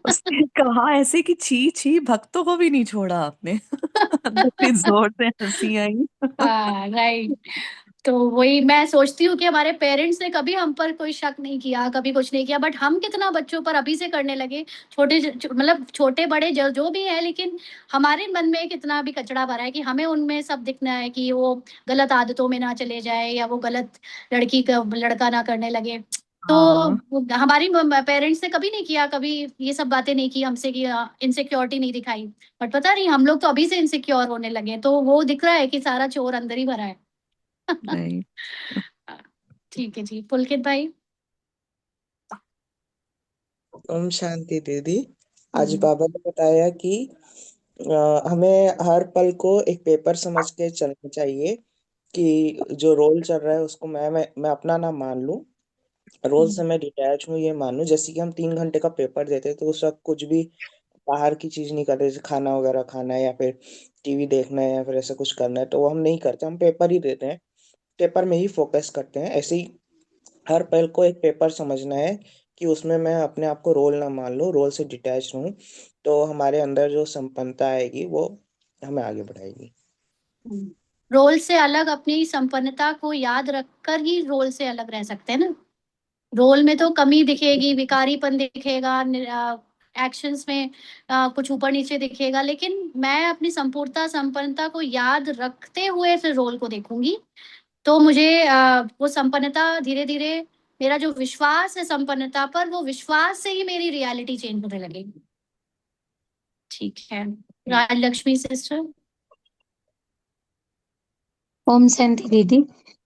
उसने कहा ऐसे कि छी छी, भक्तों को भी नहीं छोड़ा आपने। अंदर से जोर से हंसी आई। हाँ राइट। तो वही मैं सोचती हूँ कि हमारे पेरेंट्स ने कभी हम पर कोई शक नहीं किया, कभी कुछ नहीं किया, बट हम कितना बच्चों पर अभी से करने लगे। मतलब छोटे बड़े जो भी है, लेकिन हमारे मन में कितना भी कचरा भरा है कि हमें उनमें सब दिखना है कि वो गलत आदतों में ना चले जाए, या वो गलत लड़की का लड़का ना करने लगे। तो हाँ, हमारी पेरेंट्स ने कभी नहीं किया, कभी ये सब बातें नहीं की हमसे कि इनसिक्योरिटी नहीं दिखाई। बट पता नहीं हम लोग तो अभी से इनसिक्योर होने लगे, तो वो दिख रहा है कि सारा चोर अंदर ही भरा है। राइट। ठीक है जी, पुलकित भाई। ओम शांति दीदी। आज हम्म, बाबा ने बताया कि हमें हर पल को एक पेपर समझ के चलना चाहिए कि जो रोल चल रहा है उसको मैं अपना ना मान लूं। रोल से मैं डिटैच हूँ ये मान लूं। जैसे कि हम 3 घंटे का पेपर देते हैं तो उस वक्त कुछ भी बाहर की चीज नहीं करते, जैसे खाना वगैरह खाना है या फिर टीवी देखना है या फिर ऐसा कुछ करना है, तो वो हम नहीं करते, हम पेपर ही देते हैं, पेपर में ही फोकस करते हैं। ऐसे ही हर पल को एक पेपर समझना है कि उसमें मैं अपने आप को रोल ना मान लूं, रोल से डिटैच रहूं, तो हमारे अंदर जो संपन्नता आएगी वो हमें आगे बढ़ाएगी। रोल से अलग अपनी संपन्नता को याद रखकर ही रोल से अलग रह सकते हैं ना। रोल में तो कमी दिखेगी, विकारीपन दिखेगा, एक्शंस में कुछ ऊपर नीचे दिखेगा, लेकिन मैं अपनी संपूर्णता संपन्नता को याद रखते हुए फिर रोल को देखूंगी, तो मुझे वो संपन्नता धीरे धीरे, मेरा जो विश्वास है संपन्नता पर, वो विश्वास से ही मेरी रियलिटी चेंज होने लगेगी। ठीक है, राजलक्ष्मी सिस्टर। ओम शांति दीदी।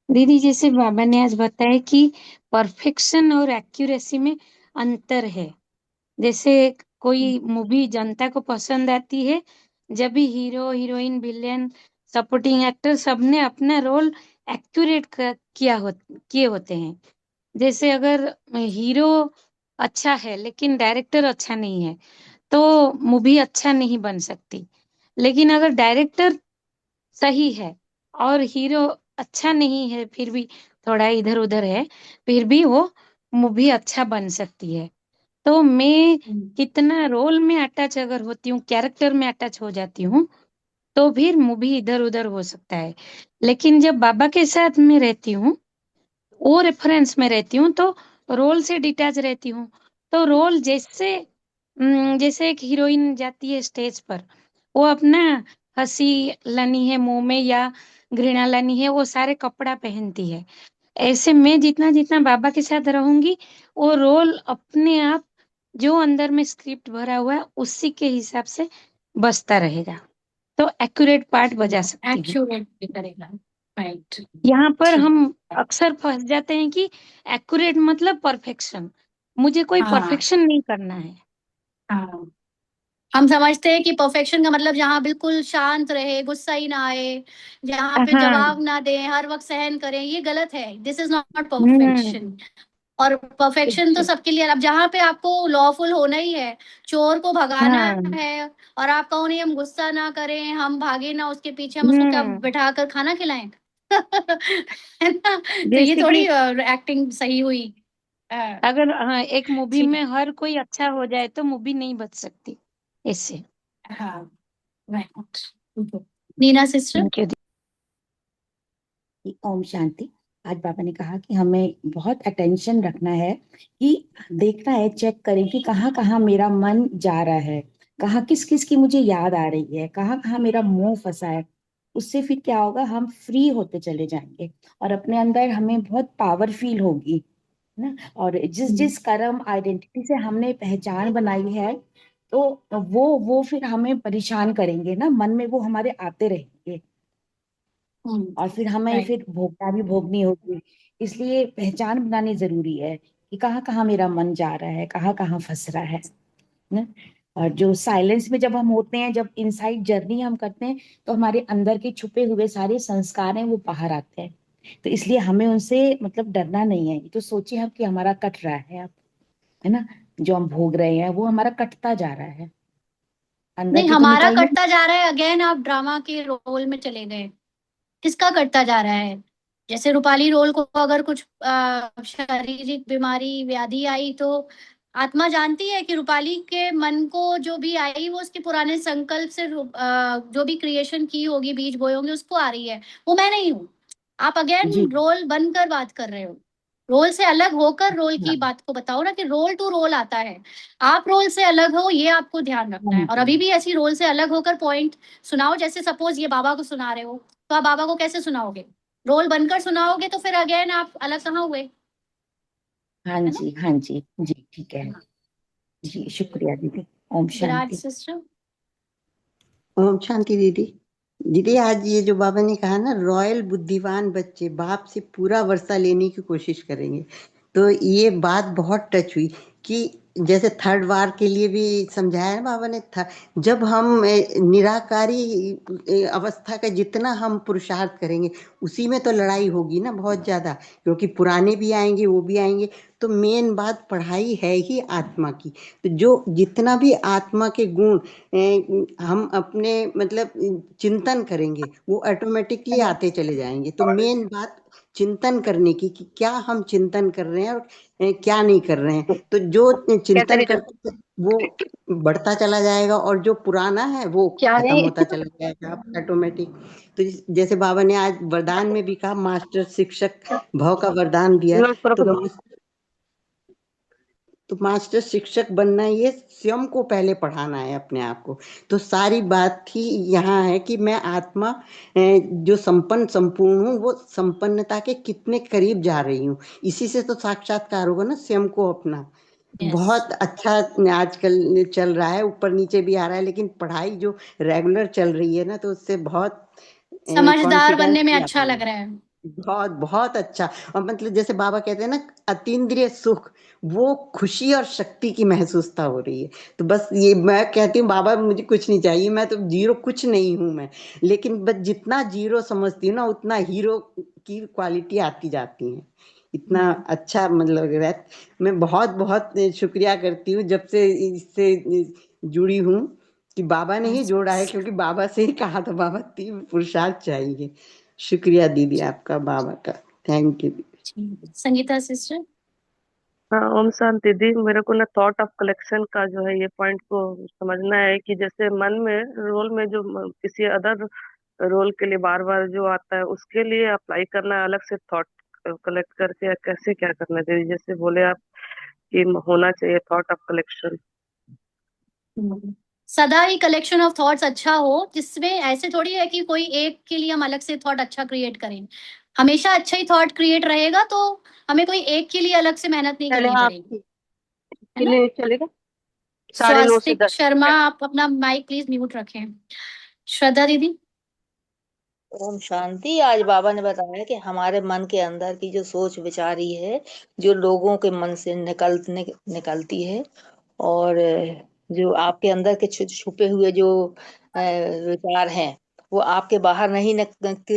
दीदी जैसे बाबा ने आज बताया कि परफेक्शन और एक्यूरेसी में अंतर है। जैसे कोई मूवी जनता को पसंद आती है जब भी hero heroine villain supporting actor सबने अपना रोल एक्यूरेट किए होते हैं। जैसे अगर हीरो अच्छा है लेकिन डायरेक्टर अच्छा नहीं है तो मूवी अच्छा नहीं बन सकती। लेकिन अगर डायरेक्टर सही है और हीरो अच्छा नहीं है, फिर भी थोड़ा इधर उधर है, फिर भी वो मूवी अच्छा बन सकती है। तो मैं कितना रोल में अटैच अगर होती हूँ, कैरेक्टर में अटैच हो जाती हूँ, तो फिर मूवी इधर उधर हो सकता है। लेकिन जब बाबा के साथ में रहती हूँ, वो रेफरेंस में रहती हूँ, तो रोल से डिटैच रहती हूँ। तो रोल जैसे एक हीरोइन जाती है स्टेज पर, वो अपना हंसी लानी है मुंह में या घृणा लानी है, वो सारे कपड़ा पहनती है। ऐसे में जितना जितना बाबा के साथ रहूंगी, वो रोल अपने आप जो अंदर में स्क्रिप्ट भरा हुआ है उसी के हिसाब से बसता रहेगा, तो एक्यूरेट पार्ट बजा सकती हूँ। एक्यूरेट भी करेगा, राइट। यहाँ पर ठीक हम अक्सर फंस जाते हैं कि एक्यूरेट मतलब परफेक्शन। मुझे कोई हाँ परफेक्शन नहीं करना है। हाँ, हम समझते हैं कि परफेक्शन का मतलब जहाँ बिल्कुल शांत रहे, गुस्सा ही ना आए, जहाँ पे हाँ। जवाब ना दें, हर वक्त सहन करें, ये गलत है। This is not hmm. Perfection. और परफेक्शन तो सबके लिए, अब जहाँ पे आपको लॉफुल होना ही है, चोर को भगाना हाँ। है, और आप कहो नहीं हम गुस्सा ना करें, हम भागे ना उसके पीछे, हम उसको क्या बैठा कर खाना खिलाएं? है ना? तो ये जैसे थोड़ी कि एक्टिंग सही हुई। अगर हाँ एक मूवी ठीक में हर कोई अच्छा हो जाए तो मूवी नहीं बच सकती इससे। है, हाँ, right. Neena sister. Thank you. ओम शांति। आज बाबा ने कहा कि हमें बहुत अटेंशन रखना है, कि देखना है, चेक करें कि कहाँ कहाँ मेरा मन जा रहा है, कहाँ किस किस की मुझे याद आ रही है, कहाँ कहाँ मेरा मुंह फंसा है। उससे फिर क्या होगा, हम फ्री होते चले जाएंगे और अपने अंदर हमें बहुत पावर फील होगी ना। और जिस जिस कर्म आइडेंटिटी से हमने पहचान बनाई है, तो वो फिर हमें परेशान करेंगे ना, मन में वो हमारे आते रहेंगे और फिर हमें फिर भोगना भी भोगनी होगी। इसलिए पहचान बनानी जरूरी है कि कहाँ कहाँ मेरा मन जा रहा है, कहाँ कहाँ फंस रहा है ना। और जो साइलेंस में जब हम होते हैं, जब इनसाइड जर्नी हम करते हैं, तो हमारे अंदर के छुपे हुए सारे संस्कार हैं वो बाहर आते हैं। तो इसलिए हमें उनसे मतलब डरना नहीं है। तो सोचिए हम कि हमारा कट रहा है अब, है ना, जो हम भोग रहे हैं वो हमारा कटता जा रहा है, अंदर नहीं, से तो हमारा निकलना। कटता जा रहा है। अगेन आप ड्रामा के रोल में चले गए। किसका कटता जा रहा है? जैसे रूपाली रोल को अगर कुछ शारीरिक बीमारी व्याधि आई, तो आत्मा जानती है कि रूपाली के मन को जो भी आई वो उसके पुराने संकल्प से जो भी क्रिएशन की होगी, बीज बोए होंगे, उसको आ रही है। वो मैं नहीं हूँ। आप अगेन जी रोल बनकर बात कर रहे हो। रोल से अलग होकर रोल की हाँ बात को बताओ ना, कि रोल टू रोल आता है। आप रोल से अलग हो, ये आपको ध्यान रखना है। और हाँ अभी भी ऐसी रोल से अलग होकर पॉइंट सुनाओ। जैसे सपोज ये बाबा को सुना रहे हो, तो आप बाबा को कैसे सुनाओगे? रोल बनकर सुनाओगे तो फिर अगेन आप अलग कहाँ हुए? हाँ है ना? जी हाँ जी जी ठीक है। हाँ, जी ठीक। शुक्रिया दीदी। ओम विराट शांति। सिस्टर। ओम शांति दीदी। दीदी आज ये जो बाबा ने कहा ना, रॉयल बुद्धिमान बच्चे बाप से पूरा वर्षा लेने की कोशिश करेंगे, तो ये बात बहुत टच हुई कि जैसे थर्ड वार के लिए भी समझाया है बाबा ने था। जब हम निराकारी अवस्था का जितना हम पुरुषार्थ करेंगे, उसी में तो लड़ाई होगी ना बहुत ज्यादा, क्योंकि पुराने भी आएंगे वो भी आएंगे। तो मेन बात पढ़ाई है ही आत्मा की। तो जो जितना भी आत्मा के गुण हम अपने मतलब चिंतन करेंगे, वो ऑटोमेटिकली आते चले जाएंगे। तो मेन बात चिंतन करने की कि क्या हम चिंतन कर रहे हैं और क्या नहीं कर रहे हैं। तो जो चिंतन करते वो बढ़ता चला जाएगा, और जो पुराना है वो खत्म होता चला जाएगा ऑटोमेटिक। तो जैसे बाबा ने आज वरदान में भी कहा, मास्टर शिक्षक भव का वरदान दिया। तो तो मास्टर शिक्षक बनना ये स्वयं को पहले पढ़ाना है अपने आप को। तो सारी बात ही यहाँ है कि मैं आत्मा जो संपूर्ण हूँ वो संपन्नता के कितने करीब जा रही हूँ, इसी से तो साक्षात्कार होगा ना स्वयं को अपना। Yes. बहुत अच्छा आजकल चल रहा है, ऊपर नीचे भी आ रहा है, लेकिन पढ़ाई जो रेगुलर चल रही है ना, तो उससे बहुत समझदार कॉन्फिडेंस बनने में भी अच्छा आता है। लग रहा है। बहुत बहुत अच्छा। और मतलब जैसे बाबा कहते हैं ना, अतीन्द्रिय सुख, वो खुशी और शक्ति की महसूसता हो रही है। तो बस ये मैं कहती हूँ, बाबा मुझे कुछ नहीं चाहिए, मैं तो जीरो कुछ नहीं हूँ मैं, लेकिन बस जितना जीरो समझती हूँ ना, उतना हीरो की क्वालिटी आती जाती है। इतना अच्छा मतलब लग रहा है। मैं बहुत बहुत शुक्रिया करती हूँ जब से इससे जुड़ी हूँ, कि बाबा ने ही जोड़ा है, क्योंकि बाबा से ही कहा था बाबा तीव्र पुरुषार्थ चाहिए। शुक्रिया दीदी आपका, बाबा का। Thank you. संगीता सिस्टर। हाँ, ओम शांति दी। मेरे को ना थॉट ऑफ कलेक्शन का जो है ये पॉइंट को समझना है कि जैसे मन में रोल में जो किसी अदर रोल के लिए बार बार जो आता है, उसके लिए अप्लाई करना है अलग से थॉट कलेक्ट करके, या कैसे क्या करना चाहिए? जैसे बोले आप कि होना चाहिए थॉट ऑफ कलेक्शन। सदा ही कलेक्शन ऑफ थॉट्स अच्छा हो, जिसमें ऐसे थोड़ी है कि कोई एक के लिए हम अलग से थॉट अच्छा क्रिएट करें। हमेशा अच्छा ही थॉट क्रिएट रहेगा, तो हमें कोई एक के लिए अलग से मेहनत नहीं करनी पड़ेगी, है ना? चलेगा। 9:30 से स्वास्तिक 10। शर्मा, आप अपना माइक प्लीज म्यूट रखें। श्रद्धा दीदी। ओम शांति। आज बाबा ने बताया कि हमारे मन के अंदर की जो सोच विचारी है, जो लोगों के मन से निकलती है, और जो आपके अंदर के छुपे हुए जो विचार हैं, वो आपके बाहर नहीं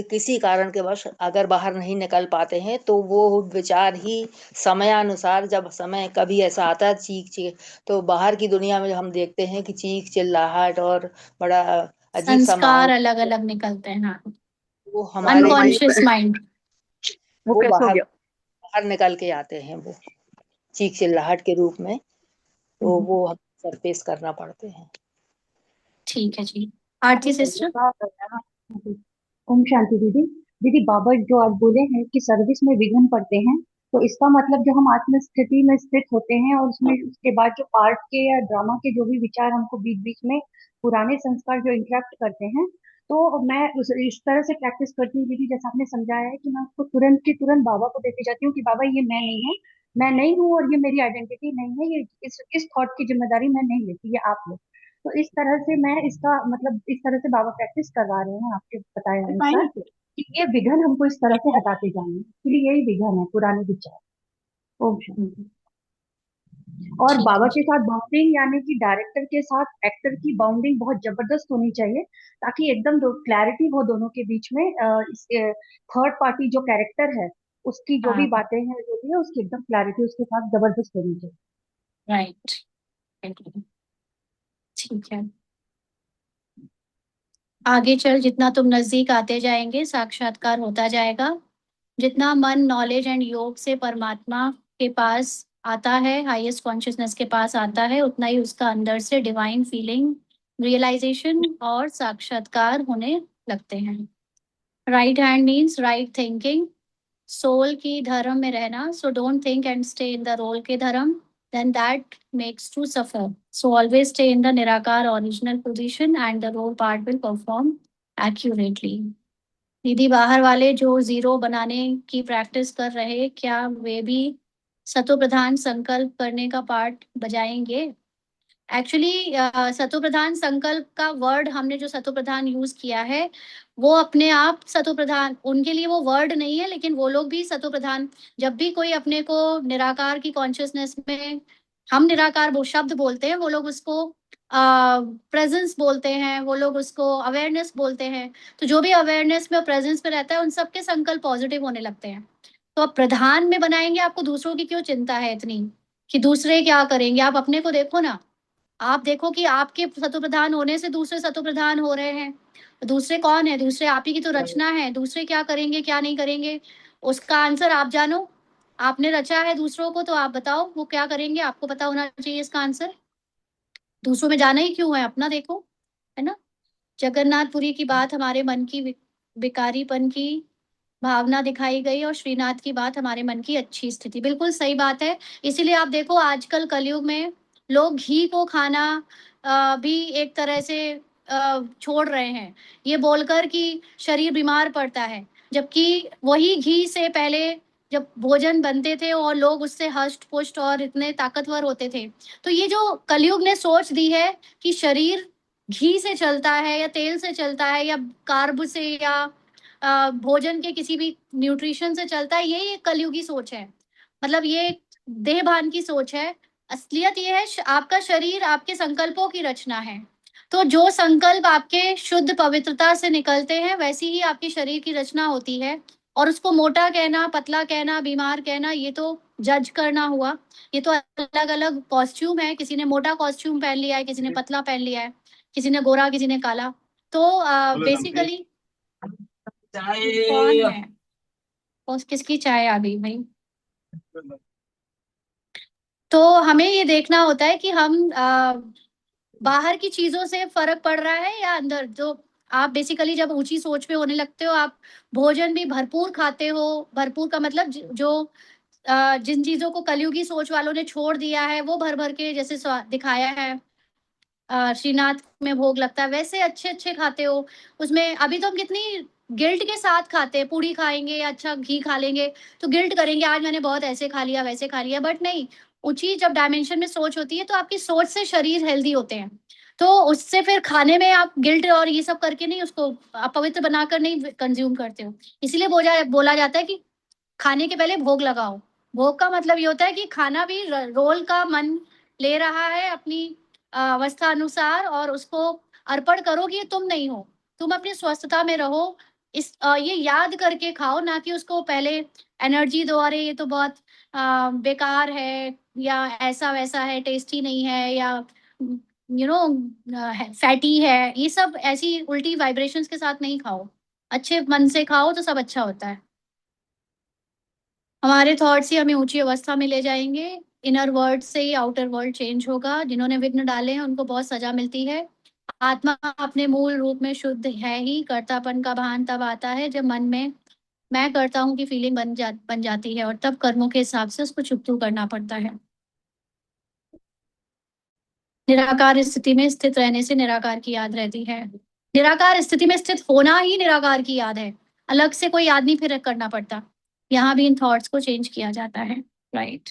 किसी कारण के वश अगर बाहर नहीं निकल पाते हैं, तो वो विचार ही समयानुसार, जब समय कभी ऐसा आता है चीख चीख, तो बाहर की दुनिया में हम देखते हैं कि चीख चिल्लाहट और बड़ा अजीब सा संस्कार माहौल, अलग अलग निकलते हैं। हाँ, वो हमारे अनकॉन्शियस माइंड वो वो कैसे हो बाहर गया? बाहर निकल के आते हैं, वो चीख चिल्लाहट के रूप में, तो वो हम सर फेस करना पड़ते हैं। ठीक है जी। आरती सिस्टर। ओम शांति दीदी। दीदी, बाबा जो आज बोले हैं कि सर्विस में विघ्न पड़ते हैं, तो इसका मतलब जो हम आत्म स्थिति में स्थित होते हैं और उसमें उसके बाद जो पार्ट के या ड्रामा के जो भी विचार हमको बीच बीच में पुराने संस्कार जो इंटरेक्ट करते हैं, तो मैं इस तरह से प्रैक्टिस करती हूँ दीदी, जैसा आपने समझाया है कि मैं उसको तुरंत की तुरंत बाबा को देती जाती हूँ कि बाबा ये मैं नहीं हूँ, मैं नहीं हूँ और ये मेरी आइडेंटिटी नहीं है, ये इस थॉट की जिम्मेदारी मैं नहीं लेती, ये आप लो। तो इस तरह से मैं इसका मतलब इस तरह से बाबा प्रैक्टिस करवा रहे हैं आपके बताए अनुसार कि ये विघन हमको इस तरह से हटाते जाएंगे, इसलिए यही विघन है पुराने विचार। ओम शांति। और ठीक बाबा है के साथ बाउंडिंग, यानी कि डायरेक्टर के साथ एक्टर की बाउंडिंग बहुत जबरदस्त होनी चाहिए, ताकि एकदम क्लैरिटी हो दोनों के बीच में। थर्ड पार्टी जो कैरेक्टर है उसकी जो भी हाँ, बातें हैं जो भी है उसकी एकदम क्लैरिटी उसके साथ जबरदस्त होनी चाहिए। राइट। ठीक है। आगे चल, जितना तुम नजदीक आते जाएंगे साक्षात्कार होता जाएगा। जितना मन नॉलेज एंड योग से परमात्मा के पास आता है, हाईएस्ट कॉन्शियसनेस के पास आता है, उतना ही उसका अंदर से डिवाइन फीलिंग, रियलाइजेशन और साक्षात्कार होने लगते हैं। Right hand means right thinking, soul की धर्म में रहना। So don't think and stay in the role के धर्म, then that makes to suffer. So always stay in the Nirakar original position and the role part will perform accurately. दीदी, बाहर वाले जो जीरो बनाने की प्रैक्टिस कर रहे, क्या वे भी सतो प्रधान संकल्प करने का पार्ट बजाएंगे? एक्चुअली सतो प्रधान संकल्प का वर्ड हमने जो सतो प्रधान यूज किया है, वो अपने आप सतो प्रधान, उनके लिए वो वर्ड नहीं है, लेकिन वो लोग भी सतो प्रधान। जब भी कोई अपने को निराकार की कॉन्शियसनेस में, हम निराकार वो शब्द बोलते हैं, वो लोग उसको प्रेजेंस बोलते हैं, वो लोग उसको अवेयरनेस बोलते हैं। तो जो भी अवेयरनेस में और प्रेजेंस में रहता है, उन सबके संकल्प पॉजिटिव होने लगते हैं। तो अब प्रधान में बनाएंगे, आपको दूसरों की क्यों चिंता है इतनी कि दूसरे क्या करेंगे? आप अपने को देखो ना, आप देखो कि आपके सतो प्रधान होने से दूसरे सतो प्रधान हो रहे हैं। दूसरे कौन है? दूसरे आप ही की तो रचना है। दूसरे क्या करेंगे क्या नहीं करेंगे, उसका आंसर आप जानो। आपने रचा है दूसरों को, तो आप बताओ वो क्या करेंगे, आपको पता होना चाहिए इसका आंसर। दूसरों में जाना ही क्यों है, अपना देखो, है ना? जगन्नाथपुरी की बात हमारे मन की विकारीपन की भावना दिखाई गई और श्रीनाथ की बात हमारे मन की अच्छी स्थिति, बिल्कुल सही बात है। इसीलिए आप देखो आजकल कलयुग में लोग घी को खाना भी एक तरह से छोड़ रहे हैं, ये बोलकर कि शरीर बीमार पड़ता है, जबकि वही घी से पहले जब भोजन बनते थे और लोग उससे हष्ट पुष्ट और इतने ताकतवर होते थे। तो ये जो कलयुग ने सोच दी है कि शरीर घी से चलता है या तेल से चलता है या कार्ब से या भोजन के किसी भी न्यूट्रिशन से चलता है, यही एक कलयुगी सोच है। मतलब ये देहभान की सोच है। असलियत ये है आपका शरीर आपके संकल्पों की रचना है। तो जो संकल्प आपके शुद्ध पवित्रता से निकलते हैं वैसी ही आपके शरीर की रचना होती है। और उसको मोटा कहना, पतला कहना, बीमार कहना, ये तो जज करना हुआ। ये तो अलग अलग कॉस्ट्यूम है, किसी ने मोटा कॉस्ट्यूम पहन लिया है, किसी ने पतला पहन लिया है, किसी ने गोरा, किसी ने काला। तो बेसिकली कौन है और किसकी चाय आ गई भाई। तो हमें ये देखना होता है कि हम बाहर की चीजों से फर्क पड़ रहा है या अंदर। जो आप बेसिकली जब ऊंची सोच पे होने लगते हो, आप भोजन भी भरपूर खाते हो। भरपूर का मतलब जो जिन चीजों को कलयुगी सोच वालों ने छोड़ दिया है वो भर भर के, जैसे दिखाया है श्रीनाथ में भोग लगता है, वैसे अच्छे अच्छे खाते हो। उसमें अभी तो हम कितनी गिल्ट के साथ खाते हैं, पूड़ी खाएंगे या अच्छा घी खा लेंगे तो गिल्ट करेंगे आज मैंने बहुत ऐसे खा लिया वैसे खा लिया। बट नहीं, ऊंची जब डायमेंशन में सोच होती है तो आपकी सोच से शरीर हेल्दी होते हैं। तो उससे फिर खाने में आप गिल्ट और ये सब करके नहीं उसको अपवित्र बनाकर नहीं कंज्यूम करते हो। इसलिए बोला जाता है कि खाने के पहले भोग लगाओ। भोग का मतलब ये होता है कि खाना भी रोल का मन ले रहा है अपनी अवस्था अनुसार, और उसको अर्पण करो कि ये तुम नहीं हो, तुम अपनी स्वस्थता में रहो। ये याद करके खाओ, ना कि उसको पहले एनर्जी दो, अरे ये तो बहुत बेकार है या ऐसा वैसा है, टेस्टी नहीं है या फैटी है। ये सब ऐसी उल्टी वाइब्रेशंस के साथ नहीं खाओ, अच्छे मन से खाओ तो सब अच्छा होता है। हमारे थॉट्स ही हमें ऊंची अवस्था में ले जाएंगे। इनर वर्ल्ड से ही आउटर वर्ल्ड चेंज होगा। जिन्होंने विघ्न डाले हैं उनको बहुत सजा मिलती है। आत्मा अपने मूल रूप में शुद्ध है ही। कर्तापन का भान तब आता है जब मन में मैं करता हूँ की फीलिंग बन जाती है, और तब कर्मों के हिसाब से उसको चुकतू करना पड़ता है। निराकार स्थिति में स्थित रहने से निराकार की याद रहती है। निराकार स्थिति में स्थित होना ही निराकार की याद है। अलग से कोई याद नहीं फिर करना पड़ता। यहाँ भी इन थॉट्स को चेंज किया जाता है। राइट,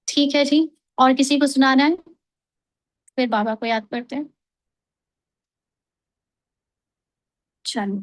ठीक है जी। और किसी को सुनाना है? फिर बाबा को याद करते हैं। चलो।